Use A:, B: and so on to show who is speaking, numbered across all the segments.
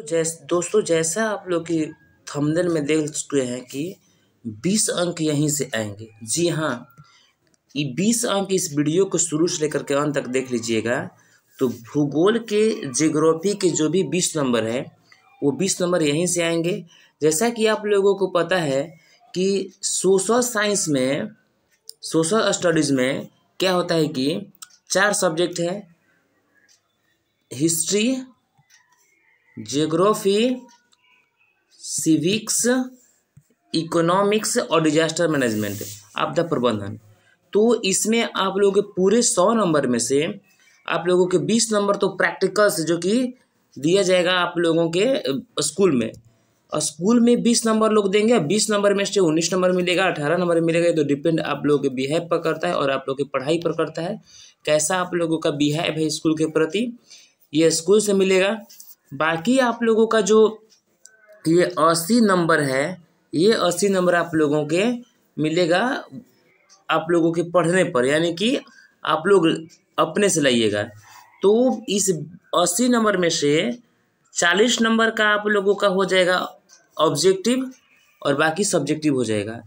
A: दोस्तों जैसा आप लोग की थंबनेल में देख चुके हैं कि 20 अंक यहीं से आएंगे। जी हाँ, ये 20 अंक इस वीडियो को शुरू से लेकर के अंत तक देख लीजिएगा। तो भूगोल के ज्योग्राफी के जो भी 20 नंबर है वो 20 नंबर यहीं से आएंगे। जैसा कि आप लोगों को पता है कि सोशल साइंस में, सोशल स्टडीज़ में क्या होता है कि 4 सब्जेक्ट है: हिस्ट्री, ज्योग्राफी, सिविक्स, इकोनॉमिक्स और डिजास्टर मैनेजमेंट, आपदा प्रबंधन। तो इसमें आप लोगों के पूरे 100 नंबर में से आप लोगों के 20 नंबर तो प्रैक्टिकल से जो कि दिया जाएगा आप लोगों के स्कूल में। और स्कूल में 20 नंबर लोग देंगे, 20 नंबर में से 19 नंबर मिलेगा, 18 नंबर मिलेगा। तो डिपेंड आप लोगों के बिहेव पर करता है और आप लोगों की पढ़ाई पर करता है, कैसा आप लोगों का बिहेव है स्कूल के प्रति, ये स्कूल से मिलेगा। बाकी आप लोगों का जो ये 80 नंबर है, ये 80 नंबर आप लोगों के मिलेगा आप लोगों के पढ़ने पर, यानी कि आप लोग अपने से लाइएगा। तो इस 80 नंबर में से 40 नंबर का आप लोगों का हो जाएगा ऑब्जेक्टिव और बाकी सब्जेक्टिव हो जाएगा।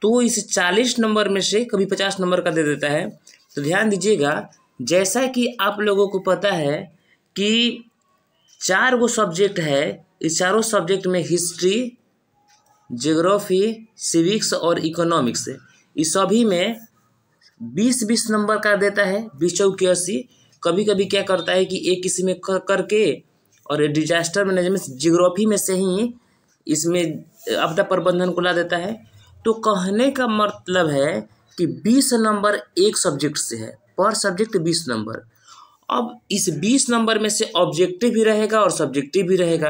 A: तो इस 40 नंबर में से कभी 50 नंबर का दे देता है। तो ध्यान दीजिएगा, जैसा कि आप लोगों को पता है कि 4 गो सब्जेक्ट है, इस चारों सब्जेक्ट में हिस्ट्री, ज्योग्राफी, सिविक्स और इकोनॉमिक्स, इस सभी में 20-20 नंबर का देता है। 20 चौके 80। कभी कभी क्या करता है कि एक किसी में करके और डिजास्टर मैनेजमेंट ज्योग्राफी में से ही इसमें आपदा प्रबंधन को ला देता है। तो कहने का मतलब है कि 20 नंबर एक सब्जेक्ट से है, पर सब्जेक्ट 20 नंबर। अब इस 20 नंबर में से ऑब्जेक्टिव भी रहेगा और सब्जेक्टिव भी रहेगा।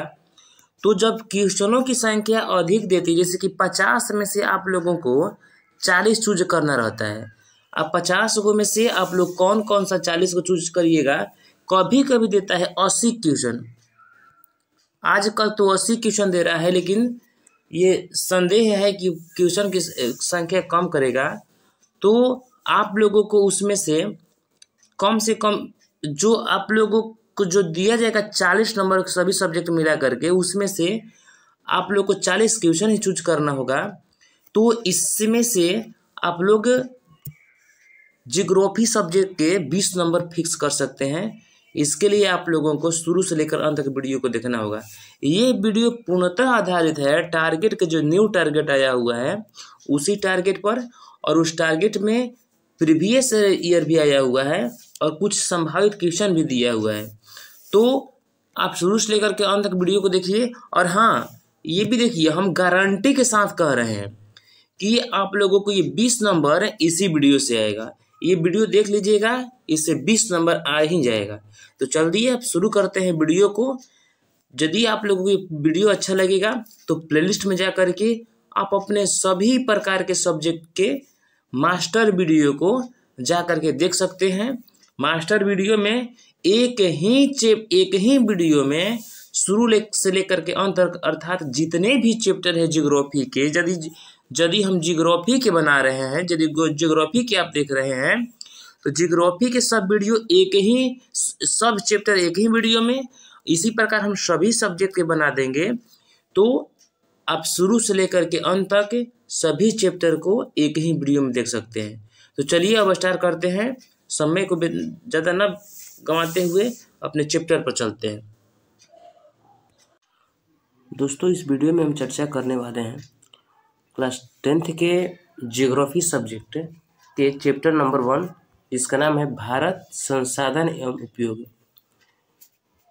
A: तो जब क्वेश्चनों की संख्या अधिक देती है, जैसे कि 50 में से आप लोगों को 40 चूज करना रहता है, अब 50 गो में से आप लोग कौन कौन सा 40 को चूज करिएगा। कभी कभी देता है 80 क्वेश्चन, आजकल तो 80 क्वेश्चन दे रहा है, लेकिन ये संदेह है कि क्वेश्चन की संख्या कम करेगा। तो आप लोगों को उसमें से कम जो आप लोगों को जो दिया जाएगा 40 नंबर सभी सब्जेक्ट मिला करके, उसमें से आप लोग को 40 क्वेश्चन ही चूज करना होगा। तो इसमें से आप लोग ज्योग्राफी सब्जेक्ट के 20 नंबर फिक्स कर सकते हैं। इसके लिए आप लोगों को शुरू से लेकर अंत तक वीडियो को देखना होगा। ये वीडियो पूर्णतः आधारित है टारगेट के जो न्यू टारगेट आया हुआ है उसी टारगेट पर, और उस टारगेट में प्रीवियस ईयर भी आया हुआ है और कुछ संभावित क्वेश्चन भी दिया हुआ है। तो आप शुरू से लेकर के अंत तक वीडियो को देखिए। और हाँ, ये भी देखिए, हम गारंटी के साथ कह रहे हैं कि आप लोगों को ये 20 नंबर इसी वीडियो से आएगा। ये वीडियो देख लीजिएगा, इससे 20 नंबर आ ही जाएगा। तो चलिए अब शुरू करते हैं वीडियो को। यदि आप लोगों को ये वीडियो अच्छा लगेगा तो प्लेलिस्ट में जा करके आप अपने सभी प्रकार के सब्जेक्ट के मास्टर वीडियो को जा करके देख सकते हैं। मास्टर वीडियो में एक ही वीडियो में शुरू से लेकर के अंत तक, अर्थात जितने भी चैप्टर है ज्योग्राफी के, यदि हम ज्योग्राफी के बना रहे हैं, यदि ज्योग्राफी के आप देख रहे हैं, तो ज्योग्राफी के सब चैप्टर एक ही वीडियो में, इसी प्रकार हम सभी सब्जेक्ट के बना देंगे। तो आप शुरू से लेकर के अंत तक सभी चैप्टर को एक ही वीडियो में देख सकते हैं। तो चलिए अब स्टार्ट करते हैं, समय को ज़्यादा न गंवाते हुए अपने चैप्टर पर चलते हैं। दोस्तों, इस वीडियो में हम चर्चा करने वाले हैं क्लास 10th के ज्योग्राफी सब्जेक्ट के चैप्टर नंबर 1, जिसका नाम है भारत संसाधन एवं उपयोग,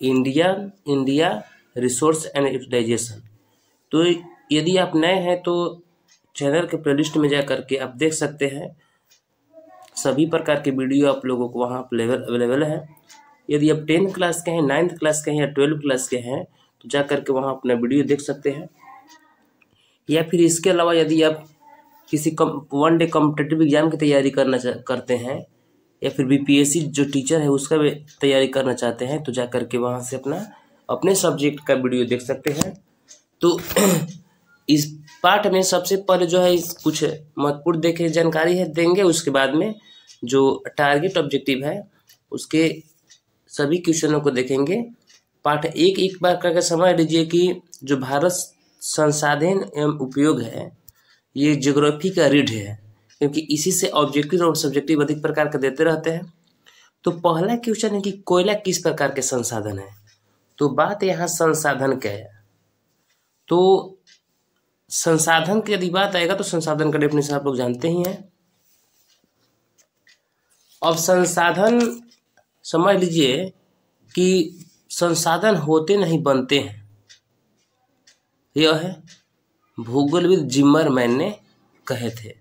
A: इंडिया रिसोर्स एंड यूटिलाइजेशन। तो यदि आप नए हैं तो चैनल के प्लेलिस्ट में जा करके आप देख सकते हैं, सभी प्रकार के वीडियो आप लोगों को वहाँ अवेलेबल है। यदि आप 10th क्लास के हैं, 9th क्लास के हैं या 12th क्लास के हैं तो जा करके वहाँ अपना वीडियो देख सकते हैं। या फिर इसके अलावा यदि आप किसी वन डे कॉम्पिटिटिव एग्जाम की तैयारी करते हैं या फिर बीपीएससी जो टीचर है उसका भी तैयारी करना चाहते हैं तो जा करके वहाँ से अपने सब्जेक्ट का वीडियो देख सकते हैं। तो इस पार्ट में सबसे पहले जो है कुछ महत्वपूर्ण जानकारी देंगे, उसके बाद में जो टारगेट ऑब्जेक्टिव है उसके सभी क्वेश्चनों को देखेंगे। पाठ एक बार करके समझ लीजिए कि जो भारत संसाधन एवं उपयोग है ये ज्योग्राफी का रीढ़ है, क्योंकि इसी से ऑब्जेक्टिव और सब्जेक्टिव अधिक प्रकार के देते रहते हैं। तो पहला क्वेश्चन है कि कोयला किस प्रकार के संसाधन है। तो बात यहाँ संसाधन क्या है, तो संसाधन की यदि बात आएगा तो संसाधन का डेफिनेशन आप लोग जानते ही हैं। अब संसाधन समझ लीजिए कि संसाधन होते नहीं बनते हैं, यह है भूगोलविद जिम्मरमैन ने कहे थे।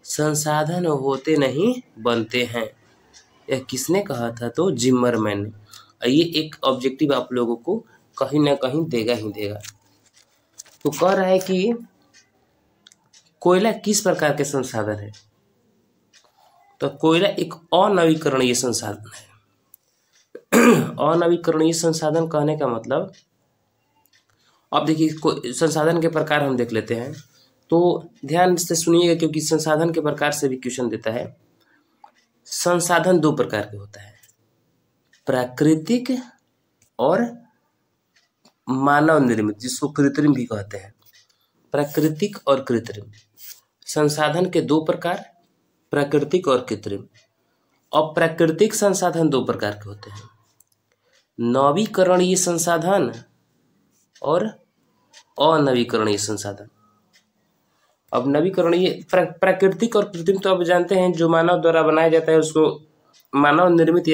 A: संसाधन होते नहीं बनते हैं, यह किसने कहा था? तो जिम्मरमैन ने। ये एक ऑब्जेक्टिव आप लोगों को कहीं ना कहीं देगा ही देगा। तो कह रहा है कि कोयला किस प्रकार के संसाधन है, तो कोयला एक अनवीकरणीय संसाधन है। अनवीकरणीय संसाधन कहने का मतलब, अब देखिए संसाधन के प्रकार हम देख लेते हैं, तो ध्यान से सुनिएगा क्योंकि संसाधन के प्रकार से भी क्वेश्चन देता है। संसाधन दो प्रकार के होता है, प्राकृतिक और मानव निर्मित, जिसको कृत्रिम भी कहते हैं। प्राकृतिक और कृत्रिम संसाधन के दो प्रकार, प्राकृतिक और कृत्रिम। और प्राकृतिक संसाधन दो प्रकार के होते हैं, नवीकरणीय संसाधन और अनवीकरणीय संसाधन। अब नवीकरणीय प्राकृतिक और कृत्रिम तो आप जानते हैं, जो मानव द्वारा बनाया जाता है उसको मानव निर्मित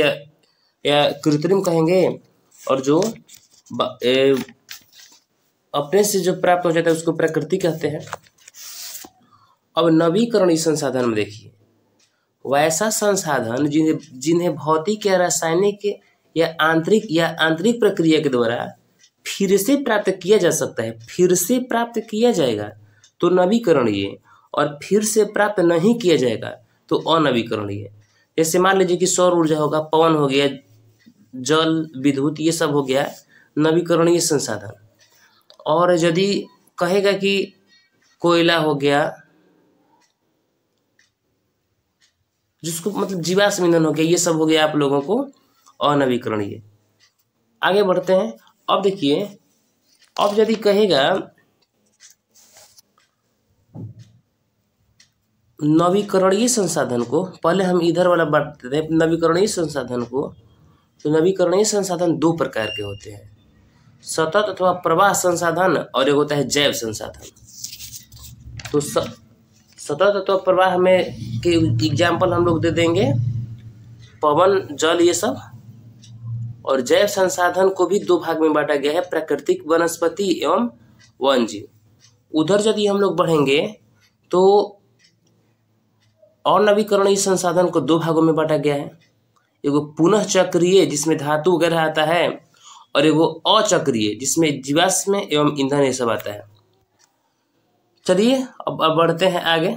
A: या कृत्रिम कहेंगे, और जो अपने से जो प्राप्त हो जाता है उसको प्राकृतिक कहते हैं। अब नवीकरणीय संसाधन में देखिए, वैसा संसाधन जिन्हें भौतिक या रासायनिक या आंतरिक प्रक्रिया के द्वारा फिर से प्राप्त किया जा सकता है, फिर से प्राप्त किया जाएगा तो नवीकरणीय, और फिर से प्राप्त नहीं किया जाएगा तो अनवीकरणीय। जैसे मान लीजिए कि सौर ऊर्जा होगा, पवन हो गया, जल विद्युत, ये सब हो गया नवीकरणीय संसाधन। और यदि कहेगा कि कोयला हो गया, जिसको मतलब जीवाश्म ईंधन हो गया, ये सब हो गया आप लोगों को अनवीकरणीय। आगे बढ़ते हैं। अब देखिए, अब यदि कहेगा नवीकरणीय संसाधन को, पहले हम इधर वाला बात करते हैं नवीकरणीय संसाधन को। तो नवीकरणीय संसाधन दो प्रकार के होते हैं, सतत अथवा प्रवाह संसाधन और एक होता है जैव संसाधन। तो सतत अथवा प्रवाह में के एग्जाम्पल हम लोग दे देंगे पवन, जल, ये सब। और जैव संसाधन को भी दो भाग में बांटा गया है, प्राकृतिक वनस्पति एवं वन्यजीव। उधर यदि हम लोग बढ़ेंगे तो अनवीकरणीय संसाधन को दो भागों में बांटा गया है, एगो पुनः चक्रीय जिसमें धातु वगैरह आता है, और एगो अचक्रीय जिसमें जीवाश्म एवं ईंधन ये सब आता है। चलिए अब बढ़ते हैं आगे।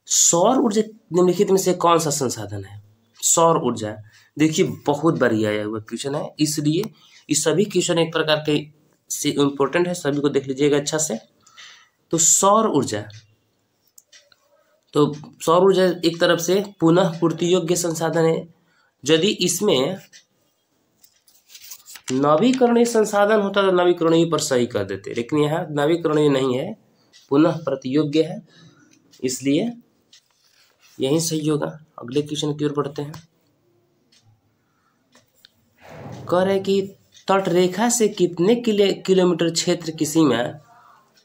A: सौर ऊर्जा निम्नलिखित में से कौन सा संसाधन है? सौर ऊर्जा देखिए बहुत बढ़िया आया हुआ क्वेश्चन है, इसलिए इस सभी क्वेश्चन एक प्रकार के से इम्पोर्टेंट है, सभी को देख लीजिएगा अच्छा से। तो सौर ऊर्जा, तो सौर ऊर्जा एक तरफ से पुनः पूर्ति योग्य संसाधन है। यदि इसमें नवीकरणीय संसाधन होता तो नवीकरणीय पर सही कर देते, लेकिन यहाँ नवीकरणीय नहीं है, पुनः प्रतियोग्य है, इसलिए यही सही होगा। अगले क्वेश्चन की ओर बढ़ते हैं। कह रहे कि तटरेखा से कितने किलोमीटर क्षेत्र की सीमा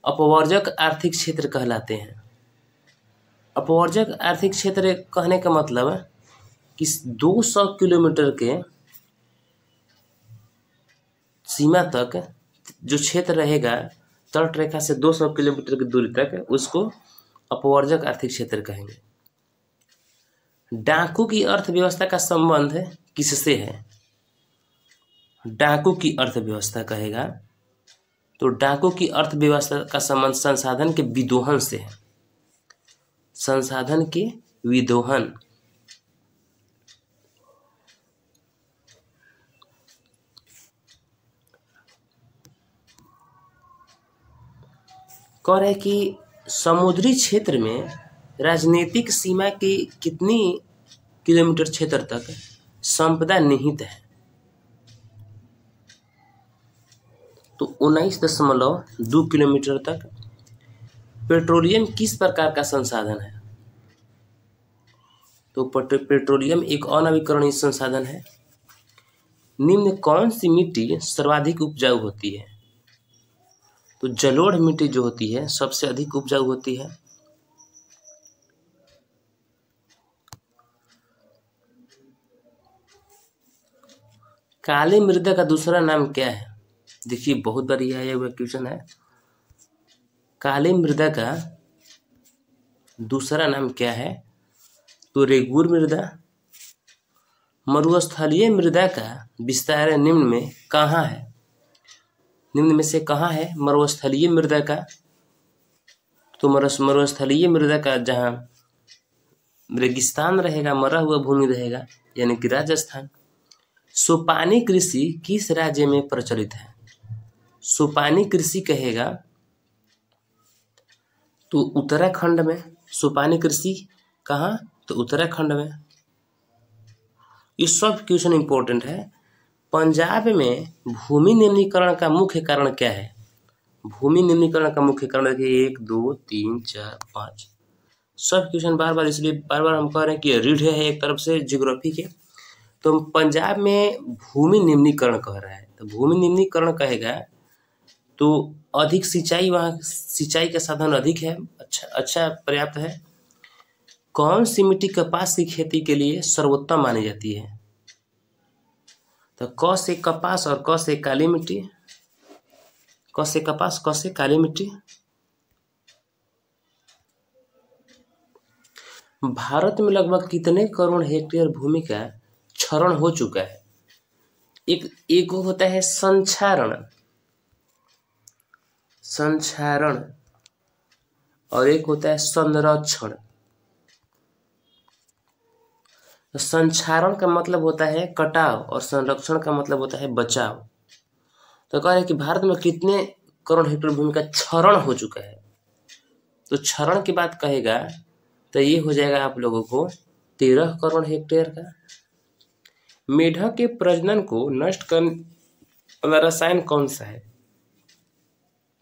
A: अपवर्जक आर्थिक क्षेत्र कहलाते हैं? अपवर्जक आर्थिक क्षेत्र कहने का मतलब है कि 200 किलोमीटर के सीमा तक जो क्षेत्र रहेगा तटरेखा से 200 किलोमीटर की दूरी तक, उसको अपवर्जक आर्थिक क्षेत्र कहेंगे। डाकू की अर्थव्यवस्था का संबंध किससे है? डाकू की अर्थव्यवस्था कहेगा तो डाकू की अर्थव्यवस्था का संबंध संसाधन के विदोहन से है, संसाधन के विदोहन। कह रहे कि समुद्री क्षेत्र में राजनीतिक सीमा की कितनी किलोमीटर क्षेत्र तक संपदा निहित है? 19.2 किलोमीटर तक। पेट्रोलियम किस प्रकार का संसाधन है? तो पेट्रोलियम एक अनवीकरणीय संसाधन है। निम्न कौन सी मिट्टी सर्वाधिक उपजाऊ होती है? तो जलोढ़ मिट्टी जो होती है सबसे अधिक उपजाऊ होती है। काली मृदा का दूसरा नाम क्या है? देखिए बहुत बढ़िया ये क्वेश्चन है। काली मृदा का दूसरा नाम क्या है? तो रेगूर मृदा। मरुस्थलीय मृदा का विस्तार निम्न में कहाँ है? निम्न में से कहाँ है मरुस्थलीय मृदा का? तो मरुस्थलीय मृदा का जहाँ रेगिस्तान रहेगा, मरा हुआ भूमि रहेगा, यानी कि राजस्थान। सोपानी कृषि किस राज्य में प्रचलित है? सोपानी कृषि कहेगा तो उत्तराखंड में। सोपानी कृषि कहाँ? तो उत्तराखंड में। ये सब क्वेश्चन इंपॉर्टेंट है। पंजाब में भूमि निम्नीकरण का मुख्य कारण क्या है? भूमि निम्नीकरण का मुख्य कारण देखिए 1 2 3 4 5 सब क्वेश्चन बार बार, इसलिए बार बार हम कह रहे हैं कि रीढ़ है एक तरफ से ज्योग्राफी के। तो पंजाब में भूमि निम्नीकरण कह रहा है, तो भूमि निम्नीकरण कहेगा तो अधिक सिंचाई, वहाँ सिंचाई का साधन अधिक है, अच्छा पर्याप्त है। कौन सी मिट्टी कपास की खेती के लिए सर्वोत्तम मानी जाती है? तो क से कपास और क से काली मिट्टी। क से कपास, क से काली मिट्टी। भारत में लगभग कितने करोड़ हेक्टेयर भूमि का क्षरण हो चुका है? एक होता है संक्षारण और एक होता है संरक्षण। तो संक्षारण का मतलब होता है कटाव और संरक्षण का मतलब होता है बचाव। तो कह रहे हैं कि भारत में कितने करोड़ हेक्टेयर भूमि का क्षरण हो चुका है? तो क्षरण की बात कहेगा तो ये हो जाएगा आप लोगों को 13 करोड़ हेक्टेयर का। मेढक के प्रजनन को नष्ट करने वाला रसायन कौन सा है?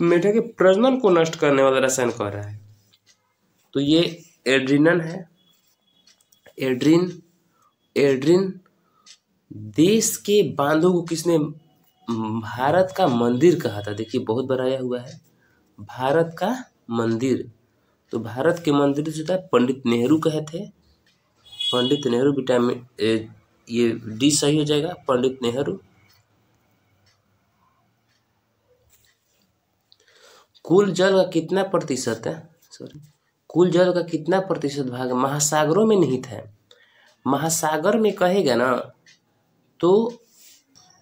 A: मेढक के प्रजनन को नष्ट करने वाला रसायन कह रहा है, तो ये एड्रीनन है। एड्रीन। देश के बांधों को किसने भारत का मंदिर कहा था? देखिए बहुत बनाया हुआ है, भारत का मंदिर। तो भारत के मंदिर जो था पंडित नेहरू कहे थे। पंडित नेहरू, विटामिन ये डी सही हो जाएगा, पंडित नेहरू। कुल जल का कितना प्रतिशत है? कुल जल का कितना प्रतिशत भाग महासागरों में निहित है? महासागर में कहेगा ना तो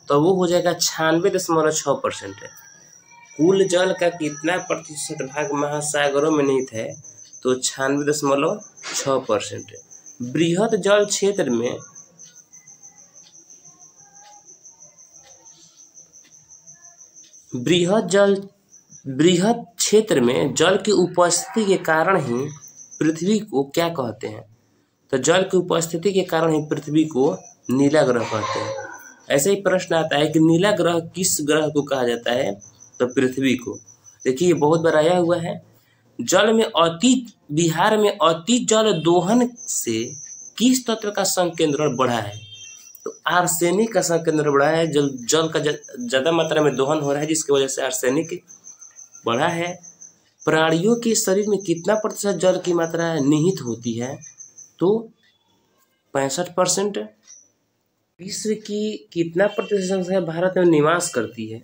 A: वो हो जाएगा 96.6% है। कुल जल का कितना प्रतिशत भाग महासागरों में निहित है? तो 96.6% है। बृहद जल क्षेत्र में बृहद क्षेत्र में जल की उपस्थिति के कारण ही पृथ्वी को क्या कहते हैं? तो जल की उपस्थिति के कारण ही पृथ्वी को नीला ग्रह कहते हैं। ऐसे ही प्रश्न आता है कि नीला ग्रह किस ग्रह को कहा जाता है? तो पृथ्वी को। देखिए ये बहुत बार आया हुआ है। बिहार में अति जल दोहन से किस तत्व का संकेंद्रण बढ़ा है? तो आर्सेनिक का संकेंद्रण बढ़ा है। जल का ज्यादा मात्रा में दोहन हो रहा है, जिसकी वजह से आर्सेनिक बढ़ा है। प्राणियों के शरीर में कितना प्रतिशत जल की मात्रा निहित होती है? तो 65%। विश्व की कितना प्रतिशत जनसंख्या भारत में निवास करती है?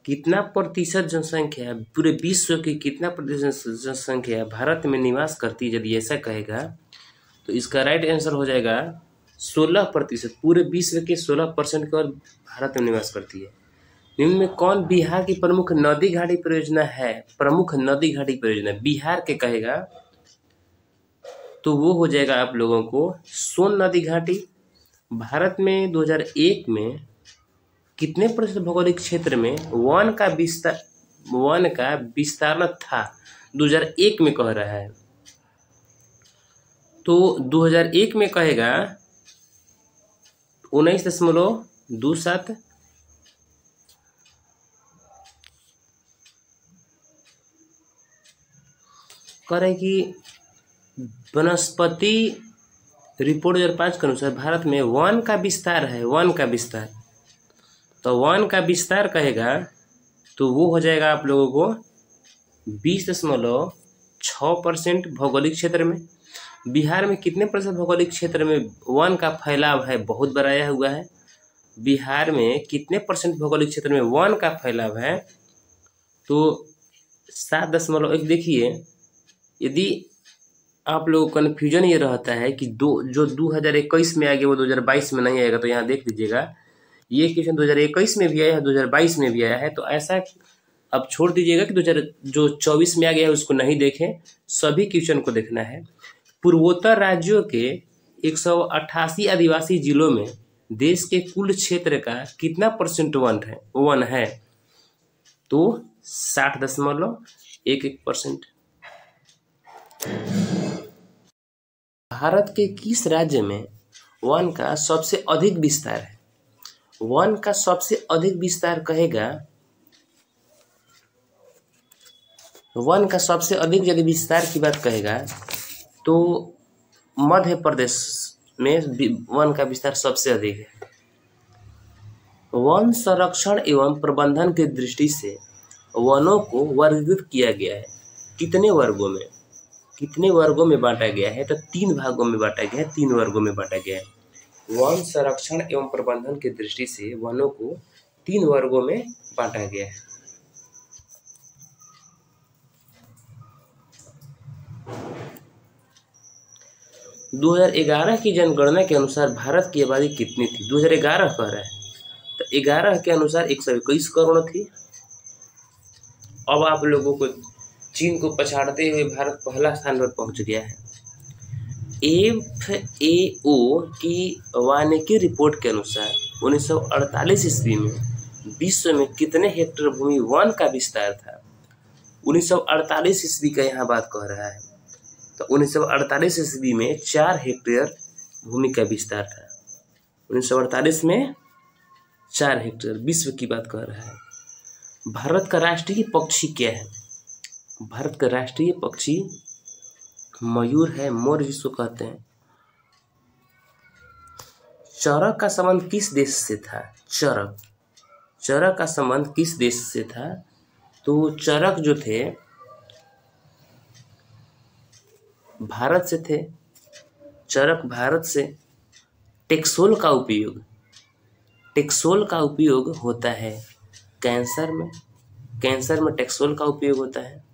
A: कितना प्रतिशत जनसंख्या, पूरे विश्व की कितना प्रतिशत जनसंख्या भारत में निवास करती है? यदि ऐसा कहेगा तो इसका राइट आंसर हो जाएगा 16%। पूरे विश्व के 16% और भारत में निवास करती है। निम्न में कौन बिहार की प्रमुख नदी घाटी परियोजना है? प्रमुख नदी घाटी परियोजना बिहार के कहेगा तो वो हो जाएगा आप लोगों को सोन नदी घाटी। भारत में 2001 में कितने प्रतिशत भौगोलिक क्षेत्र में वन का विस्तार था? 2001 में कह रहा है, तो 2001 में कहेगा 19.27।
B: कह रहे कि वनस्पति रिपोर्ट 2005 के अनुसार भारत में वन का विस्तार है, वन का विस्तार, तो वन का विस्तार कहेगा तो वो हो जाएगा आप लोगों को 20.6% भौगोलिक क्षेत्र में। बिहार में कितने प्रतिशत भौगोलिक क्षेत्र में वन का फैलाव है, बहुत बढ़ाया हुआ है। बिहार में कितने परसेंट भौगोलिक क्षेत्र में वन का फैलाव है, तो 7.1। देखिए, यदि आप लोगों को कन्फ्यूजन ये रहता है कि जो 2021 में आ गया वो 2022 में नहीं आएगा, तो यहाँ देख लीजिएगा ये क्वेश्चन 2021 में भी आया है, 2022 में भी आया है, तो ऐसा अब छोड़ दीजिएगा कि जो 24 में आ गया है उसको नहीं देखें, सभी क्वेश्चन को देखना है। पूर्वोत्तर राज्यों के 188 आदिवासी जिलों में देश के कुल क्षेत्र का कितना परसेंट वन है, तो 60.11%। भारत के किस राज्य में वन का सबसे अधिक विस्तार है? वन का सबसे अधिक विस्तार कहेगा, वन का सबसे अधिक यदि विस्तार की बात कहेगा तो मध्य प्रदेश में वन का विस्तार सबसे अधिक है। वन संरक्षण एवं प्रबंधन की दृष्टि से वनों को वर्गीकृत किया गया है। कितने वर्गों में, कितने वर्गों में बांटा गया है? तो 3 भागों में बांटा गया है, 3 वर्गों में बांटा गया है। वन संरक्षण एवं प्रबंधन की दृष्टि से वनों को 3 वर्गों में बांटा गया है। – 2011 की जनगणना के अनुसार भारत की आबादी कितनी थी? 2011 कह रहा है, तो 11 के अनुसार 121 करोड़ थी। अब आप लोगों को चीन को पछाड़ते हुए भारत पहला स्थान पर पहुंच गया है। FAO की वानिकी रिपोर्ट के अनुसार 1948 ईस्वी में विश्व में कितने हेक्टेयर भूमि वन का विस्तार था? 1948 ईस्वी का यहाँ बात कह रहा है, तो 1948 ईस्वी में 4 हेक्टेयर भूमि का विस्तार था। 1948 में 4 हेक्टेयर, विश्व की बात कर रहा है। भारत का राष्ट्रीय पक्षी क्या है? भारत का राष्ट्रीय पक्षी मयूर है, मोर जिसको कहते हैं। चरक का संबंध किस देश से था? चरक का संबंध किस देश से था? तो चरक जो थे भारत से थे, चरक भारत से। टेक्सोल का उपयोग होता है कैंसर में, टेक्सोल का उपयोग होता है।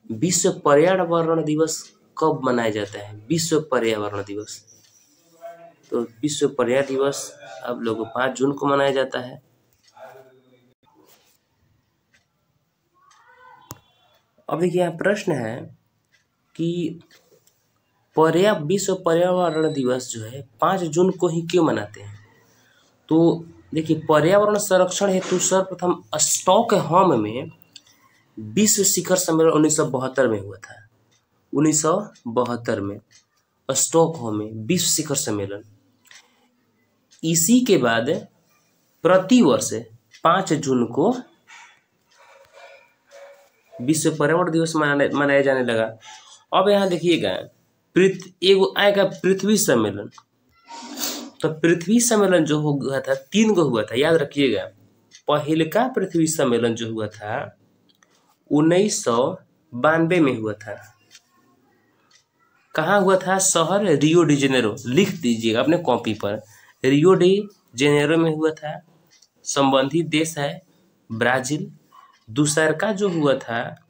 B: विश्व पर्यावरण दिवस कब मनाया जाता है? विश्व पर्यावरण दिवस, तो विश्व पर्यावरण दिवस आप लोगों 5 जून को मनाया जाता है। अब देखिए यहाँ प्रश्न है कि विश्व पर्यावरण दिवस जो है 5 जून को ही क्यों मनाते हैं? तो देखिए, पर्यावरण संरक्षण हेतु सर्वप्रथम स्टॉकहोम में विश्व शिखर सम्मेलन 1972 में हुआ था। 1972 में स्टॉकहोम में विश्व शिखर सम्मेलन। इसी के बाद प्रतिवर्ष 5 जून को विश्व पर्यावरण दिवस मनाया जाने लगा। अब यहाँ देखिएगा, एगो आएगा पृथ्वी सम्मेलन। तो पृथ्वी सम्मेलन जो हुआ था 3 गो हुआ था, याद रखिएगा। पहले का पृथ्वी सम्मेलन जो हुआ था 1992 में हुआ था। कहाँ हुआ था? शहर रियो डी जेनेरो, लिख दीजिएगा अपने कॉपी पर, रियो डी जेनेरो में हुआ था। संबंधित देश है ब्राजील। दूसरा का जो हुआ था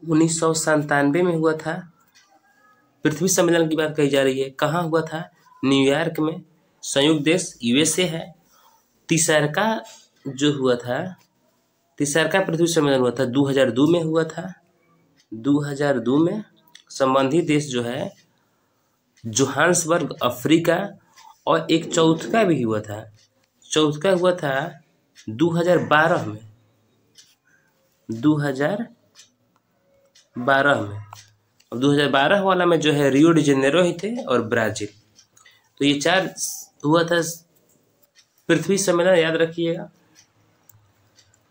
B: 1997 में हुआ था। पृथ्वी सम्मेलन की बात कही जा रही है, कहाँ हुआ था? न्यूयॉर्क में, संयुक्त देश USA है। तीसरा का जो हुआ था, तीसरा का पृथ्वी सम्मेलन हुआ था 2002 में हुआ था। 2002 में संबंधित देश जो है जोहान्सबर्ग अफ्रीका, और एक चौथा भी हुआ था, चौथा हुआ था 2012 में, 2012 में। अब 2012 वाला में जो है रियो डी जेनेरो ही थे और ब्राजील। तो ये 4 हुआ था पृथ्वी सम्मेलन, याद रखिएगा।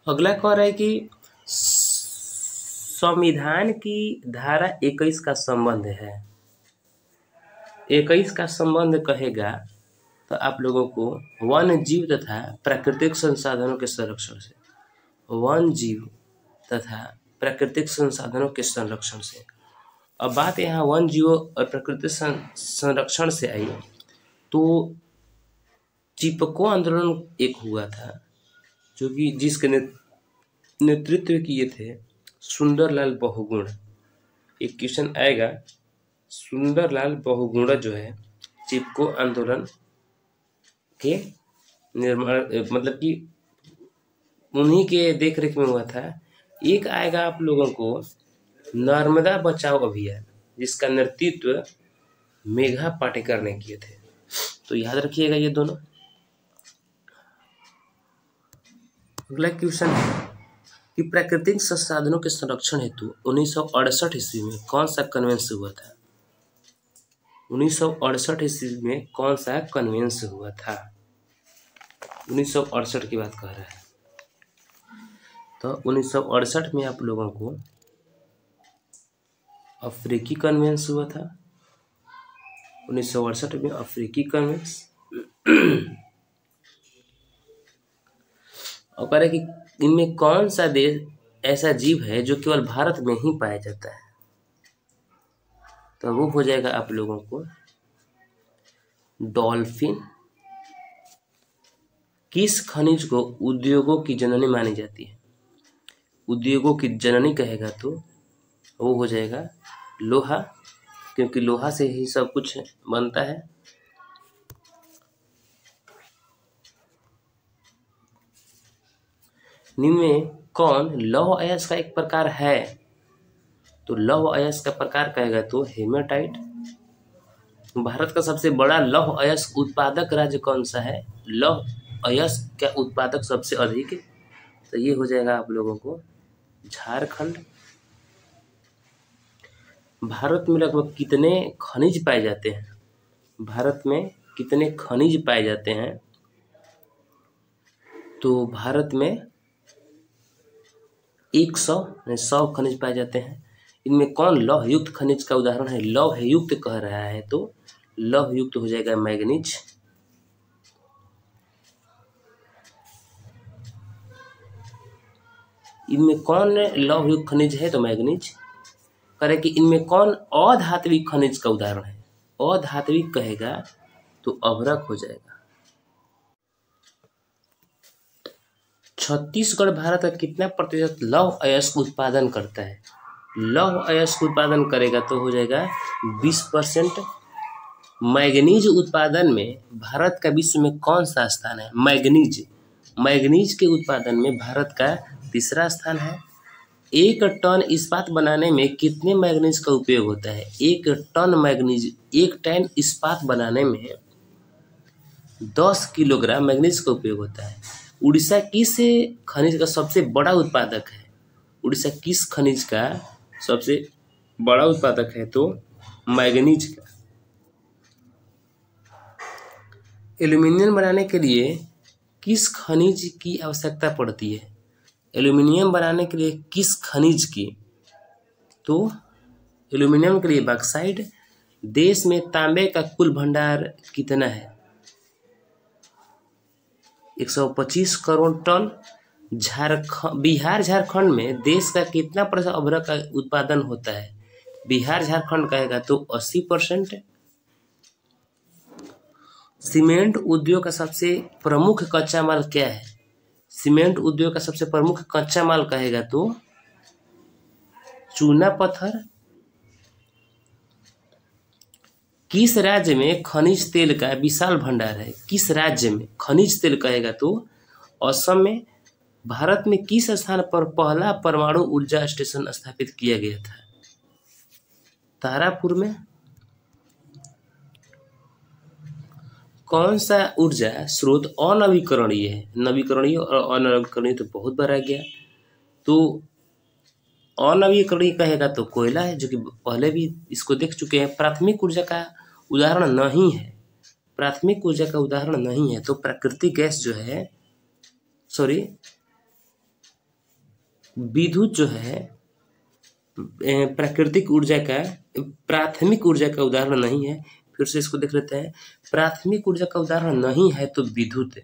B: अगला कह रहा है कि संविधान की धारा 21 का संबंध है। 21 का संबंध कहेगा तो आप लोगों को वन जीव तथा प्राकृतिक संसाधनों के संरक्षण से, वन जीव तथा प्राकृतिक संसाधनों के संरक्षण से। अब बात यहाँ वन जीवों और प्राकृतिक संरक्षण से आई तो चिपको आंदोलन एक हुआ था जो कि जिसके नेतृत्व किए थे सुंदरलाल बहुगुण। एक क्वेश्चन आएगा, सुंदरलाल बहुगुणा जो है चिपको आंदोलन के निर्माण मतलब कि उन्हीं के देखरेख में हुआ था। एक आएगा आप लोगों को नर्मदा बचाओ अभियान, जिसका नेतृत्व मेघा पाटेकर ने किए थे। तो याद रखिएगा ये दोनों। अगला क्वेश्चन है कि प्राकृतिक संसाधनों के संरक्षण हेतु 1968 ईस्वी में कौन सा कन्वेंशन हुआ था? 1968 ईस्वी में कौन सा कन्वेंशन हुआ था? 1968 की बात कर रहा है। तो 1968 में आप लोगों को अफ्रीकी कन्वेंशन हुआ था। 1968 में अफ्रीकी कन्वेंशन। और कह रहे कि इनमें कौन सा देश ऐसा जीव है जो केवल भारत में ही पाया जाता है? तो वो हो जाएगा आप लोगों को डॉल्फिन। किस खनिज को उद्योगों की जननी मानी जाती है? उद्योगों की जननी कहेगा तो वो हो जाएगा लोहा, क्योंकि लोहा से ही सब कुछ बनता है। निम्न में कौन लौह अयस्क का एक प्रकार है? तो लौह अयस्क का प्रकार कहेगा तो हेमाटाइट। भारत का सबसे बड़ा लौह अयस्क उत्पादक राज्य कौन सा है? लौह अयस्क का उत्पादक सबसे अधिक, तो ये हो जाएगा आप लोगों को झारखंड। भारत में लगभग कितने खनिज पाए जाते हैं? भारत में कितने खनिज पाए जाते हैं? तो भारत में 100 खनिज पाए जाते हैं। इनमें कौन लौह युक्त खनिज का उदाहरण है? लौह युक्त कह रहा है तो लौह युक्त हो जाएगा मैग्नीज। इनमें कौन लौह युक्त खनिज है? तो मैग्नीज। कह कि इनमें कौन अधात्विक खनिज का उदाहरण है? अधात्विक कहेगा तो अभ्रक हो जाएगा। छत्तीसगढ़ भारत का कितना प्रतिशत लौह अयस्क उत्पादन करता है? लौह अयस्क उत्पादन करेगा तो हो जाएगा 20%। मैग्नीज उत्पादन में भारत का विश्व में कौन सा स्थान है? मैग्नीज के उत्पादन में भारत का 3रा स्थान है। 1 टन इस्पात बनाने में कितने मैग्नीज का उपयोग होता है? 1 टन इस्पात बनाने में 10 किलोग्राम मैग्नीज का उपयोग होता है। उड़ीसा किस खनिज का सबसे बड़ा उत्पादक है? उड़ीसा किस खनिज का सबसे बड़ा उत्पादक है? तो मैग्नीज का। एल्यूमिनियम बनाने के लिए किस खनिज की आवश्यकता पड़ती है? एल्यूमिनियम बनाने के लिए किस खनिज की? तो एल्यूमिनियम के लिए बॉक्साइट। देश में तांबे का कुल भंडार कितना है? 125 करोड़ टन। बिहार झारखंड में देश का कितना प्रतिशत अभ्रक का उत्पादन होता है? बिहार झारखंड कहेगा तो 80%। सीमेंट उद्योग का सबसे प्रमुख कच्चा माल क्या है? सीमेंट उद्योग का सबसे प्रमुख कच्चा माल कहेगा तो चूना पत्थर। किस राज्य में खनिज तेल का विशाल भंडार है? किस राज्य में खनिज तेल कहेगा तो असम में। भारत में किस स्थान पर पहला परमाणु ऊर्जा स्टेशन स्थापित किया गया था? तारापुर में। कौन सा ऊर्जा स्रोत अनवीकरणीय है? नवीकरणीय और अनवीकरणीय तो बहुत बार आ गया। तो अनवीकरणीय कहेगा तो कोयला है, जो कि पहले भी इसको देख चुके हैं। प्राथमिक ऊर्जा का उदाहरण नहीं है, प्राथमिक ऊर्जा का उदाहरण नहीं है तो प्राकृतिक गैस जो है, विद्युत जो है प्राकृतिक ऊर्जा का प्राथमिक ऊर्जा का उदाहरण नहीं है। फिर से इसको देख लेते हैं। प्राथमिक ऊर्जा का उदाहरण नहीं है तो विद्युत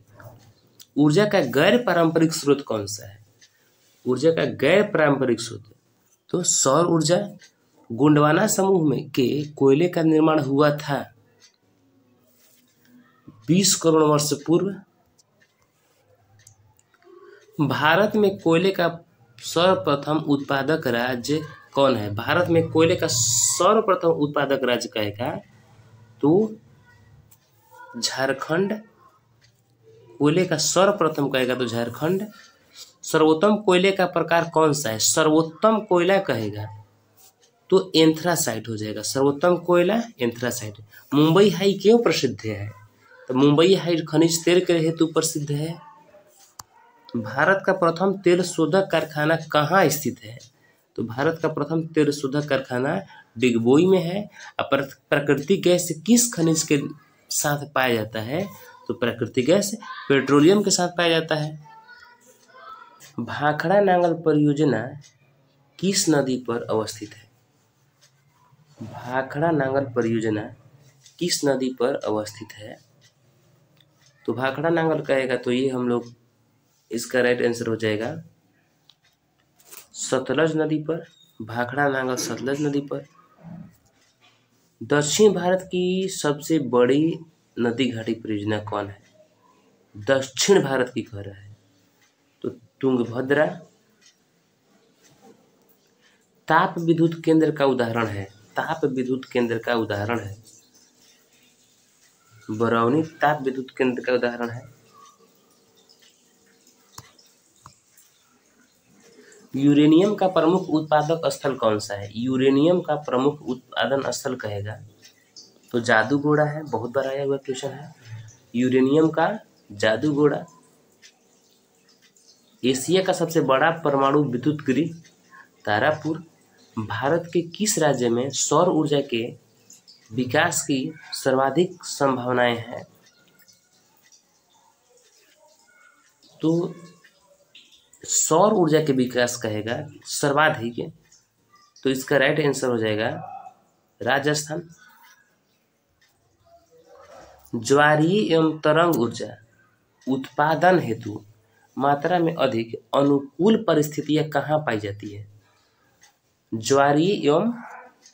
B: ऊर्जा का गैर पारंपरिक स्रोत कौन सा है? ऊर्जा का गैर पारंपरिक स्रोत तो सौर ऊर्जा। गोंडवाना समूह में के कोयले का निर्माण हुआ था 20 करोड़ वर्ष पूर्व। भारत में कोयले का सर्वप्रथम उत्पादक राज्य कौन है? भारत में कोयले का सर्वप्रथम उत्पादक राज्य कहेगा तो झारखंड। कोयले का सर्वप्रथम कहेगा तो झारखंड। सर्वोत्तम कोयले का प्रकार कौन सा है? सर्वोत्तम कोयला कहेगा तो एंथ्रासाइट हो जाएगा। सर्वोत्तम कोयला एंथ्रासाइट। मुंबई हाई क्यों प्रसिद्ध है? तो मुंबई हाई खनिज तेल के हेतु प्रसिद्ध है। भारत का प्रथम तेल शोधक कारखाना कहाँ स्थित है? तो भारत का प्रथम तेल शोधक कारखाना डिगबोई में है। और प्राकृतिक गैस किस खनिज के साथ पाया जाता है? तो प्राकृतिक गैस पेट्रोलियम के साथ पाया जाता है। भाखड़ा नांगल परियोजना किस नदी पर अवस्थित है? भाखड़ा नांगल परियोजना किस नदी पर अवस्थित है? तो भाखड़ा नांगल कहेगा तो ये हम लोग इसका राइट आंसर हो जाएगा सतलज नदी पर। भाखड़ा नांगल सतलज नदी पर। दक्षिण भारत की सबसे बड़ी नदी घाटी परियोजना कौन है? दक्षिण भारत की कह रहा है तो तुंगभद्रा। ताप विद्युत केंद्र का उदाहरण है। ताप विद्युत केंद्र का उदाहरण है बरौनी। ताप विद्युत केंद्र का उदाहरण है। यूरेनियम का प्रमुख उत्पादक स्थल कौन सा है? यूरेनियम का प्रमुख उत्पादन स्थल कहेगा तो जादूगोड़ा है। बहुत बार आया हुआ क्वेश्चन है यूरेनियम का जादूगोड़ा। एशिया का सबसे बड़ा परमाणु विद्युत गृह तारापुर। भारत के किस राज्य में सौर ऊर्जा के विकास की सर्वाधिक संभावनाएं हैं? तो सौर ऊर्जा के विकास कहेगा सर्वाधिक तो इसका राइट आंसर हो जाएगा राजस्थान। ज्वारीय एवं तरंग ऊर्जा उत्पादन हेतु मात्रा में अधिक अनुकूल परिस्थितियां कहाँ पाई जाती है? ज्वारीय एवं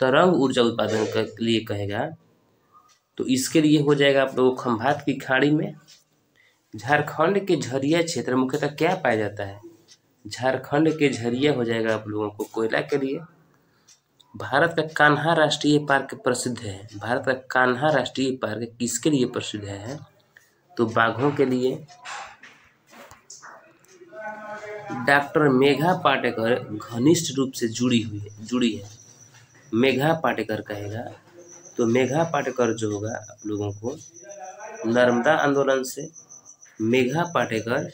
B: तरंग ऊर्जा उत्पादन के लिए कहेगा तो इसके लिए हो जाएगा आप लोगों खंभात की खाड़ी में। झारखंड के झरिया क्षेत्र मुख्यतः क्या पाया जाता है? झारखंड के झरिया हो जाएगा आप लोगों को कोयला के लिए। भारत का कान्हा राष्ट्रीय पार्क प्रसिद्ध है। भारत का कान्हा राष्ट्रीय पार्क किसके लिए प्रसिद्ध है? तो बाघों के लिए। डॉक्टर मेघा पाटेकर घनिष्ठ रूप से जुड़ी है। मेघा पाटेकर कहेगा तो मेघा पाटेकर जो होगा आप लोगों को नर्मदा आंदोलन से। मेघा पाटेकर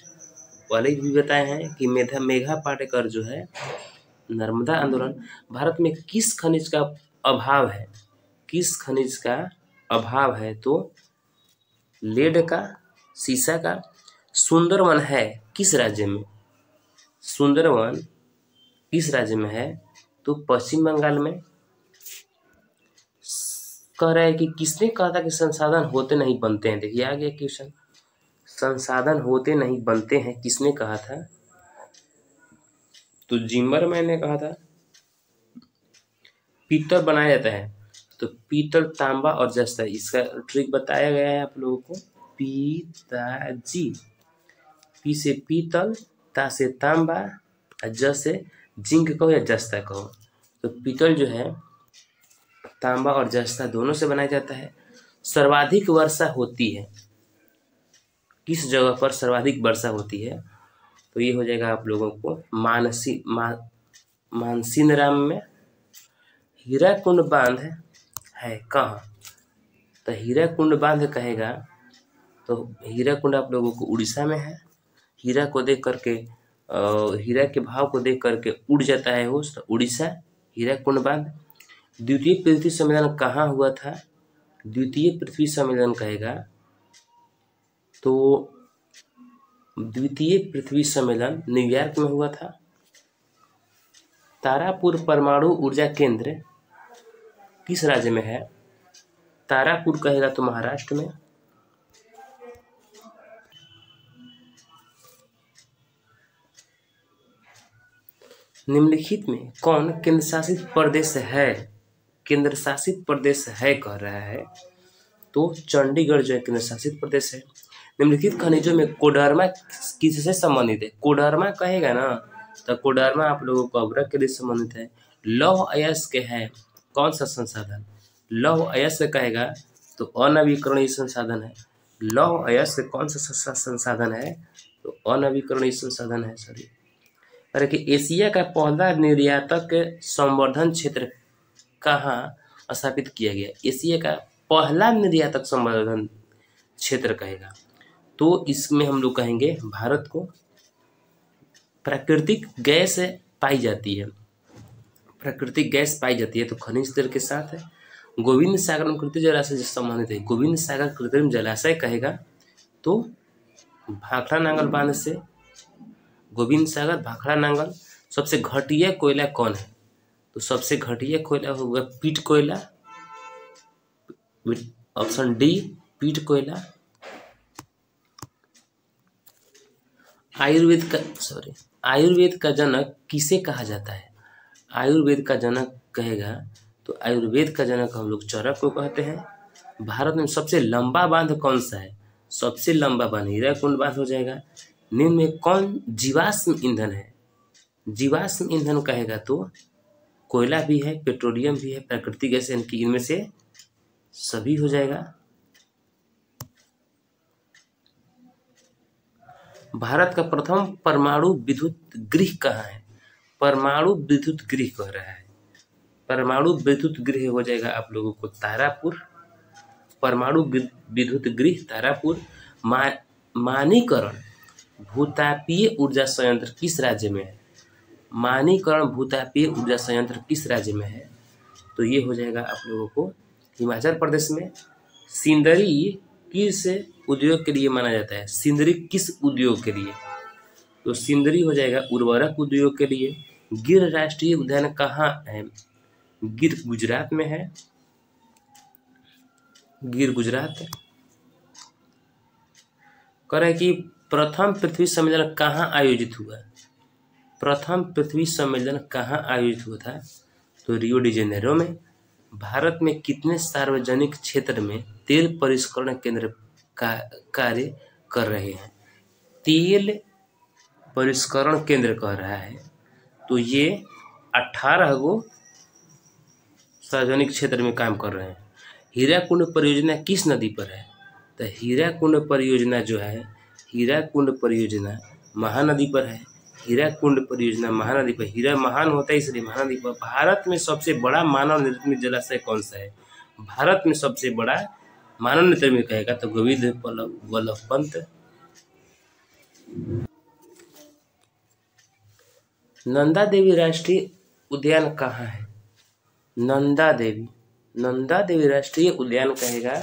B: पहले भी बताए हैं कि मेघा पाटेकर जो है नर्मदा आंदोलन। भारत में किस खनिज का अभाव है? किस खनिज का अभाव है? तो लेड का, सीसा का। सुंदरवन है किस राज्य में? सुंदरवन किस राज्य में है? तो पश्चिम बंगाल में। कह रहा है कि किसने कहा था कि संसाधन होते नहीं बनते हैं? देखिए आ गया क्वेश्चन। संसाधन होते नहीं बनते हैं किसने कहा था? तो जिमरमैन ने कहा था। पीतल बनाया जाता है तो पीतल, तांबा और जस्ता। इसका ट्रिक बताया गया है आप लोगों को। पिताजी। पी से पीतल, ता से तांबा, ज से जिंक कहो या जस्ता कहो। तो पीतल जो है तांबा और जस्ता दोनों से बनाया जाता है। सर्वाधिक वर्षा होती है किस जगह पर? सर्वाधिक वर्षा होती है तो ये हो जाएगा आप लोगों को मानसीनराम में। हीराकुंड बांध है कहाँ? तो हीराकुंड बांध कहेगा तो हीराकुंड आप लोगों को उड़ीसा में है। हीरा को देख करके हीरा के भाव को देख करके उड़ जाता है होश, तो उड़ीसा हीराकुंड बांध। द्वितीय पृथ्वी सम्मेलन कहाँ हुआ था? द्वितीय पृथ्वी सम्मेलन कहेगा तो द्वितीय पृथ्वी सम्मेलन न्यूयॉर्क में हुआ था। तारापुर परमाणु ऊर्जा केंद्र किस राज्य में है? तारापुर कहेगा तो महाराष्ट्र में। निम्नलिखित में कौन केंद्र शासित प्रदेश है? केंद्र शासित प्रदेश है कह रहा है, तो चंडीगढ़ जो है केंद्र शासित प्रदेश है। निम्नलिखित खनिजों में कोडरमा किससे संबंधित है? कोडरमा कहेगा ना, तो कोडरमा आप लोगों को अभ्रक के लिए संबंधित है। लौह अयस्क है कौन सा संसाधन? लौह अयस्क कहेगा तो अनवीकरणीय संसाधन है। लौह अयस्क कौन सा संसाधन है? तो अनवीकरणीय संसाधन है। सॉरी, अरे कि एशिया का पहला निर्यातक संवर्धन क्षेत्र कहाँ स्थापित किया गया? एशिया का पहला निर्यातक संवर्धन क्षेत्र कहेगा तो इसमें हम लोग कहेंगे भारत को। प्राकृतिक गैस पाई जाती है, प्राकृतिक गैस पाई जाती है तो खनिज तेल के साथ है। गोविंद सागर कृत्रिम जलाशय से संबंधित है। गोविंद सागर कृत्रिम जलाशय कहेगा तो भाखड़ा नांगल बांध से। गोविंद सागर भाखड़ा नांगल। सबसे घटिया कोयला कौन है? तो सबसे घटिया कोयला होगा पीट कोयला, ऑप्शन डी पीट कोयला। आयुर्वेद का जनक किसे कहा जाता है? आयुर्वेद का जनक कहेगा तो आयुर्वेद का जनक हम लोग चरक को कहते हैं। भारत में सबसे लंबा बांध कौन सा है? सबसे लंबा बांध हीराकुंड बांध हो जाएगा। निम्न में कौन जीवाश्म ईंधन है? जीवाश्म ईंधन कहेगा तो कोयला भी है, पेट्रोलियम भी है, प्राकृतिक गैस, यानी इनमें से सभी हो जाएगा। भारत का प्रथम परमाणु विद्युत गृह कहाँ है? परमाणु विद्युत गृह कह रहा है। परमाणु विद्युत गृह हो जाएगा आप लोगों को तारापुर। परमाणु विद्युत गृह तारापुर। मानीकरण भूतापीय ऊर्जा संयंत्र किस राज्य में है? मानीकरण भूतापीय ऊर्जा संयंत्र किस राज्य में है? तो ये हो जाएगा आप लोगों को हिमाचल प्रदेश में। सिंदरी किस उद्योग के लिए माना जाता है? सिंदरी किस उद्योग के लिए? तो सिंदरी हो जाएगा उर्वरक उद्योग के लिए। गिर राष्ट्रीय उद्यान कहाँ है? गिर गुजरात में है। गिर गुजरात। कह रहे हैं कि प्रथम पृथ्वी सम्मेलन कहाँ आयोजित हुआ? प्रथम पृथ्वी सम्मेलन कहाँ आयोजित हुआ था? तो रियो डी जेनेरो में। भारत में कितने सार्वजनिक क्षेत्र में तेल परिष्करण केंद्र का कार्य कर रहे हैं? तेल परिष्करण केंद्र कह रहा है तो ये 18 गो सार्वजनिक क्षेत्र में काम कर रहे हैं। हीराकुंड परियोजना किस नदी पर है? तो हीराकुंड परियोजना जो है, हीराकुंड परियोजना महानदी पर है। हीराकुंड परियोजना महानदी पर, हीरा महान होता है इसलिए महानदी पर। भारत में सबसे बड़ा मानव निर्मित जलाशय कौन सा है? भारत में सबसे बड़ा मानव निर्मित कहेगा तो गोविंद वल्लभ पंत। नंदा देवी राष्ट्रीय उद्यान कहाँ है? नंदा देवी राष्ट्रीय उद्यान कहेगा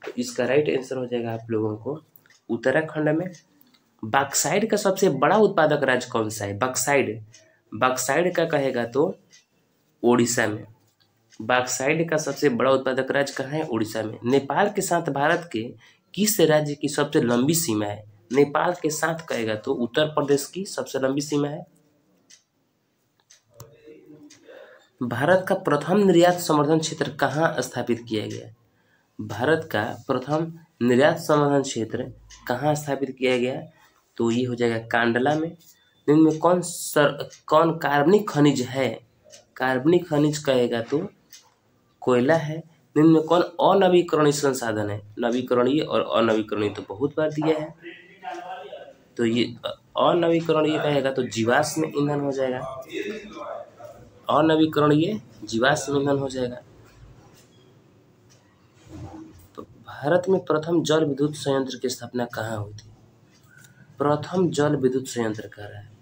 B: तो इसका राइट आंसर हो जाएगा आप लोगों को उत्तराखंड में। बॉक्साइट का सबसे बड़ा उत्पादक राज्य कौन सा है? बॉक्साइट का कहेगा तो ओडिशा में। बॉक्साइट का सबसे बड़ा उत्पादक राज्य कहाँ है? उड़ीसा में। नेपाल के साथ भारत के किस राज्य की सबसे लंबी सीमा है? नेपाल के साथ कहेगा तो उत्तर प्रदेश की सबसे लंबी सीमा है। भारत का प्रथम निर्यात संवर्धन क्षेत्र कहाँ स्थापित किया गया? भारत का प्रथम निर्यात संवर्धन क्षेत्र कहाँ स्थापित किया गया? तो ये हो जाएगा कांडला में। इनमें कौन कार्बनिक खनिज है? कार्बनिक खनिज कहेगा तो कोयला है। इनमें कौन अनवीकरणीय संसाधन है? नवीकरणीय और अनवीकरणीय तो बहुत बार दिया है, तो ये अनवीकरणीय कहेगा तो जीवाश्म ईंधन हो जाएगा। अनवीकरणीय जीवाश्म ईंधन हो जाएगा। तो भारत में प्रथम जल विद्युत संयंत्र की स्थापना कहाँ हुई थी? प्रथम जल विद्युत संयंत्र कह रहा है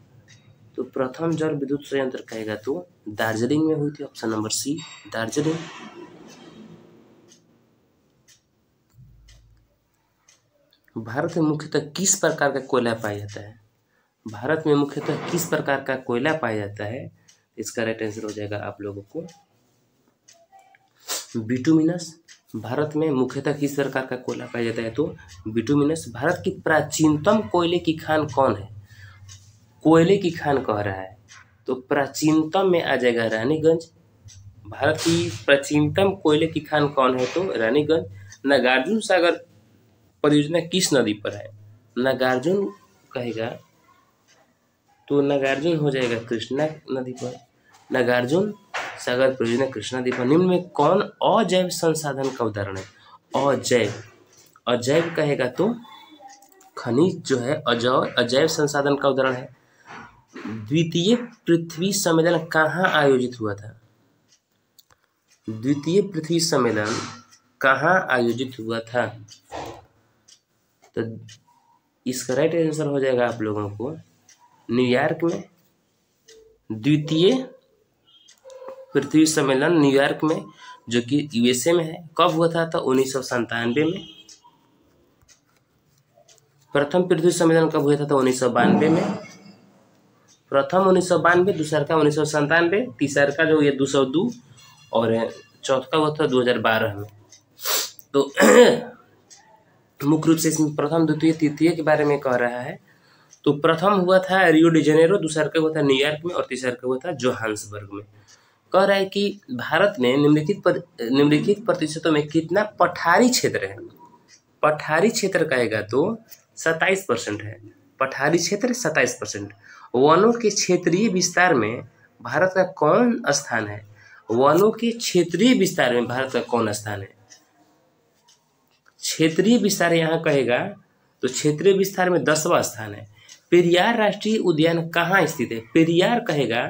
B: तो प्रथम जल विद्युत संयंत्र कहेगा तो दार्जिलिंग में हुई थी। Option number C Darjeeling. Bharat में मुख्यतः किस प्रकार का कोयला पाया जाता है? भारत में मुख्यतः किस प्रकार का कोयला पाया जाता है? इसका राइट आंसर हो जाएगा आप लोगों को बिटुमिनस। भारत में मुख्यतः किस प्रकार का कोयला पाया जाता है? तो बिटुमिनस। भारत की प्राचीनतम कोयले की खान कौन है? कोयले की खान कह रहा है तो प्राचीनतम में आ जाएगा रानीगंज। भारत की प्राचीनतम कोयले की खान कौन है? तो रानीगंज। नागार्जुन सागर परियोजना किस नदी पर है? नागार्जुन कहेगा तो नागार्जुन हो जाएगा कृष्णा नदी पर। नागार्जुन सागर परियोजना कृष्णा नदी पर। निम्न में कौन अजैव संसाधन का उदाहरण है? अजैव। अजैव कहेगा तो खनिज जो है अजैव संसाधन का उदाहरण है। द्वितीय पृथ्वी सम्मेलन कहाँ आयोजित हुआ था? द्वितीय पृथ्वी सम्मेलन कहाँ आयोजित हुआ था? तो इसका राइट आंसर हो जाएगा आप लोगों को न्यूयॉर्क में। द्वितीय पृथ्वी सम्मेलन न्यूयॉर्क में जो कि यूएसए में है। कब हुआ था? तो 1997 में। प्रथम पृथ्वी सम्मेलन कब हुआ था? तो 1992 में। प्रथम 1992, दूसरा का 1997, तीसरा का जो ये 202 और चौथा हुआ था 2012 में। तो मुख्य रूप से इसमें प्रथम द्वितीय तृतीय के बारे में कह रहा है। तो प्रथम हुआ था रियो डी जेनेरो, दूसरा का हुआ था न्यूयॉर्क में और तीसरा का हुआ था जोहान्सबर्ग में। कह रहा है कि भारत में निम्नलिखित प्रतिशतों में कितना पठारी क्षेत्र है? पठारी क्षेत्र कहेगा तो 27% है। पठारी क्षेत्र 27%। वनों के क्षेत्रीय विस्तार में भारत का कौन स्थान है? वनों के क्षेत्रीय विस्तार में भारत का कौन स्थान है? क्षेत्रीय विस्तार यहाँ कहेगा तो क्षेत्रीय विस्तार में 10वां स्थान है। पेरियार राष्ट्रीय उद्यान कहाँ स्थित है? पेरियार कहेगा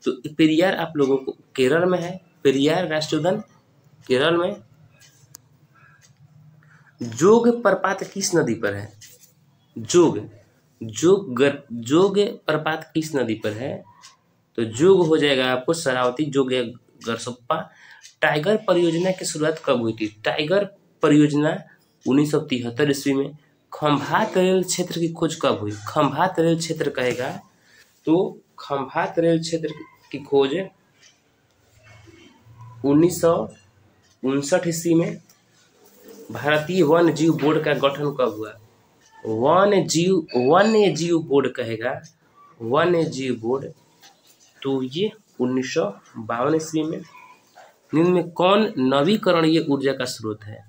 B: तो पेरियार आप लोगों को केरल में है। पेरियार राष्ट्रीय उद्यान केरल में। जोग प्रपात किस नदी पर है? जोग प्रपात किस नदी पर है? तो जोग हो जाएगा आपको शरावती, जोग या गरसप्पा। टाइगर परियोजना की शुरुआत कब हुई थी? टाइगर परियोजना 1973 ईस्वी में। खंभात रेल क्षेत्र की खोज कब हुई? खंभात रेल क्षेत्र कहेगा तो खंभात रेल क्षेत्र की खोज 1959 ईस्वी में। भारतीय वन्य जीव बोर्ड का गठन कब हुआ? वन्य जीव बोर्ड कहेगा, वन्य जीव बोर्ड तो ये 1952 ईस्वी में। निम्न में कौन नवीकरणीय ऊर्जा का स्रोत है?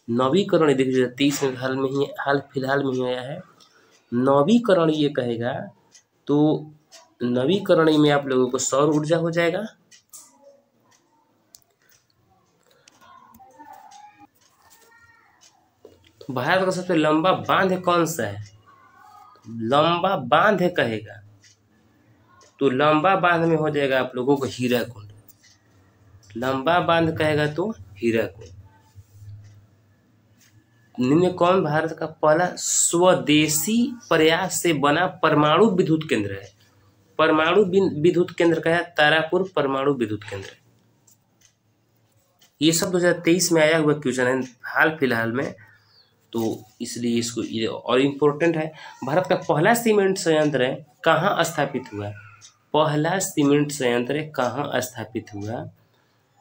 B: नवीकरणीय देखिए 23 में हाल फिलहाल में ही आया है। नवीकरणीय कहेगा तो नवीकरणीय में आप लोगों को सौर ऊर्जा हो जाएगा। भारत का सबसे लंबा बांध कौन सा है? लंबा बांध कहेगा तो लंबा बांध में हो जाएगा आप लोगों को हीराकुंड। लंबा बांध कहेगा तो हीराकुंड। निम्न कौन भारत का पहला स्वदेशी प्रयास से बना परमाणु विद्युत केंद्र है? परमाणु विद्युत केंद्र का है तारापुर परमाणु विद्युत केंद्र। ये सब 2023 में आया हुआ क्वेश्चन है हाल फिलहाल में, तो इसलिए इसको ये और इम्पोर्टेंट है। भारत का पहला सीमेंट संयंत्र कहाँ स्थापित हुआ? पहला सीमेंट संयंत्र कहाँ स्थापित हुआ?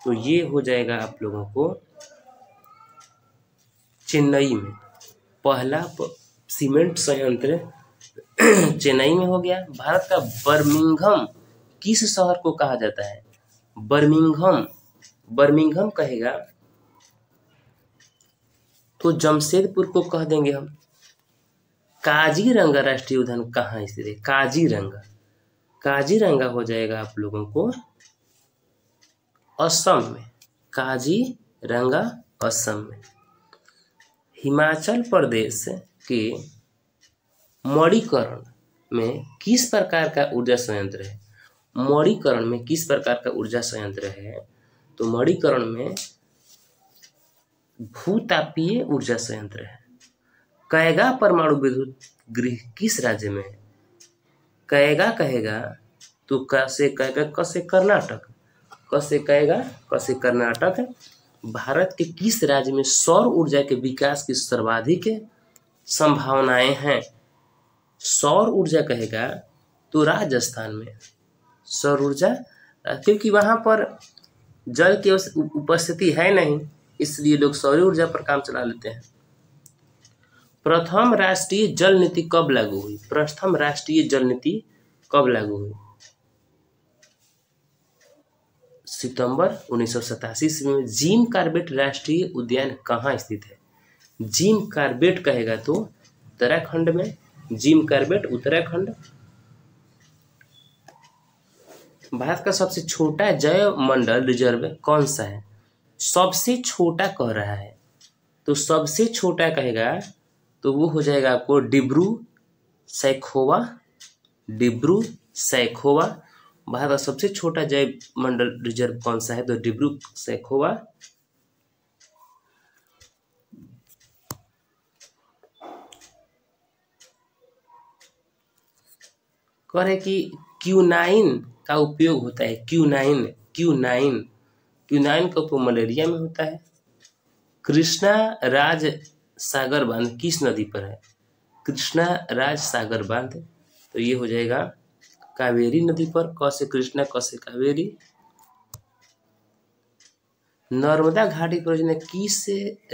B: तो ये हो जाएगा आप लोगों को चेन्नई में। पहला सीमेंट संयंत्र चेन्नई में हो गया। भारत का बर्मिंघम किस शहर को कहा जाता है? बर्मिंघम कहेगा तो जमशेदपुर को कह देंगे हम। काजीरंगा राष्ट्रीय उद्यान कहाँ स्थित है? काजीरंगा हो जाएगा आप लोगों को असम में। काजीरंगा असम में। हिमाचल प्रदेश के मणिकर्ण में किस प्रकार का ऊर्जा संयंत्र है? मणिकर्ण में किस प्रकार का ऊर्जा संयंत्र है? तो मणिकर्ण में भूतापीय ऊर्जा संयंत्र है। कैगा परमाणु विद्युत गृह किस राज्य में है? कैगा कहेगा तो कैसे कहेगा कैसे कर्नाटक। कैसे कहेगा कैसे कर्नाटक। भारत के किस राज्य में सौर ऊर्जा के विकास की सर्वाधिक संभावनाएं हैं? सौर ऊर्जा कहेगा तो राजस्थान में। सौर ऊर्जा क्योंकि वहाँ पर जल की उपस्थिति है नहीं, इसलिए लोग सौर ऊर्जा पर काम चला लेते हैं। प्रथम राष्ट्रीय जल नीति कब लागू हुई? प्रथम राष्ट्रीय जल नीति कब लागू हुई? सितंबर 1987 ईस्वी में। जिम कॉर्बेट राष्ट्रीय उद्यान कहाँ स्थित है? जिम कॉर्बेट कहेगा तो उत्तराखंड में। Jim Corbett Uttarakhand. भारत का सबसे छोटा जैव मंडल रिजर्व कौन सा है? सबसे छोटा कह रहा है, तो सबसे छोटा कहेगा तो वो हो जाएगा आपको डिब्रू सैखोवा। डिब्रू सैखोवा। भारत का सबसे छोटा जैव मंडल रिजर्व कौन सा है? तो डिब्रू सैखोवा। कह रहे कि क्यूनाइन का उपयोग होता है। क्यूनाइन का उपयोग मलेरिया में होता है। कृष्णा राज सागर बांध किस नदी पर है? कृष्णा राज सागर बांध, तो ये हो जाएगा कावेरी नदी पर। क से कृष्णा, क से कावेरी। नर्मदा घाटी परियोजना किस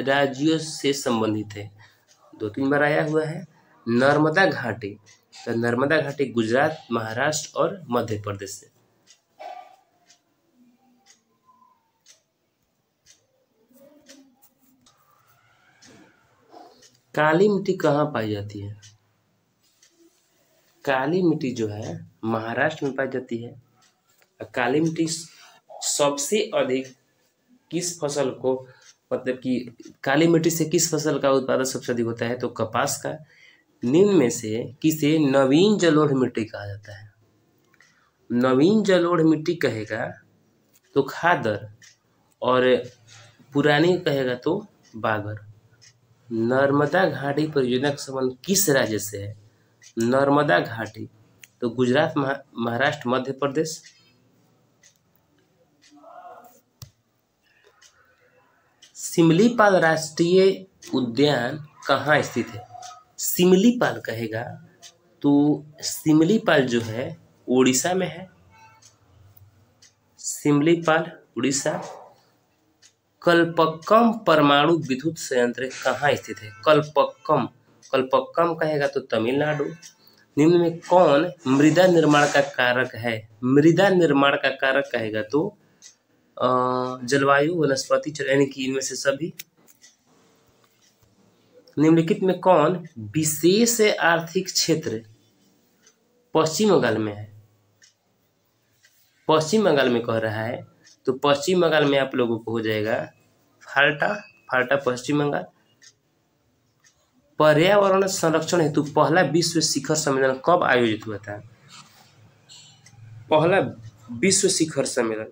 B: राज्यों से संबंधित है? 2-3 बार आया हुआ है नर्मदा घाटी। तो नर्मदा घाटी गुजरात, महाराष्ट्र और मध्य प्रदेश से। काली मिट्टी कहाँ पाई जाती है? काली मिट्टी जो है महाराष्ट्र में पाई जाती है। काली मिट्टी सबसे अधिक किस फसल को, मतलब कि काली मिट्टी से किस फसल का उत्पादन सबसे अधिक होता है? तो कपास का। निम्न में से किसे नवीन जलोढ़ मिट्टी कहा जाता है? नवीन जलोढ़ मिट्टी कहेगा तो खादर, और पुरानी कहेगा तो बागर। नर्मदा घाटी परियोजना का संबंध किस राज्य से है? नर्मदा घाटी तो गुजरात, महाराष्ट्र, मध्य प्रदेश। सिमलीपाल राष्ट्रीय उद्यान कहाँ स्थित है? सिमलीपाल कहेगा तो सिमलीपाल जो है उड़ीसा में है। सिमलीपाल उड़ीसा। कल्पक्कम परमाणु विद्युत संयंत्र कहाँ स्थित है? कल्पक्कम कहेगा तो तमिलनाडु। निम्न में कौन मृदा निर्माण का कारक है? मृदा निर्माण का कारक कहेगा तो जलवायु, वनस्पति, यानी कि इनमें से सभी। निम्नलिखित में कौन विशेष आर्थिक क्षेत्र पश्चिम बंगाल में है? पश्चिम बंगाल में कह रहा है तो पश्चिम बंगाल में आप लोगों को हो जाएगा फाल्टा पश्चिम बंगाल। पर्यावरण संरक्षण हेतु पहला विश्व शिखर सम्मेलन कब आयोजित हुआ था? पहला विश्व शिखर सम्मेलन,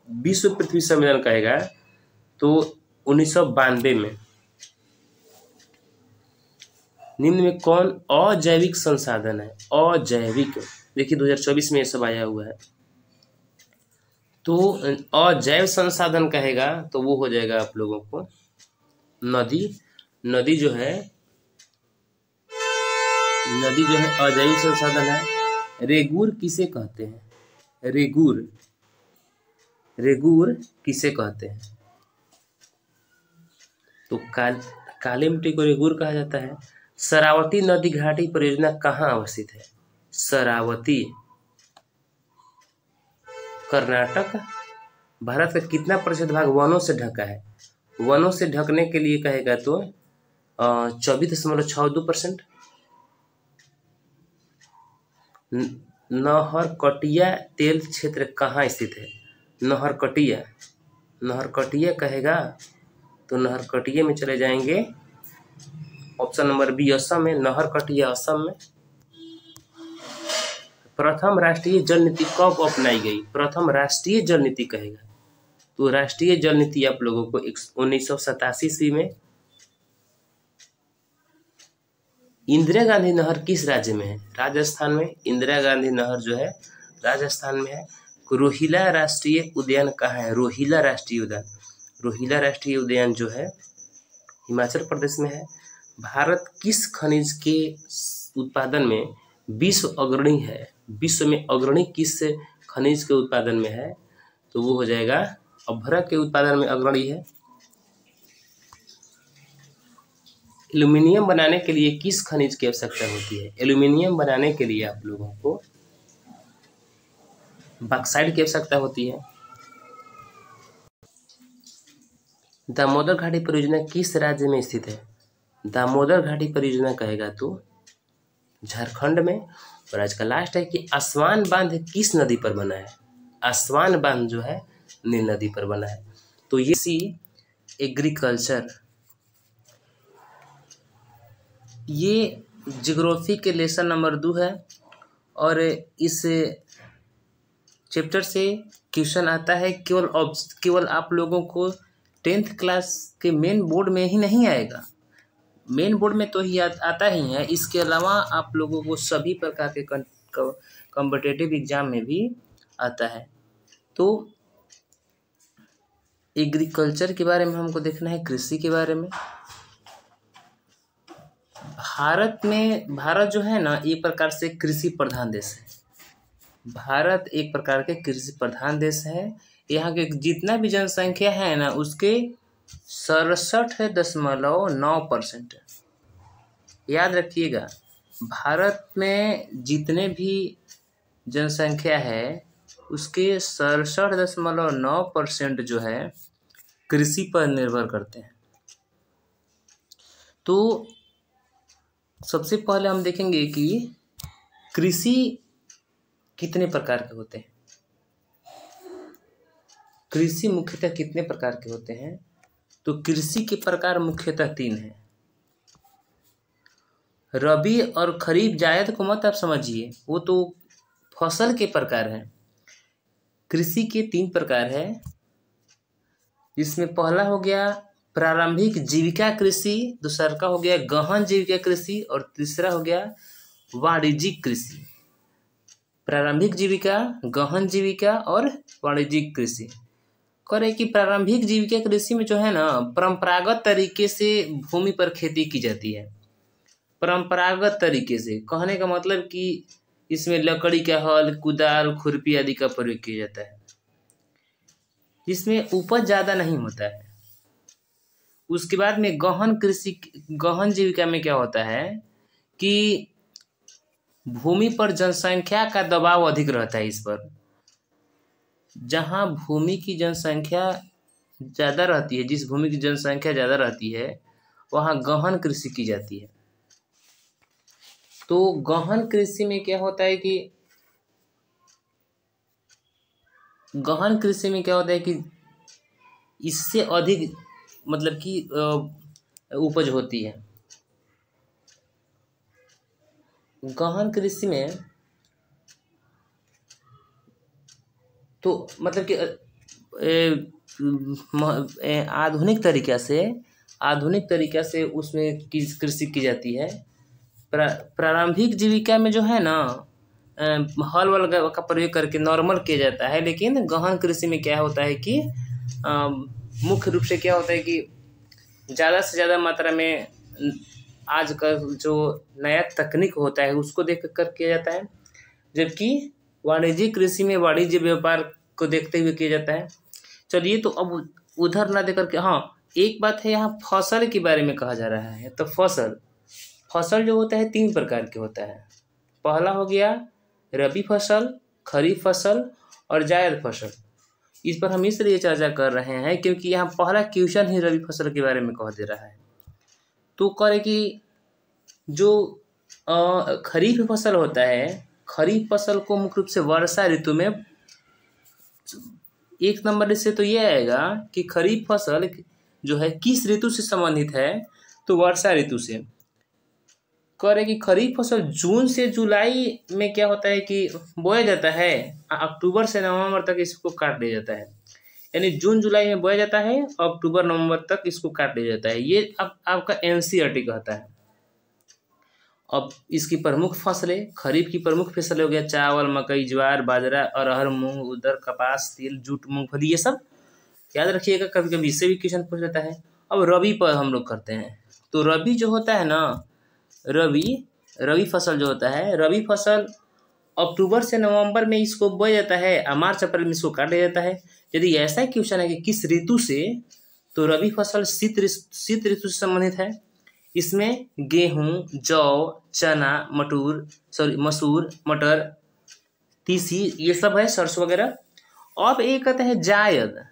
B: विश्व पृथ्वी सम्मेलन कहेगा तो 1992 में। निम्न में कौन अजैविक संसाधन है? अजैविक, देखिए 2024 में ये सब आया हुआ है। तो अजैव संसाधन कहेगा तो वो हो जाएगा आप लोगों को नदी जो है अजैविक संसाधन है। रेगुर किसे कहते हैं? रेगुर किसे कहते हैं? तो काली मिट्टी को रेगुर कहा जाता है। शरावती नदी घाटी परियोजना कहाँ अवस्थित है? शरावती कर्नाटक। भारत का कितना प्रतिशत भाग वनों से ढका है? वनों से ढकने के लिए कहेगा तो 24.62%। नहरकटिया तेल क्षेत्र कहाँ स्थित है? नहरकटिया कहेगा तो नहरकटिया में चले जाएंगे, ऑप्शन नंबर बी असम में। नहरकटिया असम में। प्रथम राष्ट्रीय जल नीति कब अपनाई गई? प्रथम राष्ट्रीय जल नीति कहेगा तो राष्ट्रीय जल नीति आप लोगों को 1987 ईस्वी में। इंदिरा गांधी नहर किस राज्य में है? राजस्थान में। इंदिरा गांधी नहर जो है राजस्थान में है। रोहिला राष्ट्रीय उद्यान कहाँ है? रोहिला राष्ट्रीय उद्यान जो है हिमाचल प्रदेश में है। भारत किस खनिज के उत्पादन में विश्व अग्रणी है? विश्व में अग्रणी किस खनिज के उत्पादन में है तो वो हो जाएगा अभ्रक के उत्पादन में अग्रणी है। एल्यूमिनियम बनाने के लिए किस खनिज की आवश्यकता होती है? एल्यूमिनियम बनाने के लिए आप लोगों को बॉक्साइट की आवश्यकता होती है। दामोदर घाटी परियोजना किस राज्य में स्थित है? दामोदर घाटी परियोजना कहेगा तो झारखंड में। और आज का लास्ट है कि आसवान बांध किस नदी पर बना है? आसवान बांध जो है नील नदी पर बना है। तो ये एग्रीकल्चर, ये जियोग्राफी के लेसन नंबर 2 है और इस चैप्टर से क्वेश्चन आता है। केवल आप लोगों को 10th क्लास के मेन बोर्ड में ही नहीं आएगा, मेन बोर्ड में तो ही आता ही है, इसके अलावा आप लोगों को सभी प्रकार के कॉम्पिटिटिव एग्जाम में भी आता है। तो एग्रीकल्चर के बारे में हमको देखना है, कृषि के बारे में। भारत जो है ना, एक प्रकार से कृषि प्रधान देश है। भारत एक प्रकार के कृषि प्रधान देश है। यहाँ के जितना भी जनसंख्या है ना, उसके 67.9% याद रखिएगा। भारत में जितने भी जनसंख्या है उसके 67.9% जो है कृषि पर निर्भर करते हैं। तो सबसे पहले हम देखेंगे कि कृषि कितने प्रकार के होते हैं। कृषि मुख्यतः कितने प्रकार के होते हैं? तो कृषि के प्रकार मुख्यतः 3 हैं। रबी और खरीफ जायद को मत आप समझिए, वो तो फसल के प्रकार हैं। कृषि के 3 प्रकार है। इसमें पहला हो गया प्रारंभिक जीविका कृषि, दूसरा का हो गया गहन जीविका कृषि और तीसरा हो गया वाणिज्यिक कृषि। प्रारंभिक जीविका, गहन जीविका और वाणिज्यिक कृषि। करे कि प्रारंभिक जीविका कृषि में जो है ना, परंपरागत तरीके से भूमि पर खेती की जाती है। परंपरागत तरीके से कहने का मतलब कि इसमें लकड़ी का हल, कुदाल, खुरपी आदि का प्रयोग किया जाता है। इसमें उपज ज़्यादा नहीं होता है। उसके बाद में गहन जीविका में क्या होता है कि भूमि पर जनसंख्या का दबाव अधिक रहता है। इस पर जहाँ भूमि की जनसंख्या ज़्यादा रहती है, जिस भूमि की जनसंख्या ज़्यादा रहती है वहाँ गहन कृषि की जाती है। तो गहन कृषि में क्या होता है कि इससे अधिक मतलब कि उपज होती है। गहन कृषि में तो मतलब कि आधुनिक तरीक़ा से उसमें कृषि की जाती है। प्रारंभिक जीविका में जो है ना, हल वल का प्रयोग करके नॉर्मल किया जाता है। लेकिन गहन कृषि में क्या होता है कि मुख्य रूप से क्या होता है कि ज़्यादा से ज़्यादा मात्रा में आज का जो नया तकनीक होता है उसको देख कर किया जाता है। जबकि वाणिज्यिक कृषि में वाणिज्य व्यापार को देखते हुए किया जाता है। चलिए, तो अब उधर ना देकर के, हाँ एक बात है, यहाँ फसल के बारे में कहा जा रहा है। तो फसल जो होता है 3 प्रकार के होता है। पहला हो गया रबी फसल, खरीफ फसल और जायद फसल। इस पर हम इसलिए चर्चा कर रहे हैं क्योंकि यहाँ पहला क्वेश्चन ही रबी फसल के बारे में कह दे रहा है। तो करे कि जो खरीफ फसल होता है, खरीफ फसल को मुख्य रूप से वर्षा ऋतु में, 1 नंबर से तो ये आएगा कि खरीफ फसल जो है किस ऋतु से संबंधित है, तो वर्षा ऋतु से। करे कि खरीफ फसल जून से जुलाई में क्या होता है कि बोया जाता है, अक्टूबर से नवंबर तक इसको काट लिया जाता है। यानी जून जुलाई में बोया जाता है, अक्टूबर नवंबर तक इसको काट लिया जाता है। ये अब आपका NCERT कहता है। अब इसकी प्रमुख फसलें, खरीफ की प्रमुख फसलें हो गया चावल, मकई, ज्वार, बाजरा, अरहर, मूंग, उड़द, कपास, तिल, जूट, मूंगफली, ये सब याद रखिएगा। कभी कभी इससे भी क्वेश्चन पूछ लेता है। अब रबी पर हम लोग करते हैं। तो रबी जो होता है ना, रबी फसल जो होता है, रबी फसल
A: अक्टूबर से नवंबर में इसको बोया जाता है और मार्च अप्रैल में इसको काट दिया जाता है। यदि ऐसा क्वेश्चन है कि किस ऋतु से, तो रबी फसल शीत ऋतु से संबंधित है। इसमें गेहूं, जौ, चना, मसूर, मटर, तीसी, ये सब है, सरसों वगैरह। अब एक कहते हैं जायद।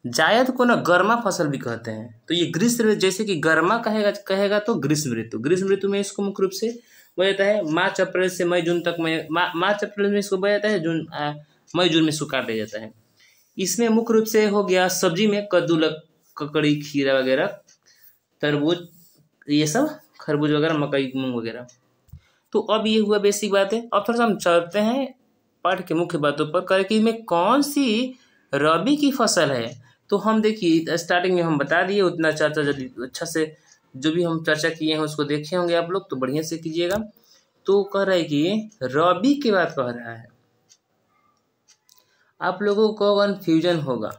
A: जायद को ना गर्मा फसल भी कहते हैं। तो ये ग्रीष्म, जैसे कि गर्मा कहेगा तो ग्रीष्म ऋतु में इसको मुख्य रूप से बोया जाता है। मार्च अप्रैल से मई जून तक में, मार्च अप्रैल में इसको बोया जाता है। मई जून में इसको काट दिया जाता है। इसमें मुख्य रूप से हो गया सब्जी में कद्दू, ककड़ी, खीरा वगैरह, तरबूज, ये सब, खरबूज वगैरह, मकई, मूंग वगैरह। तो अब ये हुआ बेसिक बात है। अब थोड़ा सा हम चलते हैं पाठ के मुख्य बातों पर, कर कि में कौन सी रबी की फसल है। तो हम देखिए स्टार्टिंग में हम बता दिए, उतना चर्चा यदि अच्छा से जो भी हम चर्चा किए हैं उसको देखे होंगे आप लोग, तो बढ़िया से कीजिएगा। तो कह रहा है कि रबी की बात कह रहा है। आप लोगों को कन्फ्यूजन होगा,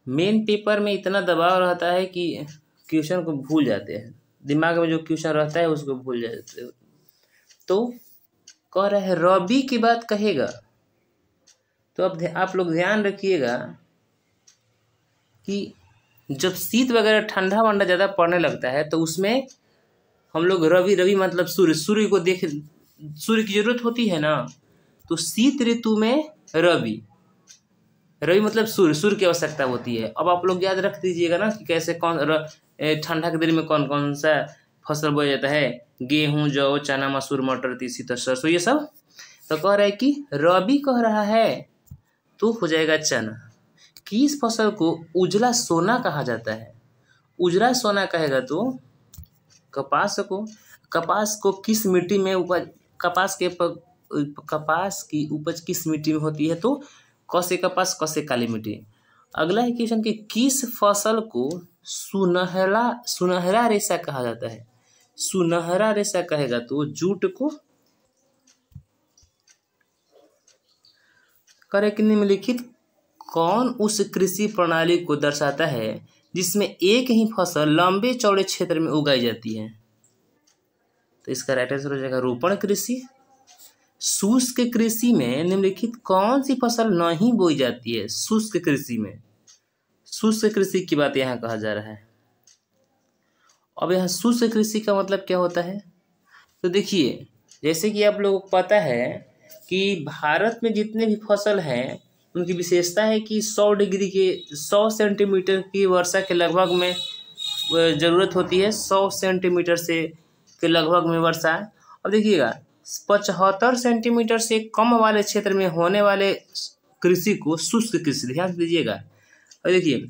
A: मेन पेपर में इतना दबाव रहता है कि क्वेश्चन को भूल जाते हैं, दिमाग में जो क्वेश्चन रहता है उसको भूल जाते हैं। तो कह रहा है रबी की बात कहेगा, तो अब आप लोग ध्यान रखिएगा कि जब शीत वगैरह ठंडा वंडा ज़्यादा पड़ने लगता है तो उसमें हम लोग रवि मतलब सूर्य को देख, सूर्य की जरूरत होती है ना। तो शीत ऋतु में रवि मतलब सूर्य की आवश्यकता होती है। अब आप लोग याद रख दीजिएगा ना कि कैसे ठंडा के दिन में कौन कौन सा फसल बोया जाता है। गेहूं, जौ, चना, मसूर, मटर, तीसी, सरसों, ये सब। तो कह रहा है कि रबी कह रहा है तो हो जाएगा चना। किस फसल को उजला सोना कहा जाता है? उजला सोना कहेगा तो कपास को किस मिट्टी में उपज, कपास की उपज किस मिट्टी में होती है? तो कसे कपास, कसे काली मिट्टी। अगला है क्वेश्चन कि किस फसल को सुनहरा रेशा कहा जाता है? सुनहरा रेशा कहेगा तो जूट को। करे कि निम्नलिखित कौन उस कृषि प्रणाली को दर्शाता है जिसमें एक ही फसल लंबे चौड़े क्षेत्र में उगाई जाती है? तो इसका राइट आंसर हो जाएगा रोपण कृषि। शुष्क कृषि में निम्नलिखित कौन सी फसल नहीं बोई जाती है? शुष्क कृषि में, शुष्क कृषि की बात यहाँ कहा जा रहा है। अब यहाँ शुष्क कृषि का मतलब क्या होता है? तो देखिए, जैसे कि आप लोगों को पता है कि भारत में जितने भी फसल हैं उनकी विशेषता है कि 100 सेंटीमीटर की वर्षा के लगभग में ज़रूरत होती है। 100 सेंटीमीटर से के लगभग में वर्षा। अब देखिएगा 75 सेंटीमीटर से कम वाले क्षेत्र में होने वाले कृषि को शुष्क कृषि, ध्यान दीजिएगा। और देखिए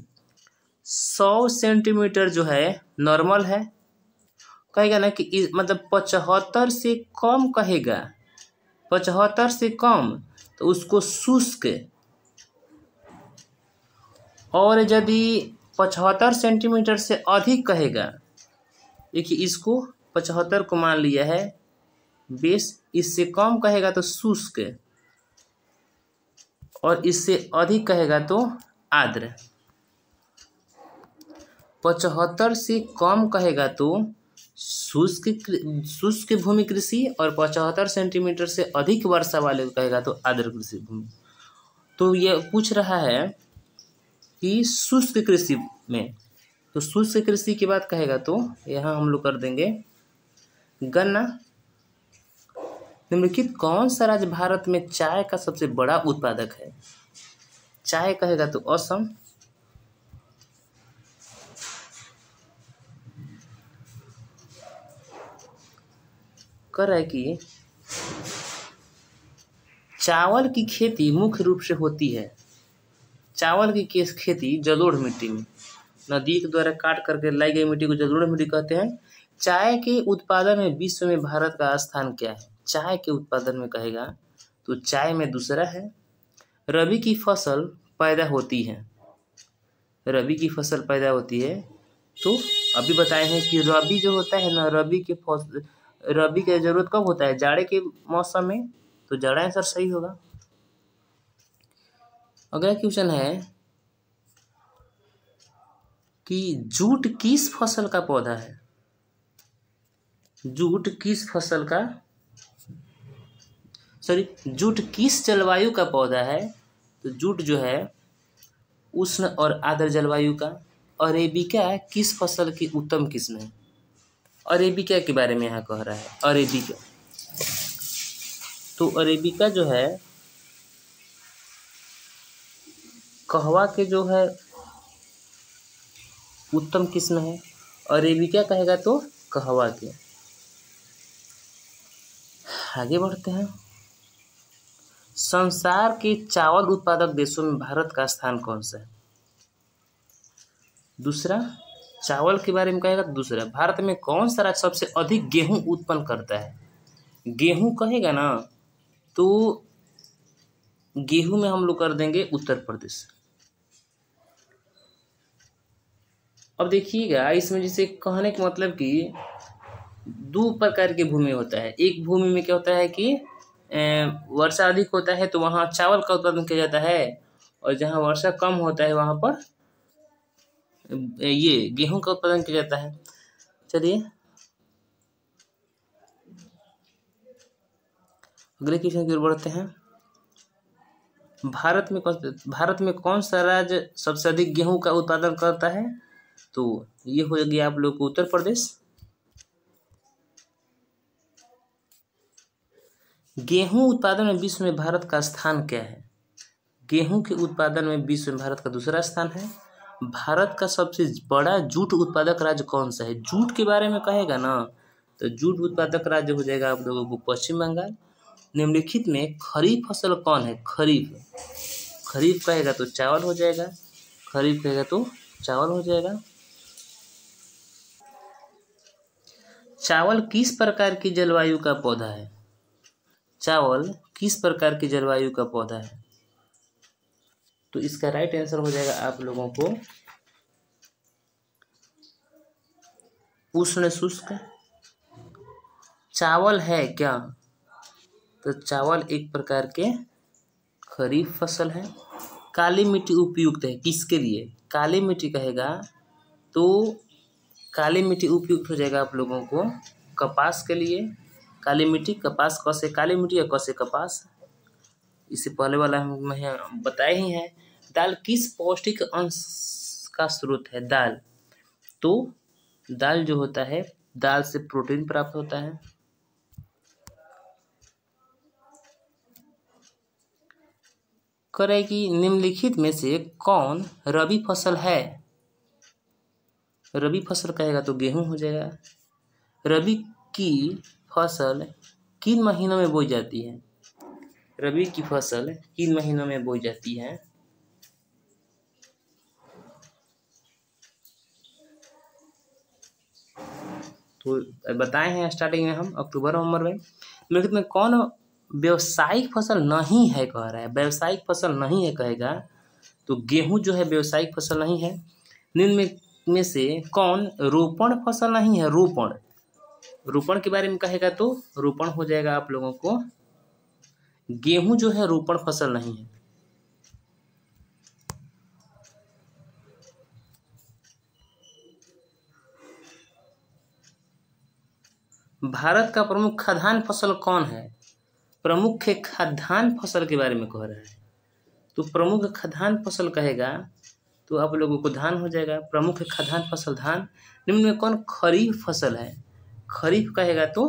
A: 100 सेंटीमीटर जो है नॉर्मल है, कहेगा ना कि मतलब 75 से कम कहेगा, 75 से कम तो उसको शुष्क। और यदि 75 सेंटीमीटर से अधिक कहेगा, देखिए इसको 75 को मान लिया है बेस, इससे कम कहेगा तो शुष्क और इससे अधिक कहेगा तो आर्द्र। 75 से कम कहेगा तो शुष्क भूमि कृषि और 75 सेंटीमीटर से अधिक वर्षा वाले को कहेगा तो आर्द्र कृषि भूमि। तो ये पूछ रहा है कि शुष्क कृषि में, तो शुष्क कृषि की बात कहेगा तो यहाँ हम लोग कर देंगे गन्ना। निम्नलिखित कौन सा राज्य भारत में चाय का सबसे बड़ा उत्पादक है? चाय कहेगा तो असम। कर रहा है कि चावल की खेती मुख्य रूप से होती है, चावल की खेती जलोढ़ मिट्टी में, नदी के द्वारा काट करके लाई गई मिट्टी को जलोढ़ मिट्टी कहते हैं। चाय के उत्पादन में विश्व में भारत का स्थान क्या है? चाय के उत्पादन में कहेगा तो चाय में दूसरा है। रबी की फसल पैदा होती है, रबी की फसल पैदा होती है। तो अभी बताए हैं कि रबी जो होता है ना, रबी की जरूरत कब होता है? जाड़े के मौसम में। तो जाड़ा आंसर सही होगा। अगला क्वेश्चन है कि जूट किस फसल का पौधा है? जूट किस फसल का जूट किस जलवायु का पौधा है? तो जूट जो है उष्ण और आर्द्र जलवायु का। अरेबिका किस फसल की उत्तम किस्म है? अरेबिका के बारे में यहाँ कह रहा है। अरेबिका, तो अरेबिका जो है कहवा के जो है उत्तम किस्म है। अरेबिका कहेगा तो कहवा के। आगे बढ़ते हैं। संसार के चावल उत्पादक देशों में भारत का स्थान कौन सा है? दूसरा, चावल के बारे में कहेगा तो दूसरा, भारत में कौन सा राज्य सबसे अधिक गेहूं उत्पन्न करता है? गेहूं कहेगा ना तो गेहूं में हम लोग कर देंगे उत्तर प्रदेश। अब देखिएगा इसमें जैसे कहने का मतलब कि दो प्रकार की भूमि होता है। एक भूमि में क्या होता है कि वर्षा अधिक होता है तो वहाँ चावल का उत्पादन किया जाता है, और जहाँ वर्षा कम होता है वहाँ पर ये गेहूं का उत्पादन किया जाता है। चलिए अगले क्वेश्चन की ओर बढ़ते हैं। भारत में कौन सा राज्य सबसे अधिक गेहूं का उत्पादन करता है? तो ये हो गया आप लोग को उत्तर प्रदेश। गेहूं उत्पादन में विश्व में भारत का स्थान क्या है? गेहूं के उत्पादन में विश्व में भारत का दूसरा स्थान है। भारत का सबसे बड़ा जूट उत्पादक राज्य कौन सा है? जूट के बारे में कहेगा ना तो जूट उत्पादक राज्य हो जाएगा आप लोगों को पश्चिम बंगाल। निम्नलिखित में खरीफ फसल कौन है? खरीफ कहेगा तो चावल हो जाएगा। खरीफ कहेगा तो चावल हो जाएगा। चावल किस प्रकार की जलवायु का पौधा है? चावल किस प्रकार की जलवायु का पौधा है? तो इसका राइट आंसर हो जाएगा आप लोगों को उष्ण शुष्क। चावल है क्या? तो चावल एक प्रकार के खरीफ फसल है। काली मिट्टी उपयुक्त है किसके लिए? काली मिट्टी कहेगा तो काली मिट्टी उपयुक्त हो जाएगा आप लोगों को कपास के लिए। काली मिट्टी कपास, क से काली मिट्टी या क से कपास। इससे पहले वाला हम बताए ही हैं। दाल किस पौष्टिक अंश का स्रोत है? दाल, तो दाल जो होता है दाल से प्रोटीन प्राप्त होता है। करेगी निम्नलिखित में से कौन रबी फसल है? रबी फसल कहेगा तो गेहूं हो जाएगा। रबी की फसल किन महीनों में बोई जाती है? रबी की फसल किन महीनों में बोई जाती है? तो बताए हैं स्टार्टिंग में हम अक्टूबर नवंबर में। लेकिन में कौन व्यवसायिक फसल नहीं है कह रहा है? व्यवसायिक फसल नहीं है कहेगा तो गेहूं जो है व्यवसायिक फसल नहीं है। निम्न में से कौन रोपण फसल नहीं है? रोपण के बारे में कहेगा तो रोपण हो जाएगा आप लोगों को। गेहूं जो है रोपण फसल नहीं है। भारत का प्रमुख खाद्यान्न फसल कौन है? प्रमुख खाद्यान्न फसल के बारे में कह रहा है तो प्रमुख खाद्यान्न फसल कहेगा तो आप लोगों को धान हो जाएगा। प्रमुख खाद्यान्न फसल धान। निम्न में कौन खरीफ फसल है? खरीफ कहेगा तो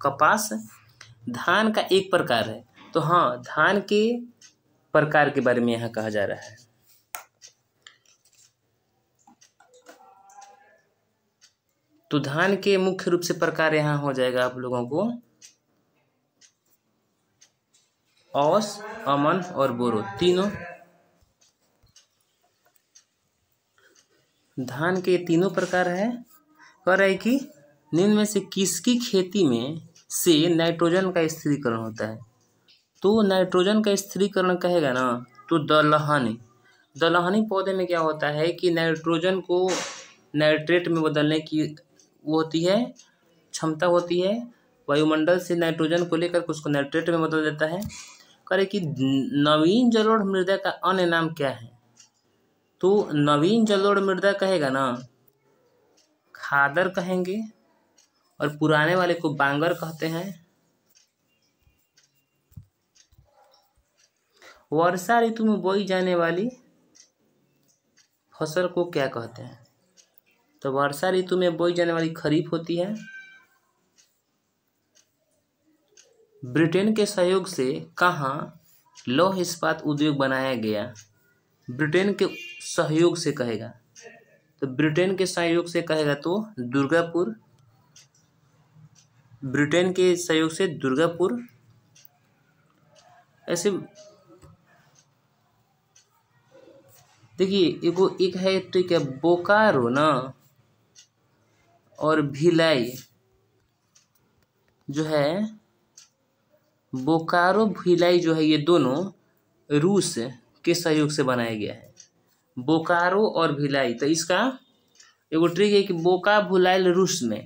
A: कपास। धान का एक प्रकार है तो हाँ धान के प्रकार के बारे में यहाँ कहा जा रहा है। तो धान के मुख्य रूप से प्रकार यहाँ हो जाएगा आप लोगों को औस, अमन और बोरो तीनों। धान के तीनों प्रकार है। कह रहा है कि निम्न में से किसकी खेती में से नाइट्रोजन का स्थिरीकरण होता है? तो नाइट्रोजन का स्थिरीकरण कहेगा ना तो दलहनी पौधे में क्या होता है कि नाइट्रोजन को नाइट्रेट में बदलने की वो होती है क्षमता होती है। वायुमंडल से नाइट्रोजन को लेकर उसको नाइट्रेट में बदल देता है। करे कि नवीन जलोढ़ मृदा का अन्य नाम क्या है? तो नवीन जलोढ़ मृदा कहेगा ना खादर कहेंगे
B: और पुराने वाले को बांगर कहते हैं। वर्षा ऋतु में बोई जाने वाली फसल को क्या कहते हैं? तो वर्षा ऋतु में बोई जाने वाली खरीफ होती है। ब्रिटेन के सहयोग से कहाँ लौह इस्पात उद्योग बनाया गया? ब्रिटेन के सहयोग से कहेगा तो ब्रिटेन के सहयोग से कहेगा तो दुर्गापुर। ब्रिटेन के सहयोग से दुर्गापुर। ऐसे देखिए एक है, ठीक है, बोकारो ना और भिलाई जो है, बोकारो भिलाई जो है ये दोनों रूस के सहयोग से बनाया गया है। बोकारो और भिलाई, तो इसका एगो ट्रिक है कि बोका भुलाइल रूस में,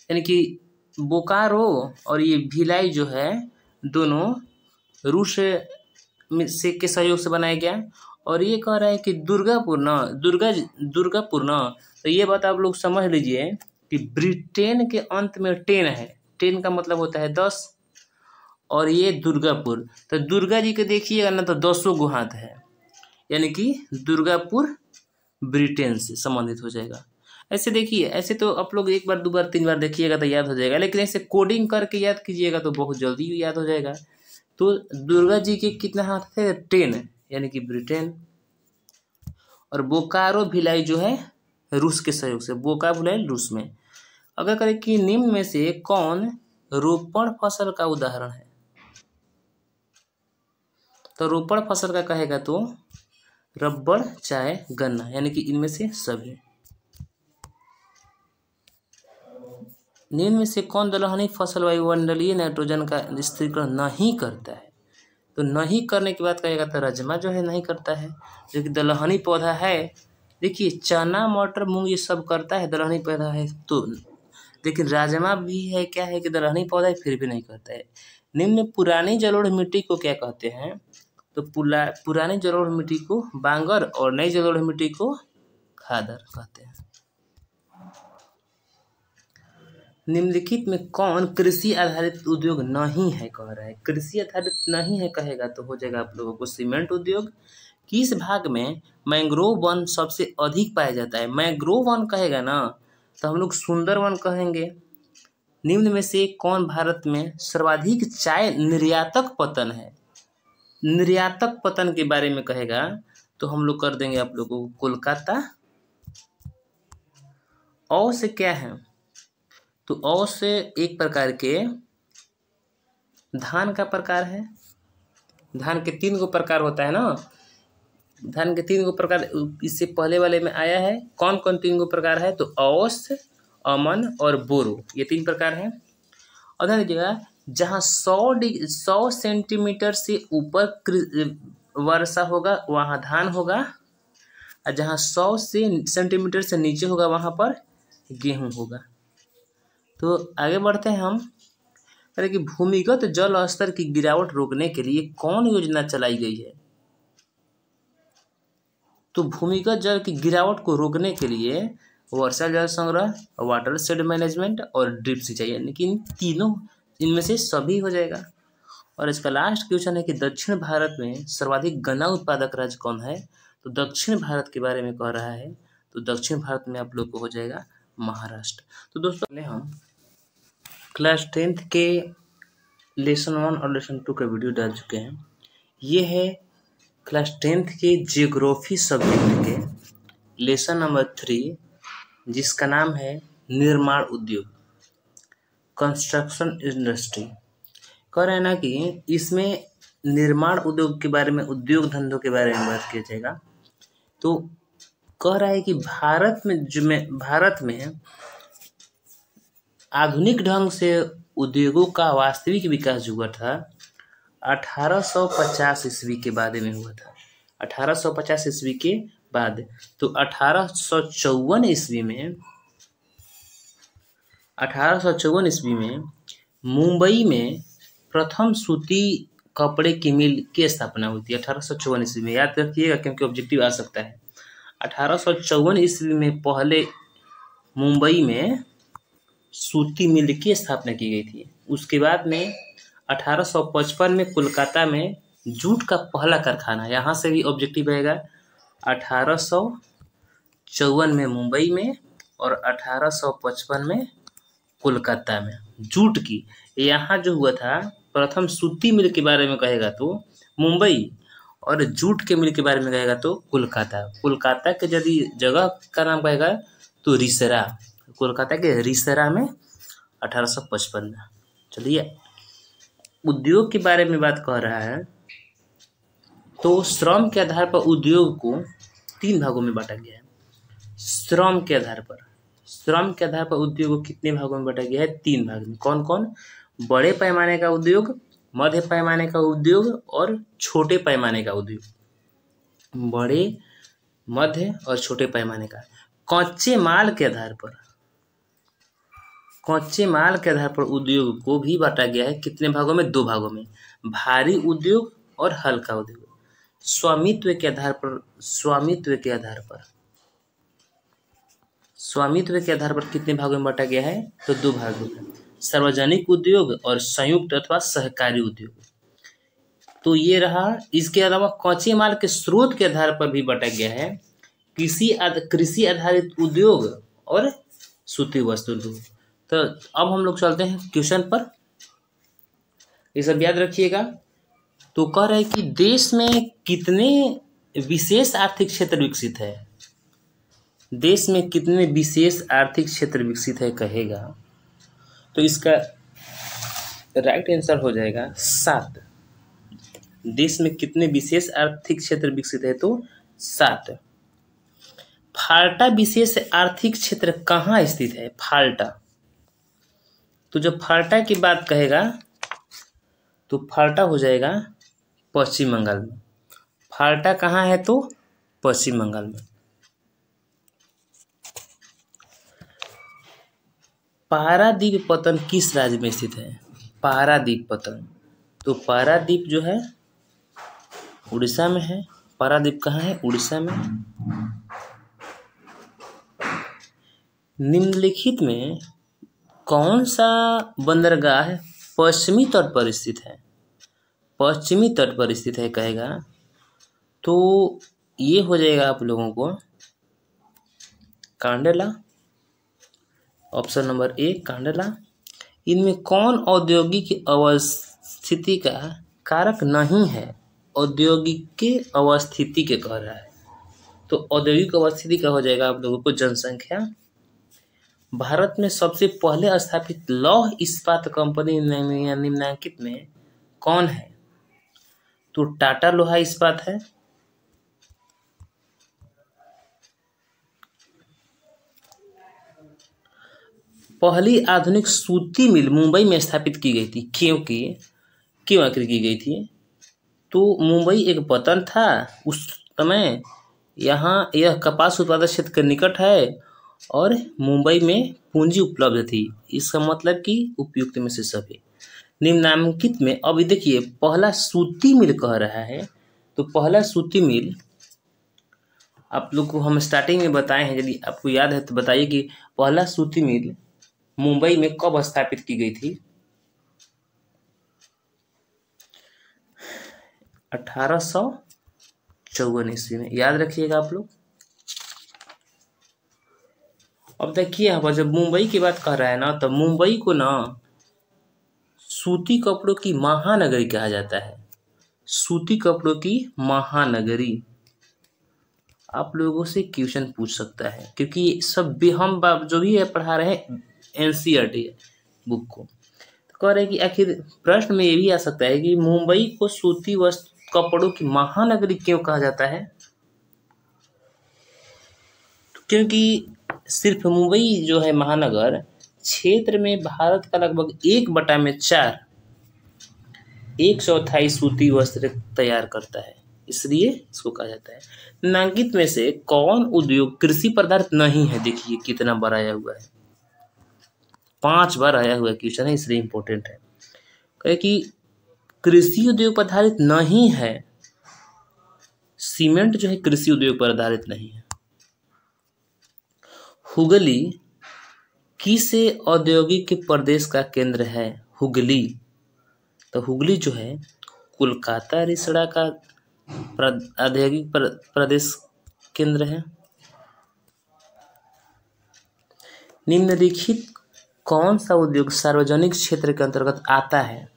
B: यानी कि बोकारो और ये भिलाई जो है दोनों रूस से के सहयोग से बनाया गया। और ये कह रहा है कि दुर्गापुर ना, तो ये बात आप लोग समझ लीजिए कि ब्रिटेन के अंत में 10 है, 10 का मतलब होता है 10, और ये दुर्गापुर, तो दुर्गा जी के देखिएगा ना तो 10 गो हाथ है, यानी कि दुर्गापुर ब्रिटेन से संबंधित हो जाएगा। ऐसे देखिए, ऐसे तो आप लोग एक बार 2 बार 3 बार देखिएगा तो याद हो जाएगा, लेकिन ऐसे कोडिंग करके याद कीजिएगा तो बहुत जल्दी याद हो जाएगा। तो दुर्गा जी के कितना हाथ थे? 10, यानी कि ब्रिटेन। और बोकारो भिलाई जो है रूस के सहयोग से, बोका भिलाई रूस में। अगर करें कि निम्न में से कौन रोपण फसल का उदाहरण है? तो रोपण फसल का कहेगा तो रबड़, चाय, गन्ना, यानी कि इनमें से सभी। निम्न में से कौन दलहनी फसल वायुमंडलीय नाइट्रोजन का स्थिरीकरण नहीं करता है? तो नहीं करने की बात कहेगा तो राजमा जो है नहीं करता है, जो कि दलहनी पौधा है। देखिए चना, मटर, मूंग ये सब करता है, दलहनी पौधा है तो, लेकिन राजमा भी है क्या है कि दलहनी पौधा है, फिर भी नहीं करता है। निम्न में पुरानी जलोढ़ मिट्टी को क्या कहते हैं? तो पुरानी जलोढ़ मिट्टी को बांगर और नई जलोढ़ मिट्टी को खादर कहते हैं। निम्नलिखित में कौन कृषि आधारित उद्योग नहीं है? कह रहा है कृषि आधारित नहीं है कहेगा तो हो जाएगा आप लोगों को सीमेंट उद्योग। किस भाग में मैंग्रोव वन सबसे अधिक पाया जाता है? मैंग्रोव वन कहेगा ना तो हम लोग सुंदर वन कहेंगे। निम्न में से कौन भारत में सर्वाधिक चाय निर्यातक पतन है? निर्यातक पतन के बारे में कहेगा तो हम लोग कर देंगे आप लोगों को कोलकाता। औ से क्या है? तो औ से एक प्रकार के धान का प्रकार है। धान के 3 गो प्रकार होता है ना, धान के 3 गो प्रकार इससे पहले वाले में आया है। कौन कौन 3 गो प्रकार है? तो औस, अमन और बोरो, ये 3 प्रकार हैं। और ध्यान दीजिएगा, जहाँ 100 सेंटीमीटर से ऊपर वर्षा होगा वहाँ धान होगा, और जहाँ 100 सेंटीमीटर से नीचे होगा वहाँ पर गेहूँ होगा। तो आगे बढ़ते हैं हम। अरे कि भूमिगत जल स्तर की गिरावट रोकने के लिए कौन योजना चलाई गई है? तो भूमिगत जल की गिरावट को रोकने के लिए वर्षा जल संग्रह, वाटर शेड मैनेजमेंट और ड्रिप सिंचाई, यानी कि इन तीनों, इनमें से सभी हो जाएगा। और इसका लास्ट क्वेश्चन है कि दक्षिण भारत में सर्वाधिक गन्ना उत्पादक राज्य कौन है? तो दक्षिण भारत के बारे में कह रहा है, तो दक्षिण भारत में आप लोग को हो जाएगा महाराष्ट्र। तो दोस्तों पहले हम क्लास 10th के लेसन 1 और लेसन 2 का वीडियो डाल चुके हैं। ये है क्लास 10th के जियोग्राफी सब्जेक्ट के लेसन नंबर 3, जिसका नाम है निर्माण उद्योग, कंस्ट्रक्शन इंडस्ट्री। कह रहे हैं ना कि इसमें निर्माण उद्योग के बारे में, उद्योग धंधों के बारे में बात किया जाएगा। तो कह रहा है कि भारत में आधुनिक ढंग से उद्योगों का वास्तविक विकास हुआ था 1850 ईस्वी के बाद में हुआ था। 1850 ईस्वी के बाद, तो 1854 ईस्वी में मुंबई में प्रथम सूती कपड़े की मिल की स्थापना हुई थी। 1854 ईस्वी में, याद रखिएगा क्योंकि ऑब्जेक्टिव आ सकता है। 1854 ईस्वी में पहले मुंबई में सूती मिल की स्थापना की गई थी। उसके बाद में 1855 में कोलकाता में जूट का पहला कारखाना, यहाँ से भी ऑब्जेक्टिव रहेगा। 1854 में मुंबई में और 1855 में कोलकाता में जूट की, यहाँ जो हुआ था प्रथम सूती मिल के बारे में कहेगा तो मुंबई, और जूट के मिल के बारे में कहेगा तो कोलकाता। कोलकाता के यदि जगह का नाम कहेगा तो रिसरा, कोलकाता के रिसरा में 1855 में। चलिए उद्योग के बारे में बात कर रहा है तो श्रम के आधार पर उद्योग को 3 भागों में बांटा गया है। श्रम के आधार पर उद्योग को कितने भागों में बांटा गया है? 3 भाग में। कौन कौन? बड़े पैमाने का उद्योग, मध्य पैमाने का उद्योग और छोटे पैमाने का उद्योग। बड़े, मध्य और छोटे पैमाने का। कच्चे माल के आधार पर उद्योग को भी बांटा गया है। कितने भागों में? 2 भागों में, भारी उद्योग और हल्का उद्योग। स्वामित्व के आधार पर कितने भागों में बांटा गया है? तो 2 भागों में, सार्वजनिक उद्योग और संयुक्त अथवा सहकारी उद्योग। तो ये रहा। इसके अलावा कच्चे माल के स्रोत के आधार पर भी बांटा गया है, कृषि आधारित उद्योग और सूती वस्त्र उद्योग। तो अब हम लोग चलते हैं क्वेश्चन पर, ये सब याद रखिएगा। तो कह रहे हैं कि देश में कितने विशेष आर्थिक क्षेत्र विकसित है? देश में कितने विशेष आर्थिक क्षेत्र विकसित है कहेगा तो इसका राइट आंसर हो जाएगा 7। देश में कितने विशेष आर्थिक क्षेत्र विकसित है? तो 7। फाल्टा विशेष आर्थिक क्षेत्र कहाँ स्थित है? फाल्टा, तो जब फाल्टा की बात कहेगा तो फाल्टा हो जाएगा पश्चिम बंगाल में। फाल्टा कहाँ है? तो पश्चिम बंगाल में। पारादीप पतन किस राज्य में स्थित है? पारादीप पतन, तो पारादीप जो है उड़ीसा में है। पारादीप कहाँ है? उड़ीसा में। निम्नलिखित में कौन सा बंदरगाह पश्चिमी तट पर स्थित है? पश्चिमी तट पर स्थित है कहेगा तो ये हो जाएगा आप लोगों को कांडला, ऑप्शन नंबर 1 कांडला। इनमें कौन औद्योगिक अवस्थिति का कारक नहीं है? औद्योगिक के अवस्थिति के कह रहा है तो औद्योगिक अवस्थिति का हो जाएगा आप लोगों को जनसंख्या। भारत में सबसे पहले स्थापित लौह इस्पात कंपनी निम्नलिखित में कौन है? तो टाटा लोहा इस्पात है। पहली आधुनिक सूती मिल मुंबई में स्थापित की गई थी। क्यों आखिर की गई थी? तो मुंबई एक वतन था उस समय, यहाँ यह कपास उत्पादक क्षेत्र के निकट है और मुंबई में पूंजी उपलब्ध थी। इसका मतलब कि उपयुक्त में से सभी। निम्नलिखित में अभी देखिए पहला सूती मिल कह रहा है तो पहला सूती मिल आप लोग को हम स्टार्टिंग में बताए हैं, यदि आपको याद है तो बताइए कि पहला सूती मिल मुंबई में कब स्थापित की गई थी? 1854 ईस्वी में। याद रखिएगा आप लोग। अब देखिए यहाँ पर जब मुंबई की बात कर रहा है ना तो मुंबई को ना सूती कपड़ों की महानगरी कहा जाता है। सूती कपड़ों की महानगरी आप लोगों से क्वेश्चन पूछ सकता है क्योंकि सब भी हम जो भी है पढ़ा रहे हैं एनसीईआरटी बुक को। तो कह रहे हैं कि आखिर प्रश्न में ये भी आ सकता है कि मुंबई को सूती वस्त्र कपड़ों की महानगरी क्यों कहा जाता है? तो क्योंकि सिर्फ मुंबई जो है महानगर क्षेत्र में भारत का लगभग 1/4 1/4 सूती वस्त्र तैयार करता है, इसलिए इसको कहा जाता है। निम्नलिखित में से कौन उद्योग कृषि पर आधारित नहीं है? देखिए कितना बार आया हुआ है, 5 बार आया हुआ क्वेश्चन है, इसलिए इंपॉर्टेंट है। कहे कि कृषि उद्योग पर आधारित नहीं है। सीमेंट जो है कृषि उद्योग पर आधारित नहीं है। हुगली
A: किस औद्योगिक प्रदेश का केंद्र है हुगली? तो हुगली जो है कोलकाता रिसड़ा का औद्योगिक प्रदेश केंद्र है। निम्नलिखित कौन सा उद्योग सार्वजनिक क्षेत्र के अंतर्गत आता है?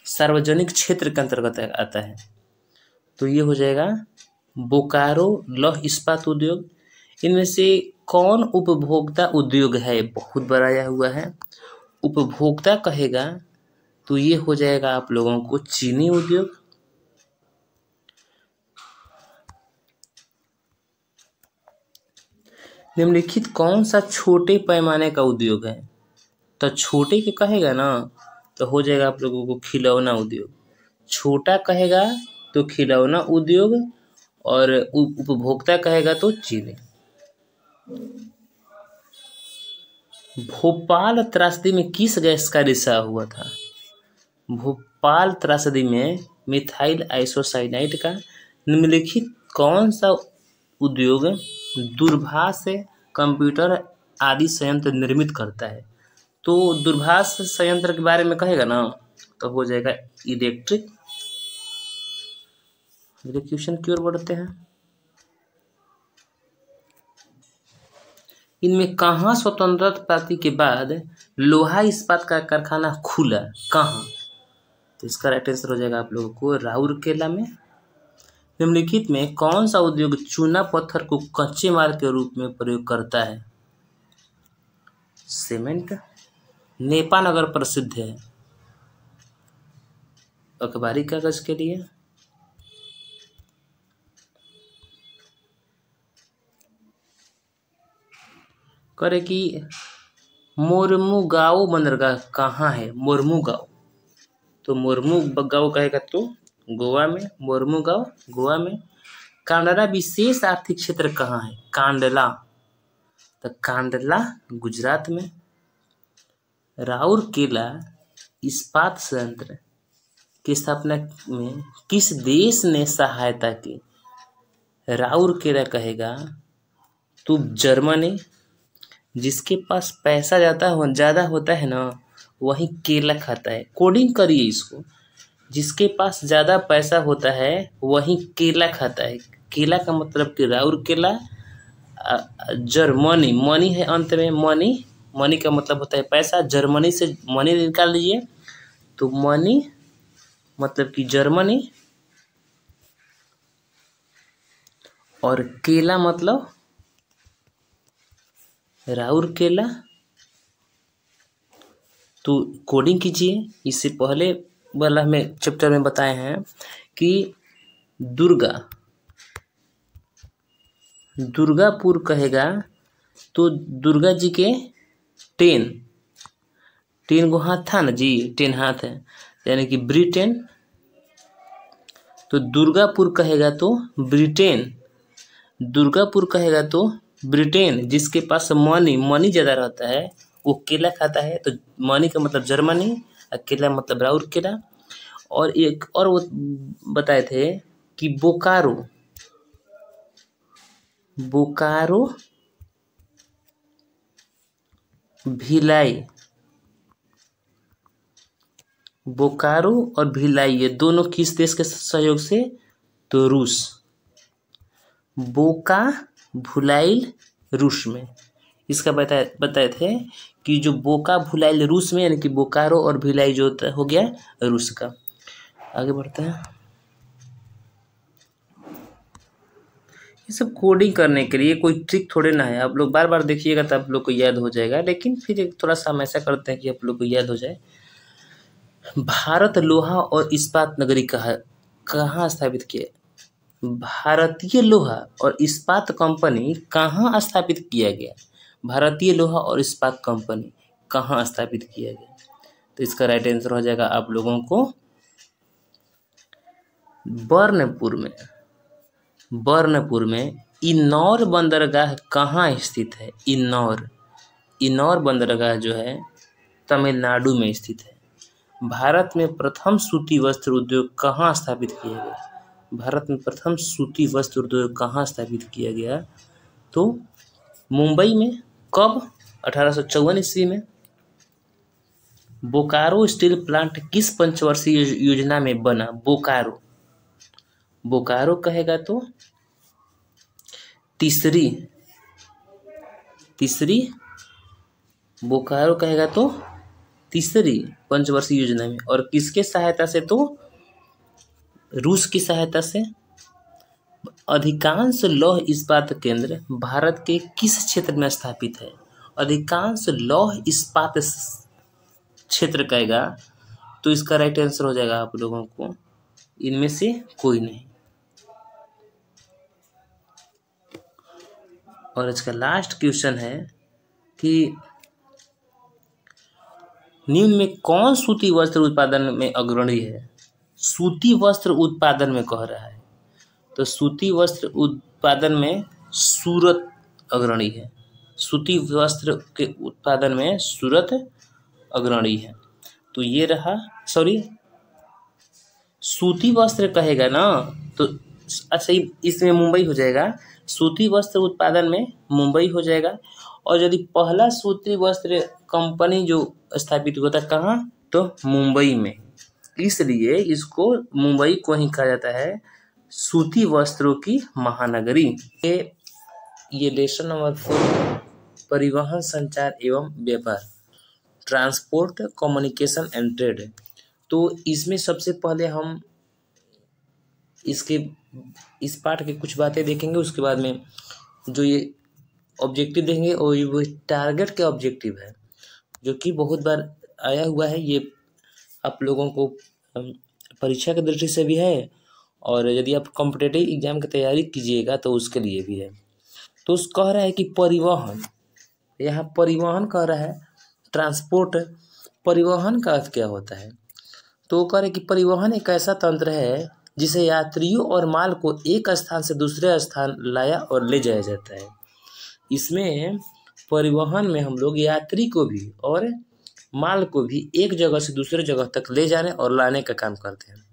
A: सार्वजनिक क्षेत्र के अंतर्गत आता है तो ये हो जाएगा बोकारो लौह इस्पात उद्योग। इनमें से कौन उपभोक्ता उद्योग है? बहुत बड़ा आया हुआ है। उपभोक्ता कहेगा तो ये हो जाएगा आप लोगों को चीनी उद्योग। निम्नलिखित कौन सा छोटे पैमाने का उद्योग है? तो छोटे के कहेगा ना तो हो जाएगा आप लोगों को खिलौना उद्योग। छोटा कहेगा तो खिलौना उद्योग और उपभोक्ता कहेगा तो चीनी। भोपाल त्रासदी में किस गैस का रिसाव हुआ था? भोपाल त्रासदी में मिथाइल आइसोसाइनाइड का। निम्नलिखित कौन सा उद्योग दूरभाष कंप्यूटर आदि संयंत्र निर्मित करता है? तो दूरभाष संयंत्र के बारे में कहेगा ना तो हो जाएगा इलेक्ट्रिक। एग्जीक्यूशन की ओर बढ़ते हैं। इनमें कहाँ स्वतंत्रता प्राप्ति के बाद लोहा इस्पात का कारखाना खुला? कहाँ? तो इसका राइट आंसर हो जाएगा आप लोगों को राउरकेला में। निम्नलिखित में कौन सा उद्योग चूना पत्थर को कच्चे माल के रूप में प्रयोग करता है? सीमेंट। नेपानगर प्रसिद्ध है अखबारी कागज के लिए। करे कि मोरमुगांव बंदरगाह कहाँ है? मोरमुगांव। तो मोरमुगांव कहेगा तो गोवा में। मोरमुगांव गोवा में। कांडला विशेष आर्थिक क्षेत्र कहाँ है? कांडला। तो कांडला गुजरात में। राउरकेला इस्पात संयंत्र की स्थापना में किस देश ने सहायता की? राउरकेला कहेगा तो जर्मनी। जिसके पास पैसा ज़्यादा होता है ना वही केला खाता है। कोडिंग करिए इसको। जिसके पास ज़्यादा पैसा होता है वही केला खाता है। केला का मतलब कि राउरकेला। जर्मनी, मनी है अंत में। मनी का मतलब होता है पैसा। जर्मनी से मनी निकाल लीजिए तो मनी मतलब कि जर्मनी और केला मतलब राउरकेला। तो कोडिंग कीजिए। इससे पहले वाला में चैप्टर में बताए हैं कि दुर्गापुर कहेगा तो दुर्गा जी के 10 गो हाथ था ना जी, 10 हाथ है यानी कि ब्रिटेन। तो दुर्गापुर कहेगा तो ब्रिटेन। दुर्गापुर कहेगा तो ब्रिटेन। जिसके पास मनी ज़्यादा रहता है वो केला खाता है। तो मनी का मतलब जर्मनी और केला मतलब राउरकेला। और एक और वो बताए थे कि बोकारो भिलाई। बोकारो और भिलाई ये दोनों किस देश के सहयोग से? तो रूस। बोका भुलाइल रूस में। इसका बताए थे कि जो बोका भुलाइल रूस में यानी कि बोकारो और भिलाई जो हो गया रूस का। आगे बढ़ते हैं। ये सब कोडिंग करने के लिए कोई ट्रिक थोड़े ना है। आप लोग बार बार देखिएगा तो आप लोग को याद हो जाएगा। लेकिन फिर थोड़ा सा हम ऐसा करते हैं कि आप लोग को याद हो जाए। भारत लोहा और इस्पात नगरी कहाँ स्थापित किया? भारतीय लोहा और इस्पात कंपनी कहाँ स्थापित किया गया? भारतीय लोहा और इस्पात कंपनी कहाँ स्थापित किया गया? तो इसका राइट आंसर हो जाएगा आप लोगों को बर्नपुर में। इन्नौर बंदरगाह कहाँ स्थित है? इन्नौर बंदरगाह जो है तमिलनाडु में स्थित है। भारत में प्रथम सूती वस्त्र उद्योग कहाँ स्थापित किया गया? भारत में प्रथम सूती वस्त्र उद्योग कहाँ स्थापित किया गया? तो मुंबई में। कब? 1854 ईस्वी में। बोकारो स्टील प्लांट किस पंचवर्षीय योजना में बना? बोकारो, बोकारो कहेगा तो तीसरी बोकारो कहेगा तो तीसरी पंचवर्षीय योजना में। और किसके सहायता से? तो रूस की सहायता से। अधिकांश लौह इस्पात केंद्र भारत के किस क्षेत्र में स्थापित है? अधिकांश लौह इस्पात क्षेत्र कहेगा तो इसका राइट आंसर हो जाएगा आप लोगों को इनमें से कोई नहीं। और इसका लास्ट क्वेश्चन है कि निम्न में कौन सूती वस्त्र उत्पादन में अग्रणी है? सूती वस्त्र उत्पादन में कह रहा है तो सूती वस्त्र उत्पादन में सूरत अग्रणी है। सूती वस्त्र के उत्पादन में सूरत अग्रणी है। तो ये रहा, सॉरी सूती वस्त्र कहेगा ना तो अच्छा इसमें मुंबई हो जाएगा। सूती वस्त्र उत्पादन में मुंबई हो जाएगा। और यदि पहला सूती वस्त्र कंपनी जो स्थापित हुआ था कहाँ? तो मुंबई में। इसलिए इसको मुंबई को ही कहा जाता है सूती वस्त्रों की महानगरी। ये लेसन नंबर 4 परिवहन, संचार एवं व्यापार, ट्रांसपोर्ट, कम्युनिकेशन एंड ट्रेड। तो इसमें सबसे पहले हम इस पार्ट के कुछ बातें देखेंगे। उसके बाद में जो ये ऑब्जेक्टिव देखेंगे और वो टारगेट के ऑब्जेक्टिव है जो कि बहुत बार आया हुआ है। ये आप लोगों को परीक्षा की दृष्टि से भी है और यदि आप कॉम्पिटिटिव एग्जाम की तैयारी कीजिएगा तो उसके लिए भी है। तो उस कह रहा है कि परिवहन, यहाँ परिवहन कह रहा है, ट्रांसपोर्ट। परिवहन का अर्थ क्या होता है? तो कह रहे कि परिवहन एक ऐसा तंत्र है जिसे यात्रियों और माल को एक स्थान से दूसरे स्थान लाया और ले जाया जाता है। इसमें परिवहन में हम लोग यात्री को भी और माल को भी एक जगह से दूसरे जगह तक ले जाने और लाने का काम करते हैं।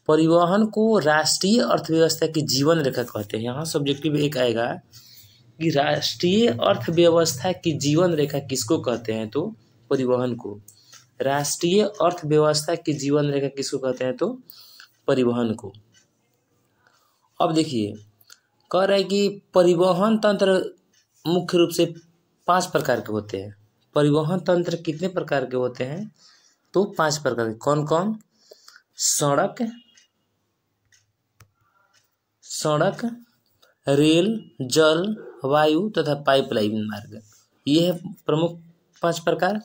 A: परिवहन को राष्ट्रीय अर्थव्यवस्था की जीवन रेखा कहते हैं। यहाँ सब्जेक्टिव एक आएगा कि राष्ट्रीय अर्थव्यवस्था की जीवन रेखा किसको कहते हैं? तो परिवहन को। राष्ट्रीय अर्थव्यवस्था की जीवन रेखा किसको कहते हैं? तो परिवहन को। अब देखिए कह रहा है कि परिवहन तंत्र मुख्य रूप से 5 प्रकार के होते हैं। परिवहन तंत्र कितने प्रकार के होते हैं? तो 5 प्रकार के। कौन कौन? सड़क, रेल, जल, वायु तथा पाइपलाइन मार्ग। ये है प्रमुख 5 प्रकार।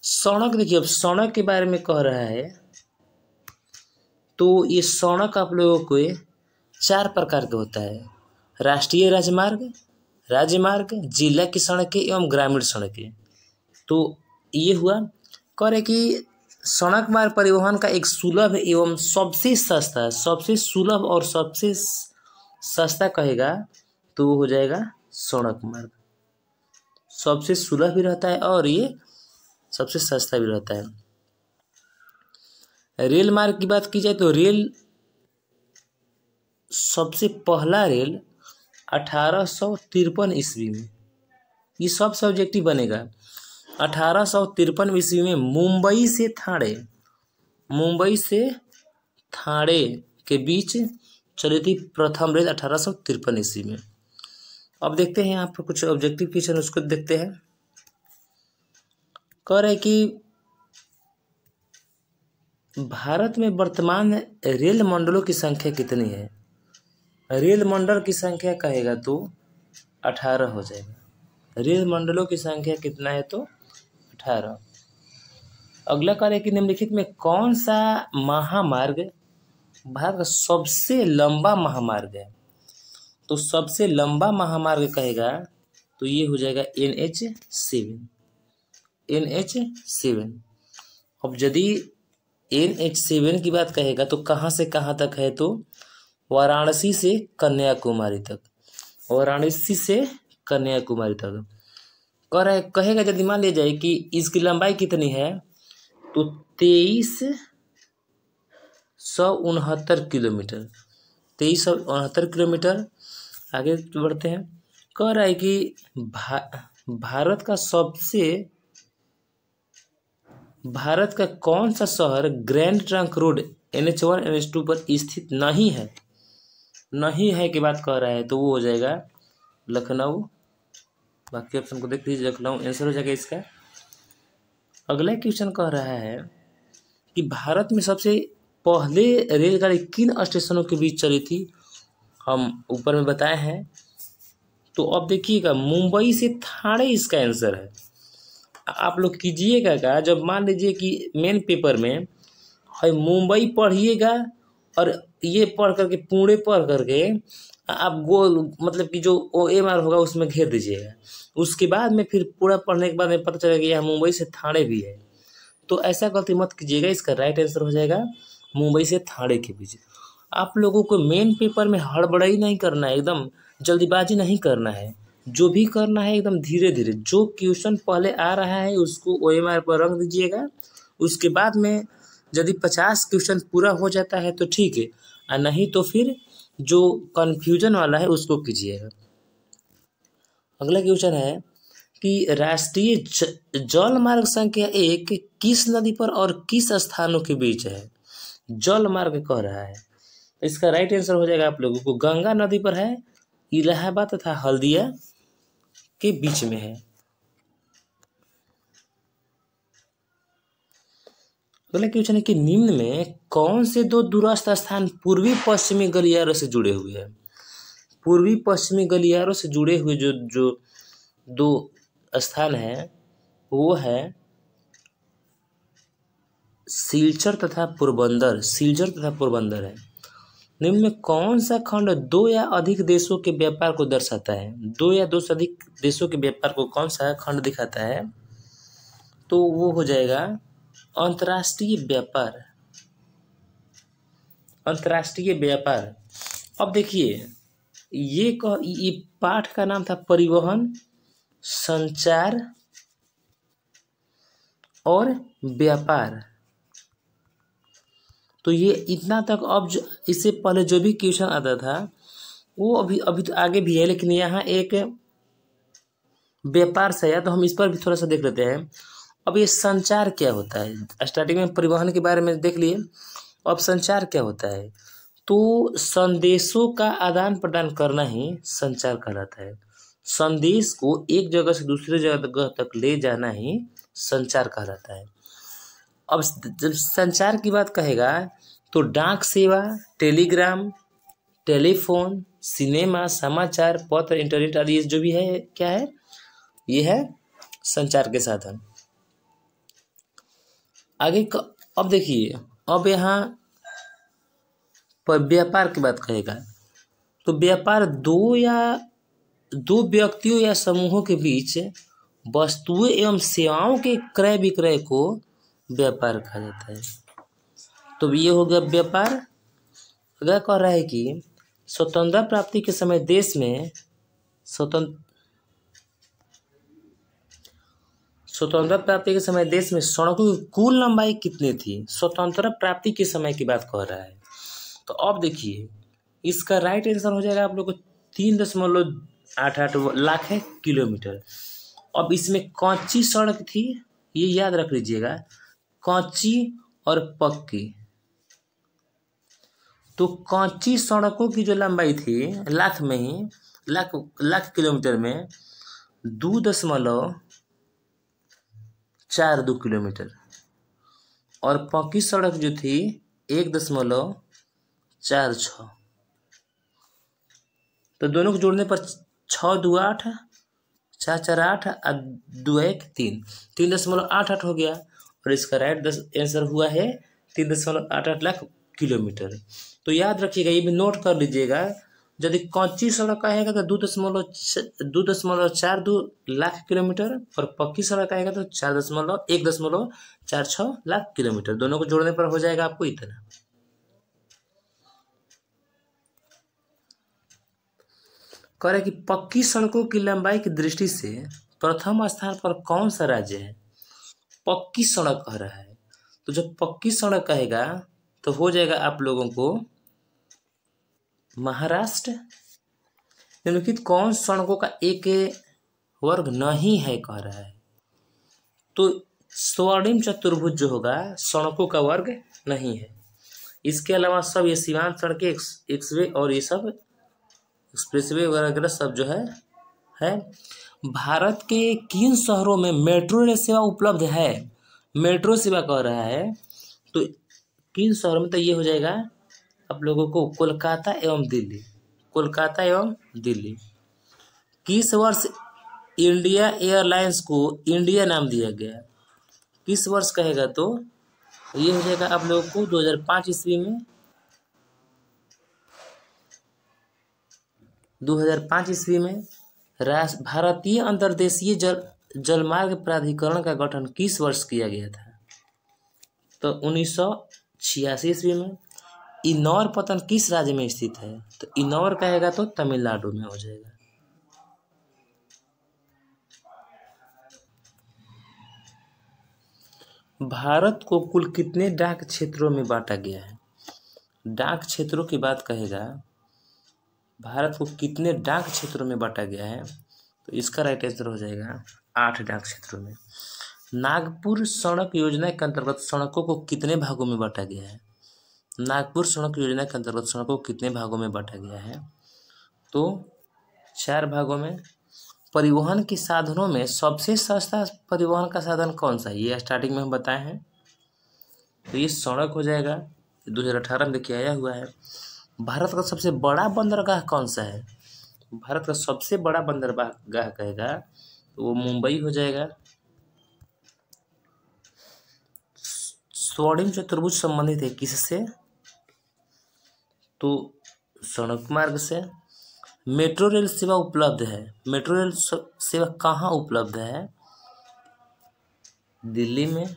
A: सड़क देखिए, अब सड़क के बारे में कह रहा है तो ये सड़क आप लोगों को 4 प्रकार के होता है। राष्ट्रीय राजमार्ग, जिला की सड़कें एवं ग्रामीण सड़कें। तो ये हुआ। कह रहे कि सड़क मार्ग परिवहन का एक सुलभ एवं सबसे सुलभ और सबसे सस्ता कहेगा तो हो जाएगा सड़क मार्ग। सबसे सुलभ भी रहता है और ये सबसे सस्ता भी रहता है। रेल मार्ग की बात की जाए तो सबसे पहला रेल 1853 ईस्वी में, ये सब सब्जेक्टिव बनेगा। 1853 ईस्वी में मुंबई से थाने के बीच चली थी प्रथम रेल 1853 ईस्वी में। अब देखते हैं यहाँ पर कुछ ऑब्जेक्टिव क्वेश्चन, उसको देखते हैं। कह रहे कि भारत में वर्तमान रेल मंडलों की संख्या कितनी है? रेल मंडल की संख्या कहेगा तो 18 हो जाएगा। रेल मंडलों की संख्या कितना है? तो 18। अगला कार्य कि निम्नलिखित में कौन सा महामार्ग भारत का सबसे लंबा महामार्ग है? तो सबसे लंबा महामार्ग कहेगा तो ये हो जाएगा NH7। अब यदि NH7 की बात कहेगा तो कहाँ से कहाँ तक है? तो वाराणसी से कन्याकुमारी तक। कहेगा यदि मान लिया जाए कि इसकी लंबाई कितनी है तो 2369 किलोमीटर। 2369 किलोमीटर। आगे बढ़ते हैं। कह रहा है कि भारत का कौन सा शहर grand trunk road NH1 NH2 पर स्थित नहीं है? नहीं है की बात कह रहा है तो वो हो जाएगा लखनऊ। बाकी ऑप्शन को देख लीजिए, लखनऊ आंसर हो जाएगा इसका। अगला क्वेश्चन कह रहा है कि भारत में सबसे पहले रेलगाड़ी किन स्टेशनों के बीच चली थी? हम ऊपर में बताए हैं। तो अब देखिएगा, मुंबई से ठाणे इसका आंसर है। आप लोग कीजिएगा क्या, जब मान लीजिए कि मेन पेपर में है मुंबई पढ़िएगा और ये पढ़ करके पुणे पढ़ करके आप गोल मतलब कि जो OMR होगा उसमें घेर दीजिएगा। उसके बाद में फिर पूरा पढ़ने के बाद में पता चलेगा कि यहाँ मुंबई से ठाणे भी है। तो ऐसा गलती मत कीजिएगा, इसका राइट आंसर हो जाएगा मुंबई से ठाणे के बीच। आप लोगों को मेन पेपर में हड़बड़ाई नहीं करना है, एकदम जल्दीबाजी नहीं करना है। जो भी करना है एकदम धीरे धीरे, जो क्वेश्चन पहले आ रहा है उसको OMR पर रख दीजिएगा। उसके बाद में यदि 50 क्वेश्चन पूरा हो जाता है तो ठीक है, और नहीं तो फिर जो कन्फ्यूजन वाला है उसको कीजिएगा। अगला क्वेश्चन है कि राष्ट्रीय जल मार्ग संख्या 1 किस नदी पर और किस स्थानों के बीच है? जल मार्ग कह रहा है, इसका राइट आंसर हो जाएगा आप लोगों को गंगा नदी पर है, इलाहाबाद तथा हल्दिया के बीच में है। अगला क्वेश्चन है कि निम्न में कौन से दो दूरस्थ स्थान पूर्वी पश्चिमी गलियारों से जुड़े हुए हैं? पूर्वी पश्चिमी गलियारों से जुड़े हुए जो दो स्थान है वो है सिलचर तथा पोरबंदर है। निम्न में कौन सा खंड दो या अधिक देशों के व्यापार को दर्शाता है? दो या दो से अधिक देशों के व्यापार को कौन सा खंड दिखाता है? तो वो हो जाएगा अंतर्राष्ट्रीय व्यापार। अब देखिए, ये पाठ का नाम था परिवहन, संचार और व्यापार। तो ये इतना तक। अब जो इससे पहले जो भी क्वेश्चन आता था वो अभी तो आगे भी है, लेकिन यहाँ एक व्यापार से आया तो हम इस पर भी थोड़ा सा देख लेते हैं। अब ये संचार क्या होता है? स्टार्टिंग में परिवहन के बारे में देख लिए, अब संचार क्या होता है? तो संदेशों का आदान प्रदान करना ही संचार कहलाता है। संदेश को एक जगह से दूसरे जगह तक ले जाना ही संचार कहलाता है। अब जब संचार की बात कहेगा तो डाक सेवा, टेलीग्राम, टेलीफोन, सिनेमा, समाचार पत्र, इंटरनेट आदि जो भी है क्या है? ये है संचार के साधन। आगे अब देखिए, अब यहाँ पर व्यापार की बात कहेगा तो व्यापार दो व्यक्तियों या समूहों के बीच वस्तुएं एवं सेवाओं के क्रय विक्रय को व्यापार कहा जाता है। तो ये हो गया व्यापार। अगर कह रहा है कि स्वतंत्रता प्राप्ति के समय देश में सड़कों की कुल लंबाई कितनी थी? स्वतंत्रता प्राप्ति के समय की बात कह रहा है। तो अब देखिए, इसका राइट आंसर हो जाएगा आप लोग को 3.88 लाख है किलोमीटर। अब इसमें कच्ची सड़क थी, ये याद रख लीजिएगा, कच्ची और पक्की। तो कच्ची सड़कों की जो लंबाई थी लाख में ही, लाख किलोमीटर में 2.42 किलोमीटर, और पक्की सड़क जो थी 1.46। तो दोनों को जोड़ने पर 6 2 8 4 4 8 और 2 1 3 3.88 हो गया। और इसका राइट आंसर हुआ है 3.88 लाख किलोमीटर। तो याद रखिएगा, ये भी नोट कर लीजिएगा, यदि कच्ची सड़क आएगा तो 2.42 लाख किलोमीटर, और पक्की सड़क आएगा तो 1.46 लाख किलोमीटर। दोनों को जोड़ने पर हो जाएगा आपको इतना। कह रहा है कि पक्की सड़कों की लंबाई की दृष्टि से प्रथम स्थान पर कौन सा राज्य है? पक्की सड़क कह रहा है, तो जब पक्की सड़क कहेगा तो हो जाएगा आप लोगों को महाराष्ट्र। निम्नलिखित कौन सड़कों का एक वर्ग नहीं है कह रहा है। तो स्वर्णिम चतुर्भुज जो होगा सड़कों का वर्ग नहीं है। इसके अलावा सब ये सीमांत सड़कें, एक्सवे और ये सब एक्सप्रेसवे वगैरह सब जो है। भारत के किन शहरों में मेट्रो रेल सेवा उपलब्ध है? मेट्रो सेवा कह रहा है तो किन शहरों में, तो ये हो जाएगा आप लोगों को कोलकाता एवं दिल्ली। कोलकाता एवं दिल्ली। किस वर्ष इंडिया एयरलाइंस को इंडिया नाम दिया गया? किस वर्ष कहेगा तो ये हो जाएगा आप लोगों को 2005 ईस्वी में। 2005 ईस्वी में भारतीय अंतर्देशीय जलमार्ग प्राधिकरण का गठन किस वर्ष किया गया था? तो 1986 ईस्वी में। इनौर पत्तन किस राज्य में स्थित है? तो इनौर कहेगा तो तमिलनाडु में हो जाएगा। भारत को कुल कितने डाक क्षेत्रों में बांटा गया है? डाक क्षेत्रों की बात कहेगा, भारत को कितने डाक क्षेत्रों में बांटा गया है, तो इसका राइट आंसर हो जाएगा 8 डाक क्षेत्रों में। नागपुर सड़क योजना के अंतर्गत सड़कों को कितने भागों में बांटा गया है? नागपुर सड़क योजना के अंतर्गत सड़कों को कितने भागों में बांटा गया है? तो 4 भागों में। परिवहन के साधनों में सबसे सस्ता परिवहन का साधन कौन सा है? ये स्टार्टिंग में हम बताए हैं, तो ये सड़क हो जाएगा। 2018 में देखिए आया हुआ है। भारत का सबसे बड़ा बंदरगाह कौन सा है? भारत का सबसे बड़ा बंदरगाह कहेगा तो वो मुंबई हो जाएगा। स्वर्णिम चतुर्भुज संबंधित है किससे? तो सड़क मार्ग से। मेट्रो रेल सेवा उपलब्ध है। मेट्रो रेल सेवा कहाँ उपलब्ध है? दिल्ली में।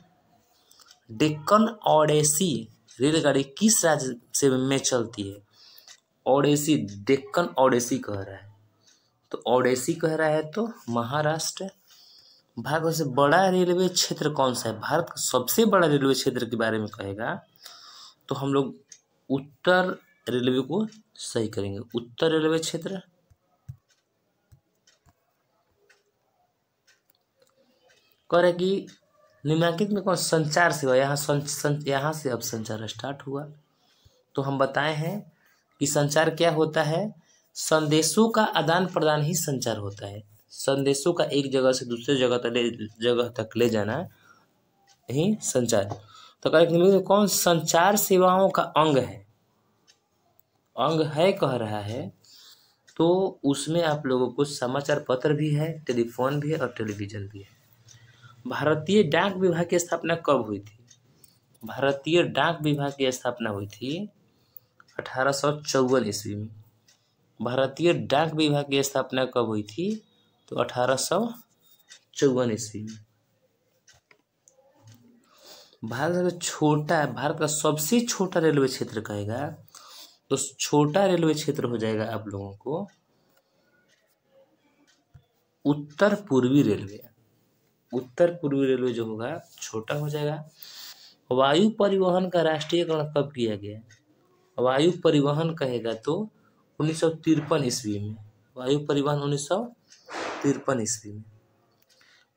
A: डेक्कन ओडेसी रेलगाड़ी किस राज्य से में चलती है? ओडेसी, डेक्कन ओडेसी कह रहा है, तो ओडेसी कह रहा है तो महाराष्ट्र। भारत का सबसे बड़ा रेलवे क्षेत्र कौन सा है? भारत का सबसे बड़ा रेलवे क्षेत्र के बारे में कहेगा तो हम लोग उत्तर रेलवे को सही करेंगे। उत्तर रेलवे क्षेत्र। कह रहे कि निम्नलिखित में कौन संचार सेवा, यहाँ से अब संचार स्टार्ट हुआ। तो हम बताए हैं कि संचार क्या होता है? संदेशों का आदान प्रदान ही संचार होता है। संदेशों का एक जगह से दूसरे जगह तक ले जाना ही संचार। तो कह रहे कि कौन संचार सेवाओं का अंग है? अंग है कह रहा है तो उसमें आप लोगों को समाचार पत्र भी है, टेलीफोन भी है और टेलीविजन भी है। भारतीय डाक विभाग की स्थापना कब हुई थी? भारतीय डाक विभाग की स्थापना हुई थी 1854 ईस्वी में। भारतीय डाक विभाग की स्थापना कब हुई थी? तो 1854 ईस्वी में। भारत का सबसे छोटा रेलवे क्षेत्र कहेगा तो छोटा रेलवे क्षेत्र हो जाएगा आप लोगों को उत्तर पूर्वी रेलवे। उत्तर पूर्वी रेलवे जो होगा छोटा हो जाएगा। वायु परिवहन का राष्ट्रीयकरण कब किया गया? वायु परिवहन कहेगा तो 1953 ईस्वी में। वायु परिवहन 1953 ईस्वी में।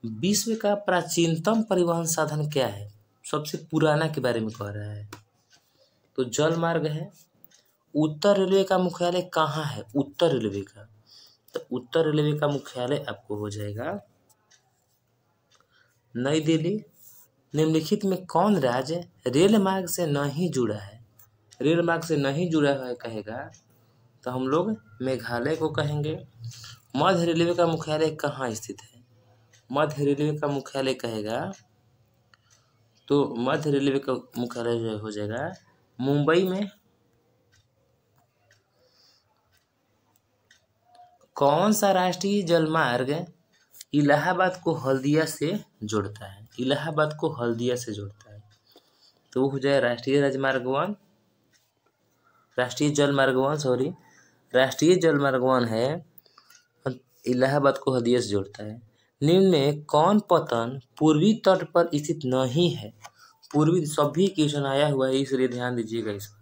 A: विश्व का प्राचीनतम परिवहन साधन क्या है? सबसे पुराना के बारे में कह रहा है तो जल मार्ग है। उत्तर रेलवे का मुख्यालय कहाँ है? उत्तर रेलवे का, तो उत्तर रेलवे का मुख्यालय आपको हो जाएगा नई दिल्ली। निम्नलिखित में कौन राज्य रेल मार्ग से नहीं जुड़ा है? रेल मार्ग से नहीं जुड़ा है कहेगा तो हम लोग मेघालय को कहेंगे। मध्य रेलवे का मुख्यालय कहाँ स्थित है? मध्य रेलवे का मुख्यालय कहेगा तो मध्य रेलवे का मुख्यालय जो हो जाएगा मुंबई में। कौन सा राष्ट्रीय जलमार्ग इलाहाबाद को हल्दिया से जोड़ता है? इलाहाबाद को हल्दिया से जोड़ता है तो वो हो जाए राष्ट्रीय जलमार्ग 1 है, इलाहाबाद को हल्दिया से जोड़ता है। निम्न में कौन पतन पूर्वी तट पर स्थित नहीं है? पूर्वी, सभी क्वेश्चन आया हुआ है इसलिए ध्यान दीजिएगा इस पर।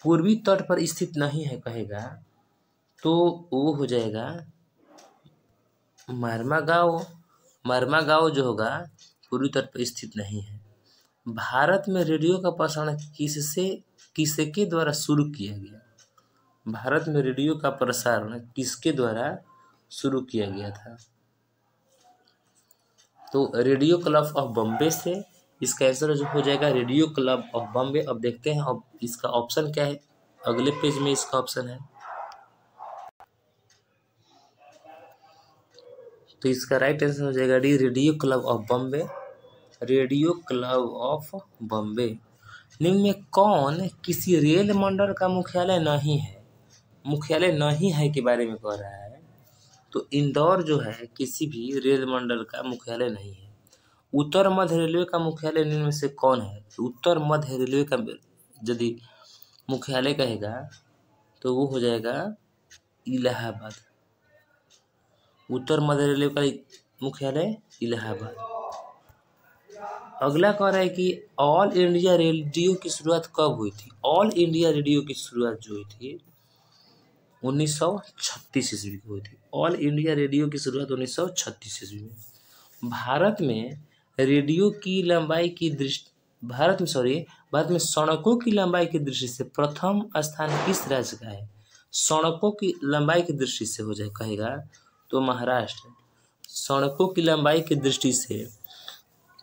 A: पूर्वी तट पर स्थित नहीं है कहेगा तो वो हो जाएगा
B: मरमा गाँव जो होगा पूरी तौर पर स्थित नहीं है। भारत में रेडियो का प्रसारण किसके द्वारा शुरू किया गया? भारत में रेडियो का प्रसारण किसके द्वारा शुरू किया गया था? तो रेडियो क्लब ऑफ बॉम्बे से इसका आंसर जो हो जाएगा रेडियो क्लब ऑफ बॉम्बे। अब देखते हैं अब इसका ऑप्शन क्या है, अगले पेज में इसका ऑप्शन है। तो इसका राइट आंसर हो जाएगा D, radio club of Bombay. Radio club of Bombay. निम्न में कौन किसी रेल मंडल का मुख्यालय नहीं है? मुख्यालय नहीं है के बारे में कह रहा है। तो इंदौर जो है किसी भी रेल मंडल का मुख्यालय नहीं है। उत्तर मध्य रेलवे का मुख्यालय निम्न में से कौन है? उत्तर मध्य रेलवे का यदि मुख्यालय कहेगा तो वो हो जाएगा इलाहाबाद। उत्तर मध्य रेलवे का मुख्यालय इलाहाबाद। अगला कह रहा है कि ऑल इंडिया रेडियो की शुरुआत कब हुई थी? ऑल इंडिया रेडियो की शुरुआत जो हुई थी 1936 ईस्वी को हुई थी। ऑल इंडिया रेडियो की शुरुआत 1936 ईस्वी में। भारत में रेडियो की लंबाई की दृष्टि भारत में सड़कों की लंबाई की दृष्टि से प्रथम स्थान किस राज्य का है? सड़कों की लंबाई की दृष्टि से हो जाए कहेगा तो महाराष्ट्र। सड़कों की लंबाई की दृष्टि से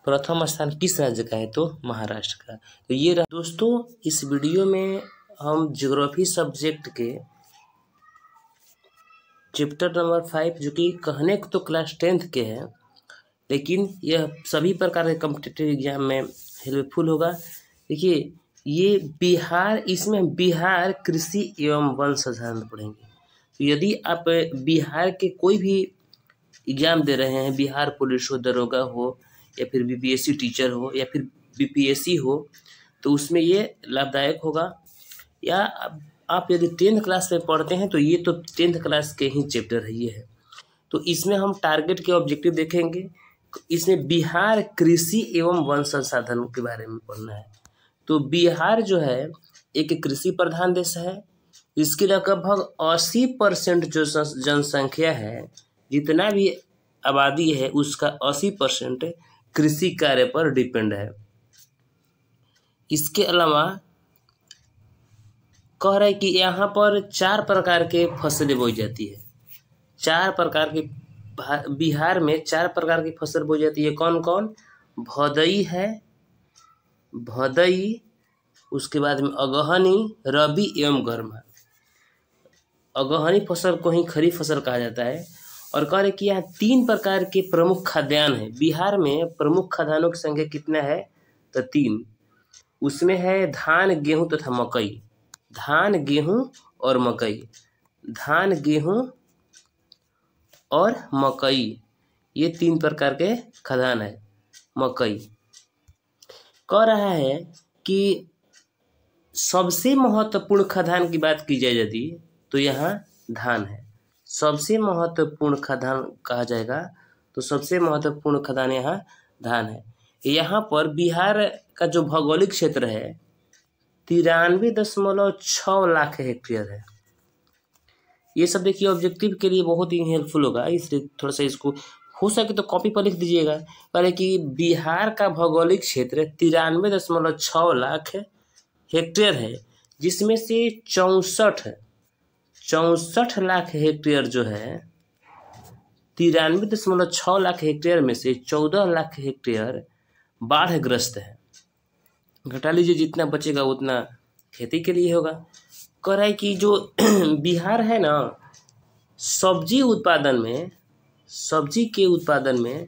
B: प्रथम स्थान किस राज्य का है? तो महाराष्ट्र का। तो ये रहा दोस्तों, इस वीडियो में हम ज्योग्राफी सब्जेक्ट के चैप्टर नंबर 5 जो कि कहने को तो क्लास 10th के हैं लेकिन यह सभी प्रकार के कॉम्पिटिटिव एग्जाम में हेल्पफुल होगा। देखिए ये बिहार, इसमें बिहार कृषि एवं वन संसाधन पढ़ेंगे। तो यदि आप बिहार के कोई भी एग्जाम दे रहे हैं, बिहार पुलिस हो, दरोगा हो, या फिर बीपीएससी टीचर हो, या फिर बीपीएससी हो, तो उसमें ये लाभदायक होगा। या आप यदि 10th क्लास में पढ़ते हैं तो ये तो 10th क्लास के ही चैप्टर है ये है। तो इसमें हम टारगेट के ऑब्जेक्टिव देखेंगे। इसमें बिहार कृषि एवं वन संसाधन के बारे में पढ़ना है। तो बिहार जो है एक कृषि प्रधान देश है। इसकी लगभग 80% जो जनसंख्या है, जितना भी आबादी है उसका 80% कृषि कार्य पर डिपेंड है। इसके अलावा कह रहा है कि यहाँ पर 4 प्रकार के फसलें बोई जाती है। 4 प्रकार की बिहार में 4 प्रकार की फसल बोई जाती है। कौन कौन? भदई है, भदई, उसके बाद में अगहनी, रबी एवं गर्मा। अगहनी फसल को ही खरीफ फसल कहा जाता है। और कह रहे कि यहाँ 3 प्रकार के प्रमुख खाद्यान्न है। बिहार में प्रमुख खाद्यान्नों की संख्या कितना है? तो 3। उसमें है धान, गेहूं तथा मकई। धान, गेहूं और मकई। धान, गेहूं और मकई, ये 3 प्रकार के खाद्यान्न है। मकई कह रहा है कि सबसे महत्वपूर्ण खाद्यान्न की बात की जाए यदि तो यहाँ धान है। सबसे महत्वपूर्ण खाद्यान्न कहा जाएगा तो सबसे महत्वपूर्ण खाद्यान्न यहाँ धान है। यहाँ पर बिहार का जो भौगोलिक क्षेत्र है 93.6 लाख हेक्टेयर है। ये सब देखिए ऑब्जेक्टिव के लिए बहुत ही हेल्पफुल होगा, इसलिए थोड़ा सा इसको हो सके तो कॉपी पर लिख दीजिएगा। पहले कि बिहार का भौगोलिक क्षेत्र 93.6 लाख हेक्टेयर है, जिसमें से 64 लाख हेक्टेयर जो है 93.6 लाख हेक्टेयर में से 14 लाख हेक्टेयर बाढ़ग्रस्त है। घटा लीजिए, जितना बचेगा उतना खेती के लिए होगा। कह रहा है कि जो बिहार है ना, सब्जी के उत्पादन में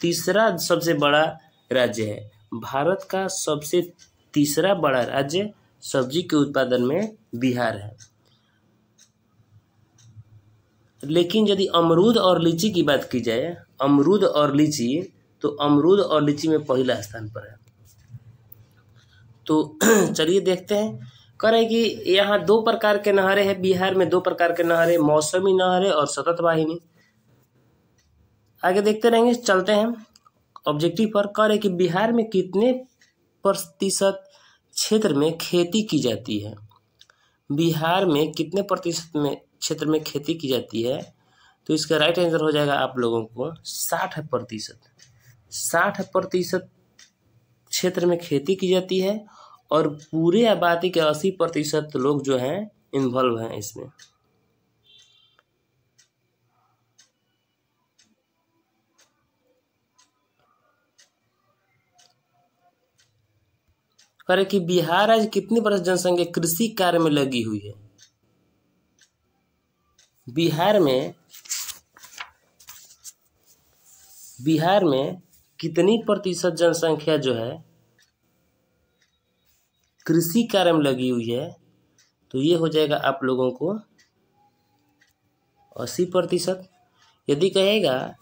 B: तीसरा सबसे बड़ा राज्य है। भारत का सबसे तीसरा बड़ा राज्य सब्जी के उत्पादन में बिहार है। लेकिन यदि अमरूद और लीची की बात की जाए, अमरूद और लीची, तो अमरूद और लीची में पहला स्थान पर है। तो चलिए देखते हैं। कह रहे कि यहाँ 2 प्रकार के नहरें हैं। बिहार में 2 प्रकार के नहरें, मौसमी नहरें और सतत वाहिनी। आगे देखते रहेंगे, चलते हैं ऑब्जेक्टिव पर। कह रहे कि बिहार में कितने प्रतिशत क्षेत्र में खेती की जाती है? बिहार में कितने प्रतिशत में क्षेत्र में खेती की जाती है? तो इसका राइट आंसर हो जाएगा आप लोगों को 60%। 60% क्षेत्र में खेती की जाती है और पूरे आबादी के 80% लोग जो हैं इन्वॉल्व हैं इसमें। करे कि बिहार आज कितनी % जनसंख्या कृषि कार्य में लगी हुई है। बिहार में कितनी % जनसंख्या जो है कृषि कार्य में लगी हुई है, तो ये हो जाएगा आप लोगों को 80%। यदि कहेगा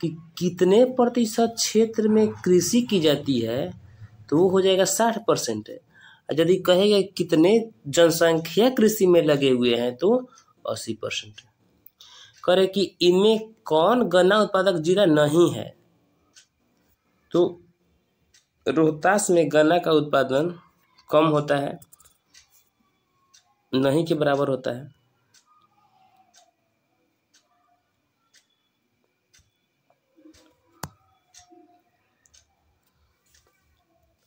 B: कि कितने % क्षेत्र में कृषि की जाती है तो वो हो जाएगा 60%। यदि कहेगा कितने जनसंख्या कृषि में लगे हुए हैं तो 80%। करे कि इनमें कौन गन्ना उत्पादक जिला नहीं है, तो रोहतास में गन्ना का उत्पादन कम होता है, नहीं के बराबर होता है।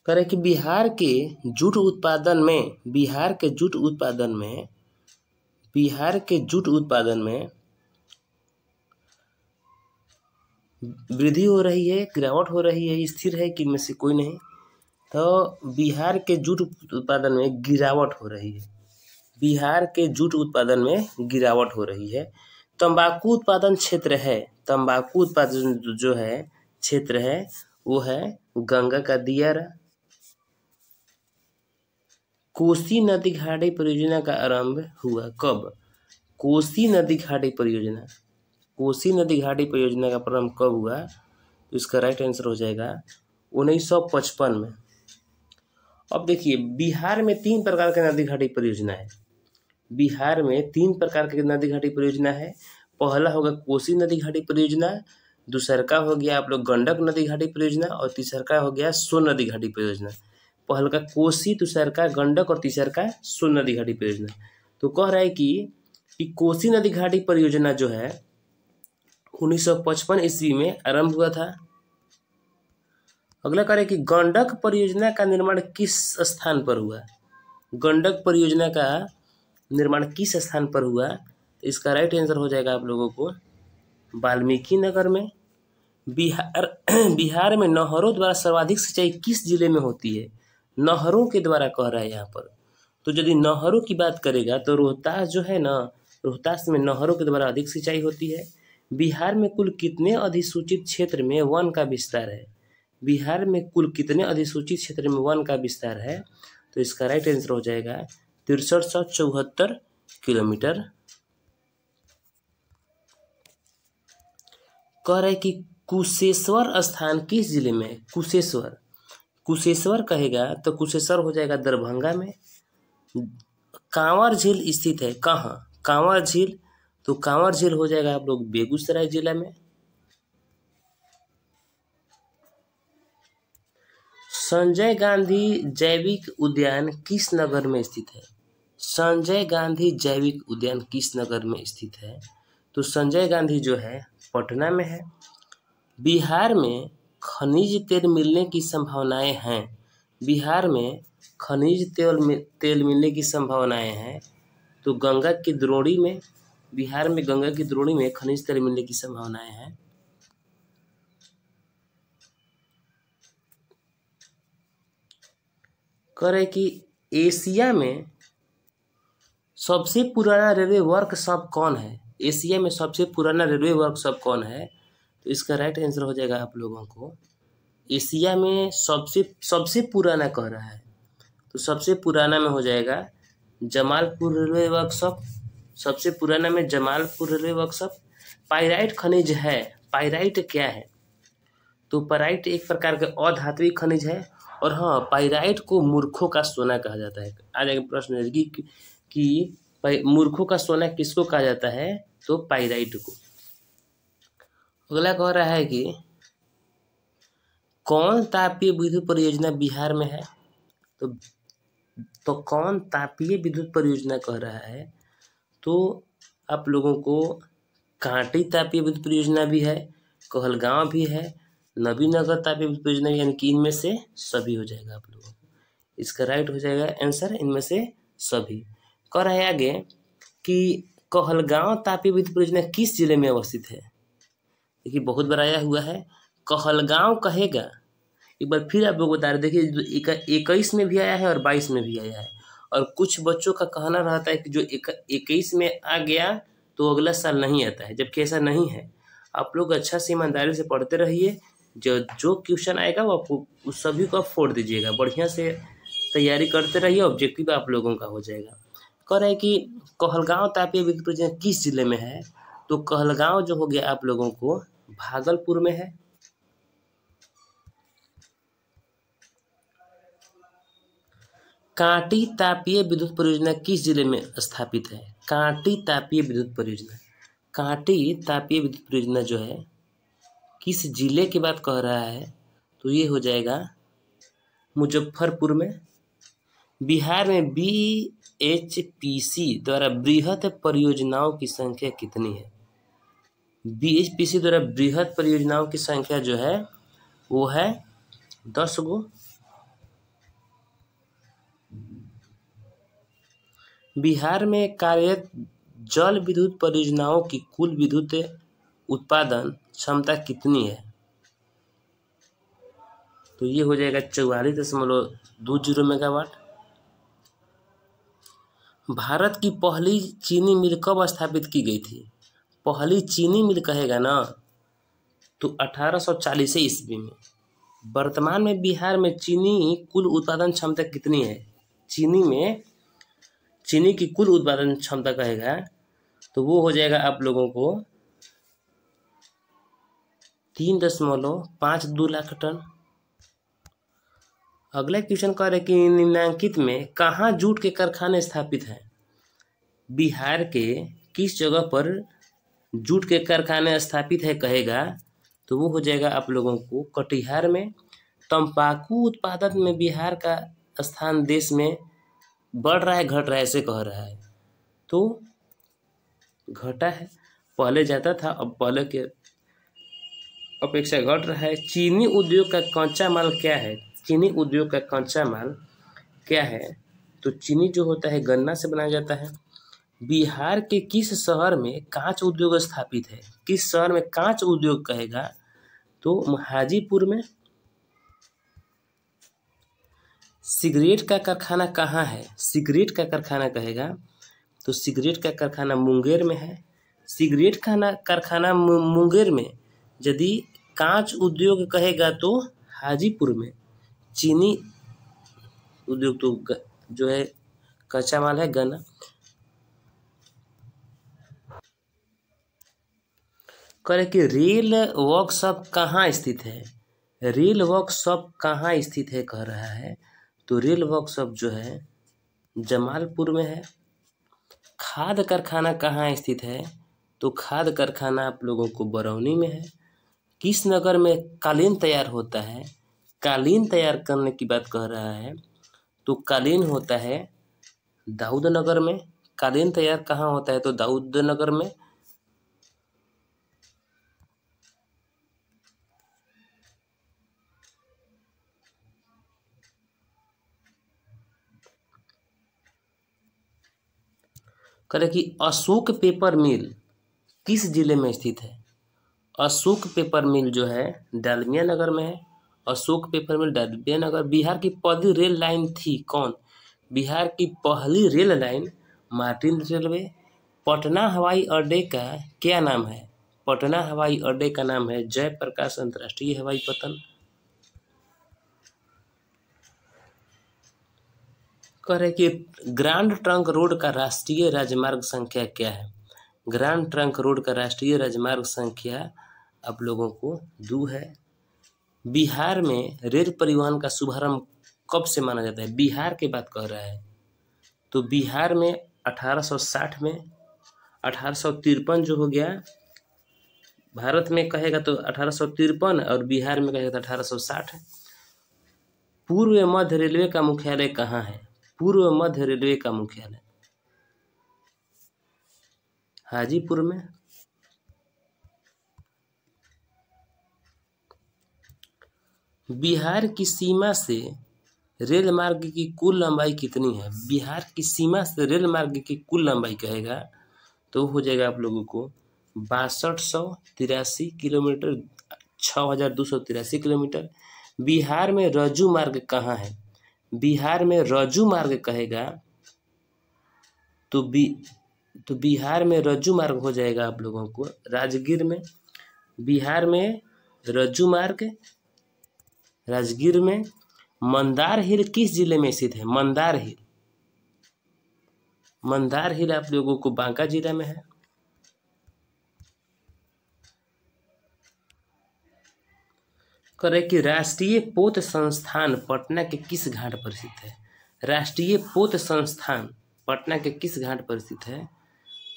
B: करे कि बिहार के जूट उत्पादन में वृद्धि हो रही है, गिरावट हो रही है, स्थिर है कि में से कोई नहीं। तो बिहार के जूट उत्पादन में गिरावट हो रही है। तंबाकू उत्पादन जो है क्षेत्र है वो है गंगा का दियारा। कोसी नदी घाटी परियोजना का आरंभ हुआ कब? कोसी नदी घाटी परियोजना का प्रारंभ कब हुआ? तो इसका राइट आंसर हो जाएगा 1955 में। अब देखिए बिहार में 3 प्रकार के नदी घाटी परियोजना है। पहला होगा कोसी नदी घाटी परियोजना, दूसरा का हो गया आप लोग गंडक नदी घाटी परियोजना और तीसरा का हो गया सोन नदी घाटी परियोजना। पहला का कोसी, दूसरा का गंडक और तीसरा का सोन नदी घाटी परियोजना। तो कह रहा है कि कोसी नदी घाटी परियोजना जो है 1955 ईस्वी में आरंभ हुआ था। अगला करें कि गंडक परियोजना का निर्माण किस स्थान पर हुआ? इसका राइट आंसर हो जाएगा आप लोगों को वाल्मीकि नगर में। बिहार में नहरों द्वारा सर्वाधिक सिंचाई किस जिले में होती है? नहरों के द्वारा कह रहा है यहाँ पर। तो यदि नहरों की बात करेगा तो रोहतास जो है ना, रोहतास में नहरों के द्वारा अधिक सिंचाई होती है। बिहार में कुल कितने अधिसूचित क्षेत्र में वन का विस्तार है? तो इसका राइट आंसर हो जाएगा 6374 किलोमीटर। कह रहे कि कुशेश्वर स्थान किस जिले में है? कुशेश्वर कहेगा तो कुशेश्वर हो जाएगा दरभंगा में। कांवर झील स्थित है कहाँ? कांवर झील हो जाएगा आप लोग बेगूसराय जिला में। संजय गांधी जैविक उद्यान किस नगर में स्थित है? तो संजय गांधी जो है पटना में है। बिहार में खनिज तेल मिलने की संभावनाएं हैं। तो गंगा की द्रोणी में, बिहार में गंगा की द्रोणी में खनिज तेल मिलने की संभावनाएं हैं। कह रहे कि एशिया में सबसे पुराना रेलवे वर्कशॉप कौन है? तो इसका राइट आंसर हो जाएगा आप लोगों को एशिया में सबसे पुराना कह रहा है, तो सबसे पुराना में हो जाएगा जमालपुर रेलवे वर्कशॉप। पाइराइट खनिज है। पाइराइट क्या है? तो पाइराइट एक प्रकार का अधात्विक खनिज है। और हाँ, पाइराइट को मूर्खों का सोना कहा जाता है। आज एक प्रश्न है कि मूर्खों का सोना किसको कहा जाता है? तो पाइराइट को। अगला कह रहा है कि कौन तापीय विद्युत परियोजना बिहार में है? तो कौन तापीय विद्युत परियोजना कह रहा है? तो आप लोगों को कांटी तापीय विद्युत परियोजना भी है, कहलगांव भी है, नवीनगर तापीय विद्युत परियोजना, यानी कि इनमें से सभी हो जाएगा आप लोगों को। इसका राइट हो जाएगा आंसर इनमें से सभी। कह रहा है आगे कि कहलगांव तापीय विद्युत परियोजना किस जिले में अवस्थित है। देखिए बहुत बार आया हुआ है, कहलगांव कहेगा, एक बार फिर आप लोग बता रहे, देखिए 21 में भी आया है और 22 में भी आया है, और कुछ बच्चों का कहना रहता है कि जो 21 में आ गया तो अगला साल नहीं आता है, जबकि ऐसा नहीं है। आप लोग अच्छा से ईमानदारी से पढ़ते रहिए, जो क्वेश्चन आएगा वो आपको उस सभी को आप फोड़ दीजिएगा, बढ़िया से तैयारी करते रहिए, ऑब्जेक्टिव आप लोगों का हो जाएगा। कह रहे हैं कि कहलगांव तापीय विद्युत परियोजना किस जिले में है, तो कहलगांव जो हो गया आप लोगों को भागलपुर में है। कांटी तापीय विद्युत परियोजना किस जिले में स्थापित है। कांटी तापीय विद्युत परियोजना, कांटी तापीय विद्युत परियोजना जो है किस जिले की बात कह रहा है, तो ये हो जाएगा मुजफ्फरपुर में। बिहार में BHPC द्वारा बृहत परियोजनाओं की संख्या कितनी है। BHPC द्वारा बृहत परियोजनाओं की संख्या जो है वो है 10 गो। बिहार में कार्यरत जल विद्युत परियोजनाओं की कुल विद्युत उत्पादन क्षमता कितनी है, तो ये हो जाएगा 44.20 मेगावाट। भारत की पहली चीनी मिल कब स्थापित की गई थी। पहली चीनी मिल कहेगा ना तो 1840 ईस्वी में। वर्तमान में बिहार में चीनी कुल उत्पादन क्षमता कितनी है। चीनी की कुल उत्पादन क्षमता कहेगा तो वो हो जाएगा आप लोगों को 3.52 लाख टन। अगला क्वेश्चन कह रहे कि निम्नलिखित में कहाँ जूट के कारखाने स्थापित हैं। बिहार के किस जगह पर जूट के कारखाने स्थापित है कहेगा तो वो हो जाएगा आप लोगों को कटिहार में। तंबाकू उत्पादन में बिहार का स्थान देश में बढ़ रहा है घट रहा है ऐसे कह रहा है, तो घटा है, पहले जाता था अब पहले के अपेक्षा घट रहा है। चीनी उद्योग का कच्चा माल क्या है। चीनी उद्योग का कच्चा माल क्या है, तो चीनी जो होता है गन्ना से बनाया जाता है। बिहार के किस शहर में कांच उद्योग स्थापित है। किस शहर में कांच उद्योग कहेगा तो हाजीपुर में। सिगरेट का कारखाना कहाँ है। सिगरेट का कारखाना कहेगा तो सिगरेट का कारखाना मुंगेर में है। सिगरेट का कारखाना मुंगेर में, यदि कांच उद्योग कहेगा तो हाजीपुर में। चीनी उद्योग तो जो है कच्चा माल है गन्ना। करे कि रेल वर्कशॉप कहाँ स्थित है। रेल वर्कशॉप कहाँ स्थित है कह रहा है, तो रेल वर्कशॉप जो है जमालपुर में है। खाद कारखाना कहाँ स्थित है, तो खाद कारखाना आप लोगों को बरौनी में है। किस नगर में कालीन तैयार होता है। कालीन तैयार करने की बात कह रहा है तो कालीन होता है दाऊद नगर में। कालीन तैयार कहाँ होता है तो दाऊद नगर में। करें कि अशोक पेपर मिल किस जिले में स्थित है। अशोक पेपर मिल जो है डालमिया नगर में है। अशोक पेपर मिल डालमिया नगर। बिहार की पहली रेल लाइन थी कौन। बिहार की पहली rail line Martin railway. Patna हवाई अड्डे का क्या नाम है। पटना हवाई अड्डे का नाम है जयप्रकाश अंतर्राष्ट्रीय हवाई पत्तन। कह रहे कि ग्रांड ट्रंक रोड का राष्ट्रीय राजमार्ग संख्या क्या है। ग्रांड ट्रंक रोड का राष्ट्रीय राजमार्ग संख्या आप लोगों को 2 है। बिहार में रेल परिवहन का शुभारंभ कब से माना जाता है। बिहार की बात कह रहा है तो बिहार में 1860 में। 1853 जो हो गया भारत में कहेगा तो 1853 और बिहार में कहेगा तो 1860। पूर्व मध्य रेलवे का मुख्यालय कहाँ है। पूर्व मध्य रेलवे का मुख्यालय हाजीपुर में। बिहार की सीमा से रेल मार्ग की कुल लंबाई कितनी है? बिहार की सीमा से रेल मार्ग की कुल लंबाई कहेगा तो हो जाएगा आप लोगों को 6283 किलोमीटर, 6283 किलोमीटर। बिहार में रज्जू मार्ग कहाँ है? बिहार में रज्जू मार्ग कहेगा तो बिहार में रज्जू मार्ग हो जाएगा आप लोगों को राजगीर में। बिहार में रज्जू मार्ग राजगीर में। मंदार हिल किस जिले में स्थित है? मंदार हिल आप लोगों को बांका जिला में है। करे कि राष्ट्रीय पोत संस्थान पटना के किस घाट पर स्थित है? राष्ट्रीय पोत संस्थान पटना के किस घाट पर स्थित है?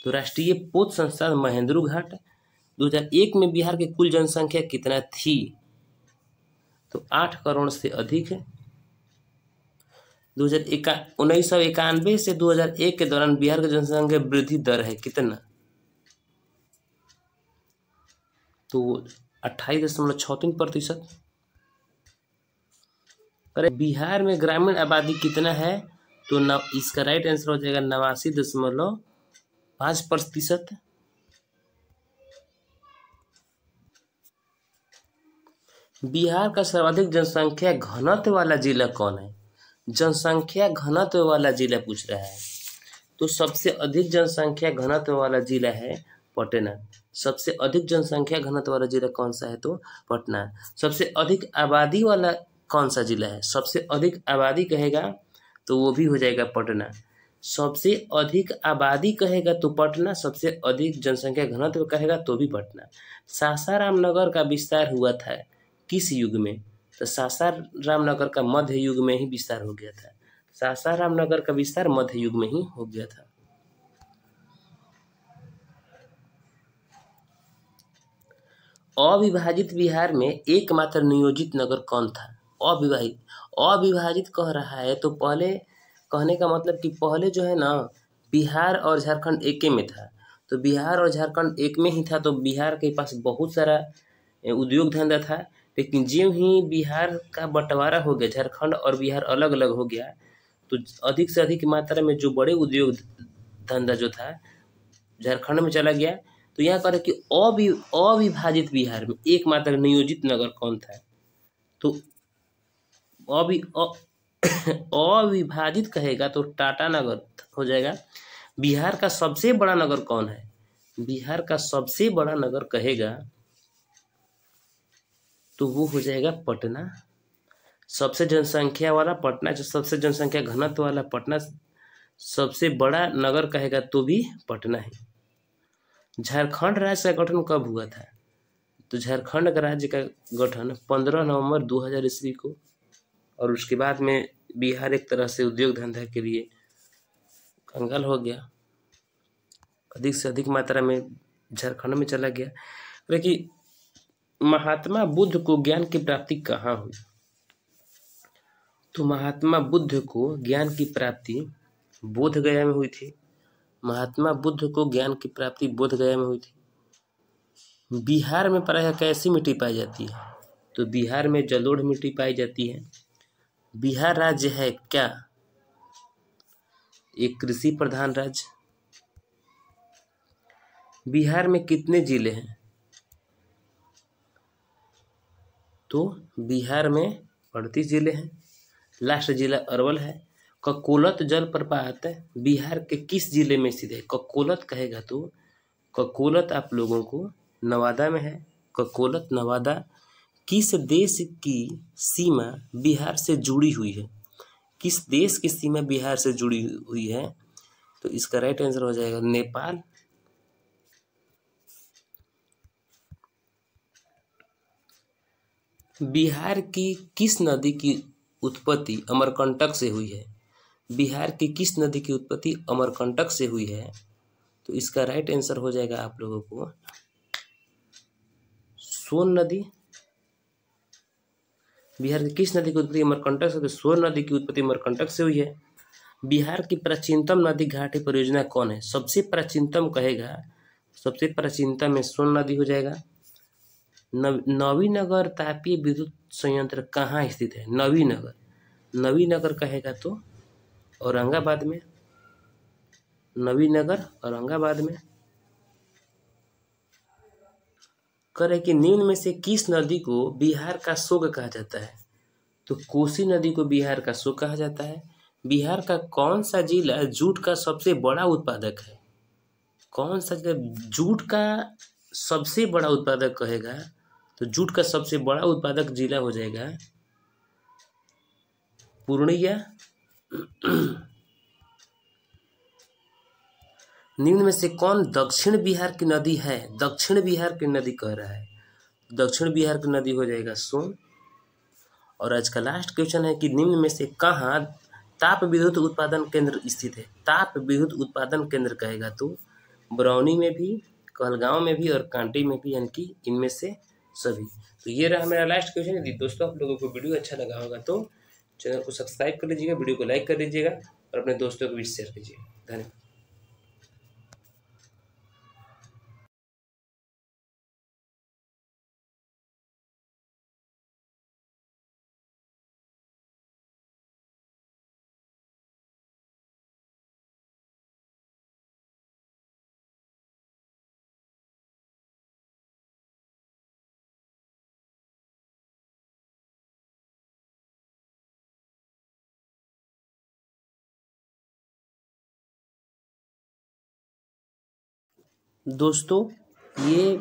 B: तो राष्ट्रीय पोत संस्थान महेंद्रू घाट। 2001 में बिहार की कुल जनसंख्या कितना थी? तो 8 करोड़ से अधिक है। 1991 से 2001 के दौरान बिहार की जनसंख्या वृद्धि दर है कितना? तो 28.36%। बिहार में ग्रामीण आबादी कितना है? तो इसका राइट आंसर हो जाएगा 89.5%। बिहार का सर्वाधिक जनसंख्या घनत्व वाला जिला कौन है? जनसंख्या घनत्व वाला जिला पूछ रहा है तो सबसे अधिक जनसंख्या घनत्व वाला जिला है पटना। सबसे अधिक जनसंख्या घनत्व वाला जिला कौन सा है? तो पटना। सबसे अधिक आबादी वाला कौन सा जिला है? सबसे अधिक आबादी कहेगा तो वो भी हो जाएगा पटना। सबसे अधिक आबादी कहेगा तो पटना, सबसे अधिक जनसंख्या घनत्व कहेगा तो भी पटना। सासाराम नगर का विस्तार हुआ था किस युग में? तो सासाराम नगर का मध्य युग में ही विस्तार हो गया था। सासाराम नगर का विस्तार मध्य युग में ही हो गया था। अविभाजित बिहार में एकमात्र नियोजित नगर कौन था? अविभाजित कह रहा है तो पहले कहने का मतलब कि पहले जो है ना बिहार और झारखंड एक में था। तो बिहार और झारखंड एक में ही था तो बिहार के पास बहुत सारा उद्योग धंधा था। लेकिन ज्यों ही बिहार का बंटवारा हो गया, झारखंड और बिहार अलग अलग हो गया, तो अधिक से अधिक मात्रा में जो बड़े उद्योग धंधा जो था झारखंड में चला गया। तो यहाँ करें कि अविभाजित बिहार में एकमात्र नियोजित नगर कौन था? तो अविभाजित कहेगा तो टाटा नगर हो जाएगा। बिहार का सबसे बड़ा नगर कौन है? बिहार का सबसे बड़ा नगर कहेगा तो वो हो जाएगा पटना। सबसे जनसंख्या वाला पटना, जो सबसे जनसंख्या घनत्व वाला पटना, सबसे बड़ा नगर कहेगा तो भी पटना है। झारखंड राज्य का गठन कब हुआ था? तो झारखंड राज्य का गठन 15 नवंबर 2000 ईस्वी को, और उसके बाद में बिहार एक तरह से उद्योग धंधा के लिए कंगाल हो गया, अधिक से अधिक मात्रा में झारखंड में चला गया। लेकिन महात्मा बुद्ध को ज्ञान की प्राप्ति कहाँ हुई? तो महात्मा बुद्ध को ज्ञान की प्राप्ति बोध गया में हुई थी। महात्मा बुद्ध को ज्ञान की प्राप्ति बोध गया में हुई थी। बिहार में प्रायः कैसी मिट्टी पाई जाती है? तो बिहार में जलोढ़ मिट्टी पाई जाती है। बिहार राज्य है क्या? एक कृषि प्रधान राज्य। बिहार में कितने जिले हैं? तो बिहार में 38 जिले हैं। लास्ट जिला अरवल है। ककोलत जलप्रपात बिहार के किस जिले में स्थित है? ककोलत कहेगा तो ककोलत आप लोगों को नवादा में है। ककोलत नवादा। किस देश की सीमा बिहार से जुड़ी हुई है? किस देश की सीमा बिहार से जुड़ी हुई है? तो इसका राइट आंसर हो जाएगा नेपाल। बिहार की किस नदी की उत्पत्ति अमरकंटक से हुई है? बिहार की किस नदी की उत्पत्ति अमरकंटक से हुई है? तो इसका राइट आंसर हो जाएगा आप लोगों को सोन नदी। बिहार की किस नदी की उत्पत्ति अमरकंटक से? सोन नदी की उत्पत्ति अमरकंटक से हुई है। बिहार की प्राचीनतम नदी घाटी परियोजना कौन है? सबसे प्राचीनतम कहेगा, सबसे प्राचीनतम में सोन नदी हो जाएगा। नवीनगर तापीय विद्युत संयंत्र कहाँ स्थित है? नवीनगर कहेगा तो औरंगाबाद में। नवीनगर औरंगाबाद में। कह रहे कि निम्न में से किस नदी को बिहार का शोक कहा जाता है? तो कोसी नदी को बिहार का शोक कहा जाता है। बिहार का कौन सा जिला जूट का सबसे बड़ा उत्पादक है? कौन सा जिला जूट का सबसे बड़ा उत्पादक कहेगा तो जूट का सबसे बड़ा उत्पादक जिला हो जाएगा पूर्णिया। निम्न में से कौन दक्षिण बिहार की नदी है? दक्षिण बिहार की नदी कह रहा है, दक्षिण बिहार की नदी हो जाएगा सोन। और आज का लास्ट क्वेश्चन है कि निम्न में से कहाँ ताप विद्युत उत्पादन केंद्र स्थित है? ताप विद्युत उत्पादन केंद्र कहेगा तो बरौनी में भी, कहलगांव में भी और कांटी में भी, यानी कि इनमें से सभी। तो ये रहा मेरा लास्ट क्वेश्चन। यदि दोस्तों आप लोगों को वीडियो अच्छा लगा होगा तो चैनल को सब्सक्राइब कर लीजिएगा, वीडियो को लाइक कर लीजिएगा और अपने दोस्तों को भी शेयर कीजिएगा। धन्यवाद। दोस्तों ये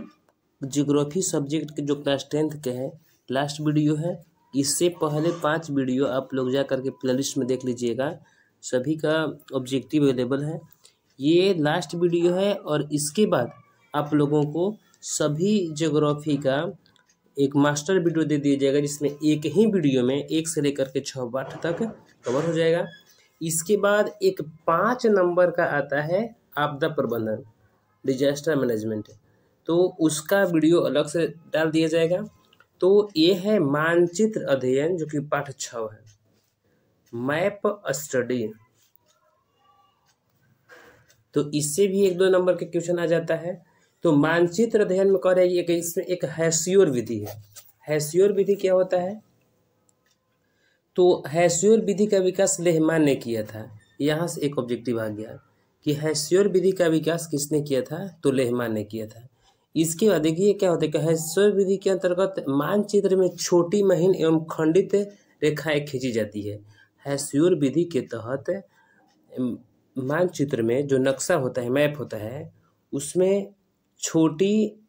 B: ज्योग्राफी सब्जेक्ट के जो क्लास 10th के हैं लास्ट वीडियो है। इससे पहले 5 वीडियो आप लोग जा करके प्लेलिस्ट में देख लीजिएगा, सभी का ऑब्जेक्टिव अवेलेबल है। ये लास्ट वीडियो है और इसके बाद आप लोगों को सभी ज्योग्राफी का एक मास्टर वीडियो दे दिया जाएगा, जिसमें एक ही वीडियो में 1 से लेकर के 6 पाठ तक कवर हो जाएगा। इसके बाद एक 5 नंबर का आता है आपदा प्रबंधन, डिजास्टर मैनेजमेंट, तो उसका वीडियो अलग से डाल दिया जाएगा। तो ये है मानचित्र अध्ययन जो कि पाठ 6 है, मैप स्टडी। तो इससे भी 1-2 नंबर के क्वेश्चन आ जाता है। तो मानचित्र अध्ययन में कह रहे हैं कि इसमें एक हैस्योर विधि है। हैस्योर विधि क्या होता है? तो हैस्योर विधि का विकास लेहमान ने किया था। यहाँ से एक ऑब्जेक्टिव आ गया कि हैस्योर विधि का विकास किसने किया था? तो लेहमान ने किया था। इसके बाद देखिए क्या होता है कि हैस्योर विधि के अंतर्गत मानचित्र में छोटी महीन एवं खंडित रेखाएं खींची जाती है। हैस्योर विधि के तहत मानचित्र में जो नक्शा होता है, मैप होता है, उसमें छोटी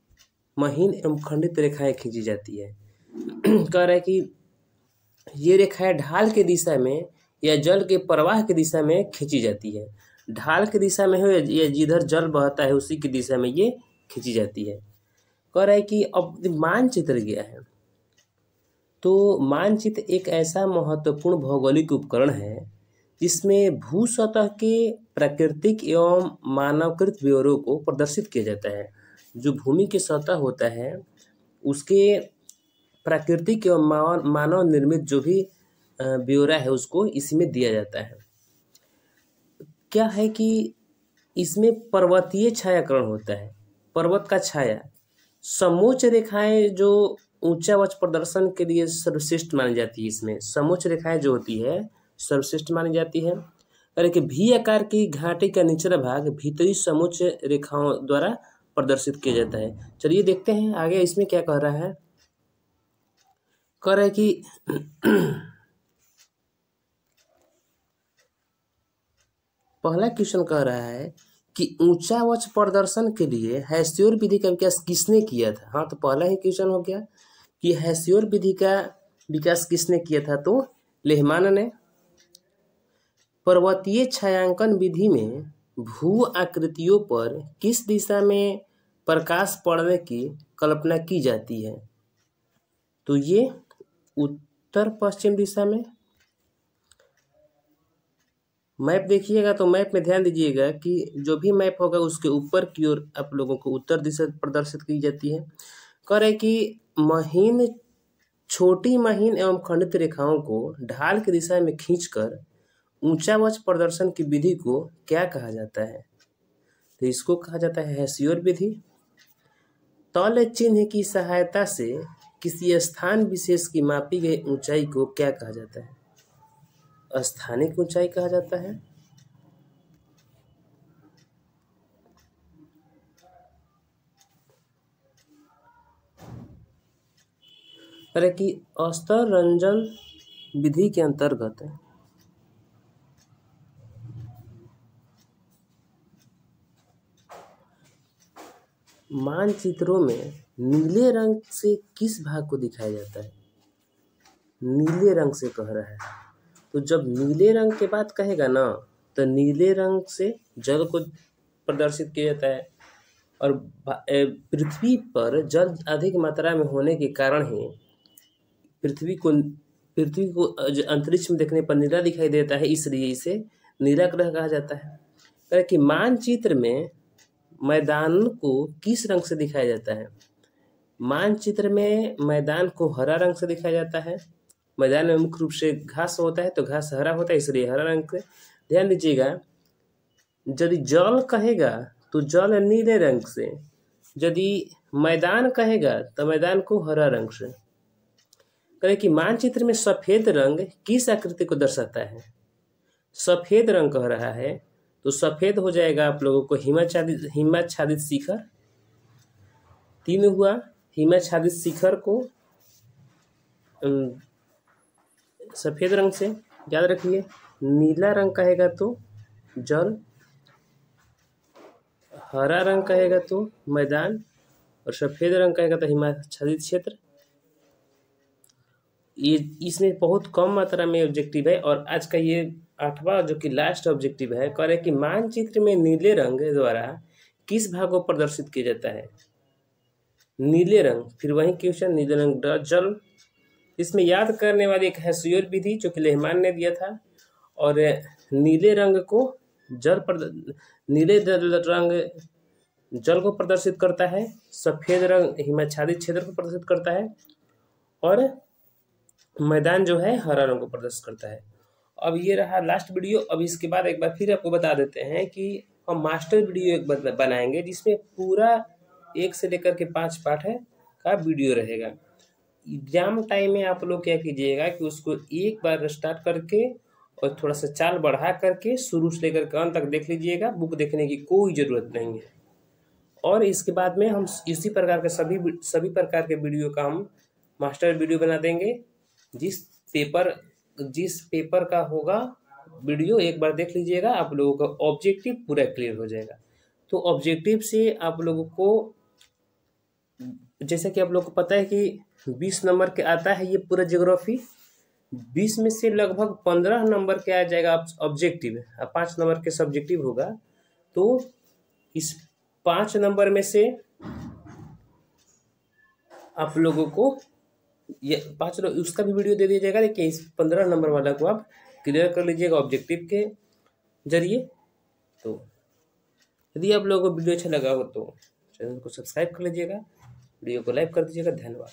B: महीन एवं खंडित रेखाएं खींची जाती है। कह रहा है कि ये रेखाएं ढाल के दिशा में या जल के प्रवाह की दिशा में खींची जाती है। ढाल की दिशा में हो या जिधर जल बहता है उसी की दिशा में ये खींची जाती है। कह रहा है कि अब मानचित्र क्या है? तो मानचित्र एक ऐसा महत्वपूर्ण भौगोलिक उपकरण है जिसमें भू सतह के प्राकृतिक एवं मानवकृत ब्यौरों को प्रदर्शित किया जाता है। जो भूमि की सतह होता है उसके प्राकृतिक एवं मानव निर्मित जो भी ब्यौरा है उसको इसमें दिया जाता है। क्या है कि इसमें पर्वतीय छायाकरण होता है, पर्वत का छाया। समोच्च रेखाएं जो ऊंचा वक्ष प्रदर्शन के लिए सर्वश्रेष्ठ मानी जाती है। इसमें समोच्च रेखाएं जो होती है सर्वश्रेष्ठ मानी जाती है। और एक भी आकार की घाटी का निचला भाग भीतरी समोच्च रेखाओं द्वारा प्रदर्शित किया जाता है। चलिए देखते हैं आगे इसमें क्या कह रहा है। कह रहा है कि पहला क्वेश्चन कह रहा है कि ऊंचा वक्ष प्रदर्शन के लिए हैस्योर विधि का विकास किसने किया था? हाँ, तो पहला ही क्वेश्चन हो गया कि हैस्योर विधि का विकास किसने किया था? तो लेहमान ने। पर्वतीय छायांकन विधि में भू आकृतियों पर किस दिशा में प्रकाश पड़ने की कल्पना की जाती है? तो ये उत्तर पश्चिम दिशा में। मैप देखिएगा तो मैप में ध्यान दीजिएगा कि जो भी मैप होगा उसके ऊपर की ओर आप लोगों को उत्तर दिशा प्रदर्शित की जाती है। कह रहे कि छोटी महीन एवं खंडित रेखाओं को ढाल की दिशा में खींचकर ऊंचा वक्ष प्रदर्शन की विधि को क्या कहा जाता है? तो इसको कहा जाता है हैस्योर विधि। तल चिन्ह की सहायता से किसी स्थान विशेष की मापी गई ऊंचाई को क्या कहा जाता है? स्थानिक ऊंचाई कहा जाता है। अरे कि स्तर रंजन विधि के अंतर्गत मानचित्रों में नीले रंग से किस भाग को दिखाया जाता है? नीले रंग से कह रहा है, तो जब नीले रंग के बात कहेगा ना तो नीले रंग से जल को प्रदर्शित किया जाता है। और पृथ्वी पर जल अधिक मात्रा में होने के कारण ही पृथ्वी को अंतरिक्ष में देखने पर नीला दिखाई देता है, इसलिए इसे नीला ग्रह कहा जाता है। कि मानचित्र में मैदान को किस रंग से दिखाया जाता है? मानचित्र में मैदान को हरा रंग से दिखाया जाता है। मैदान में मुख्य रूप से घास होता है, तो घास हरा होता है, इसलिए हरा रंग से। ध्यान दीजिएगा, यदि जल कहेगा तो जल नीले रंग से, यदि मैदान कहेगा तो मैदान को हरा रंग से। कहे कि मानचित्र में सफेद रंग किस आकृति को दर्शाता है? सफेद रंग कह रहा है, तो सफेद हो जाएगा आप लोगों को हिमाच्छादित शिखर। 3 हुआ हिमाच्छादित शिखर को सफेद रंग से याद रखिए। नीला रंग कहेगा तो जल, हरा रंग कहेगा तो मैदान, और सफेद रंग कहेगा तो हिमाच्छादित क्षेत्र। ये इसमें बहुत कम मात्रा में ऑब्जेक्टिव है। और आज का ये 8वां जो कि लास्ट ऑब्जेक्टिव है, कह रहे कि मानचित्र में नीले रंग द्वारा किस भाग को प्रदर्शित किया जाता है? नीले रंग, फिर वही क्वेश्चन, नीले रंग जल। इसमें याद करने वाली एक है सुयोर विधि जो कि लेहमान ने दिया था। और नीले रंग को नीले रंग जल को प्रदर्शित करता है, सफेद रंग हिमाच्छादित क्षेत्र को प्रदर्शित करता है, और मैदान जो है हरा रंग को प्रदर्शित करता है। अब ये रहा लास्ट वीडियो। अब इसके बाद एक बार फिर आपको बता देते हैं कि हम मास्टर वीडियो एक बार बनाएंगे, जिसमें पूरा 1 से लेकर के 5 पार्ट है का वीडियो रहेगा। एग्जाम टाइम में आप लोग क्या कीजिएगा कि उसको एक बार स्टार्ट करके और थोड़ा सा चाल बढ़ा करके शुरू से लेकर के अंत तक देख लीजिएगा। बुक देखने की कोई ज़रूरत नहीं है। और इसके बाद में हम इसी प्रकार के सभी प्रकार के वीडियो का हम मास्टर वीडियो बना देंगे। जिस पेपर का होगा वीडियो एक बार देख लीजिएगा, आप लोगों का ऑब्जेक्टिव पूरा क्लियर हो जाएगा। तो ऑब्जेक्टिव से आप लोगों को, जैसा कि आप लोगों को पता है कि 20 नंबर के आता है ये पूरा ज्योग्राफी, 20 में से लगभग 15 नंबर के आ जाएगा ऑब्जेक्टिव, 5 नंबर के सब्जेक्टिव होगा। तो इस 5 नंबर में से आप लोगों को ये 5 उसका भी वीडियो दे दिया जाएगा, लेकिन इस 15 नंबर वाला को आप क्लियर कर लीजिएगा ऑब्जेक्टिव के जरिए। तो यदि आप लोगों को वीडियो अच्छा लगा हो तो चैनल को सब्सक्राइब कर लीजिएगा, वीडियो को लाइक कर दीजिएगा। धन्यवाद।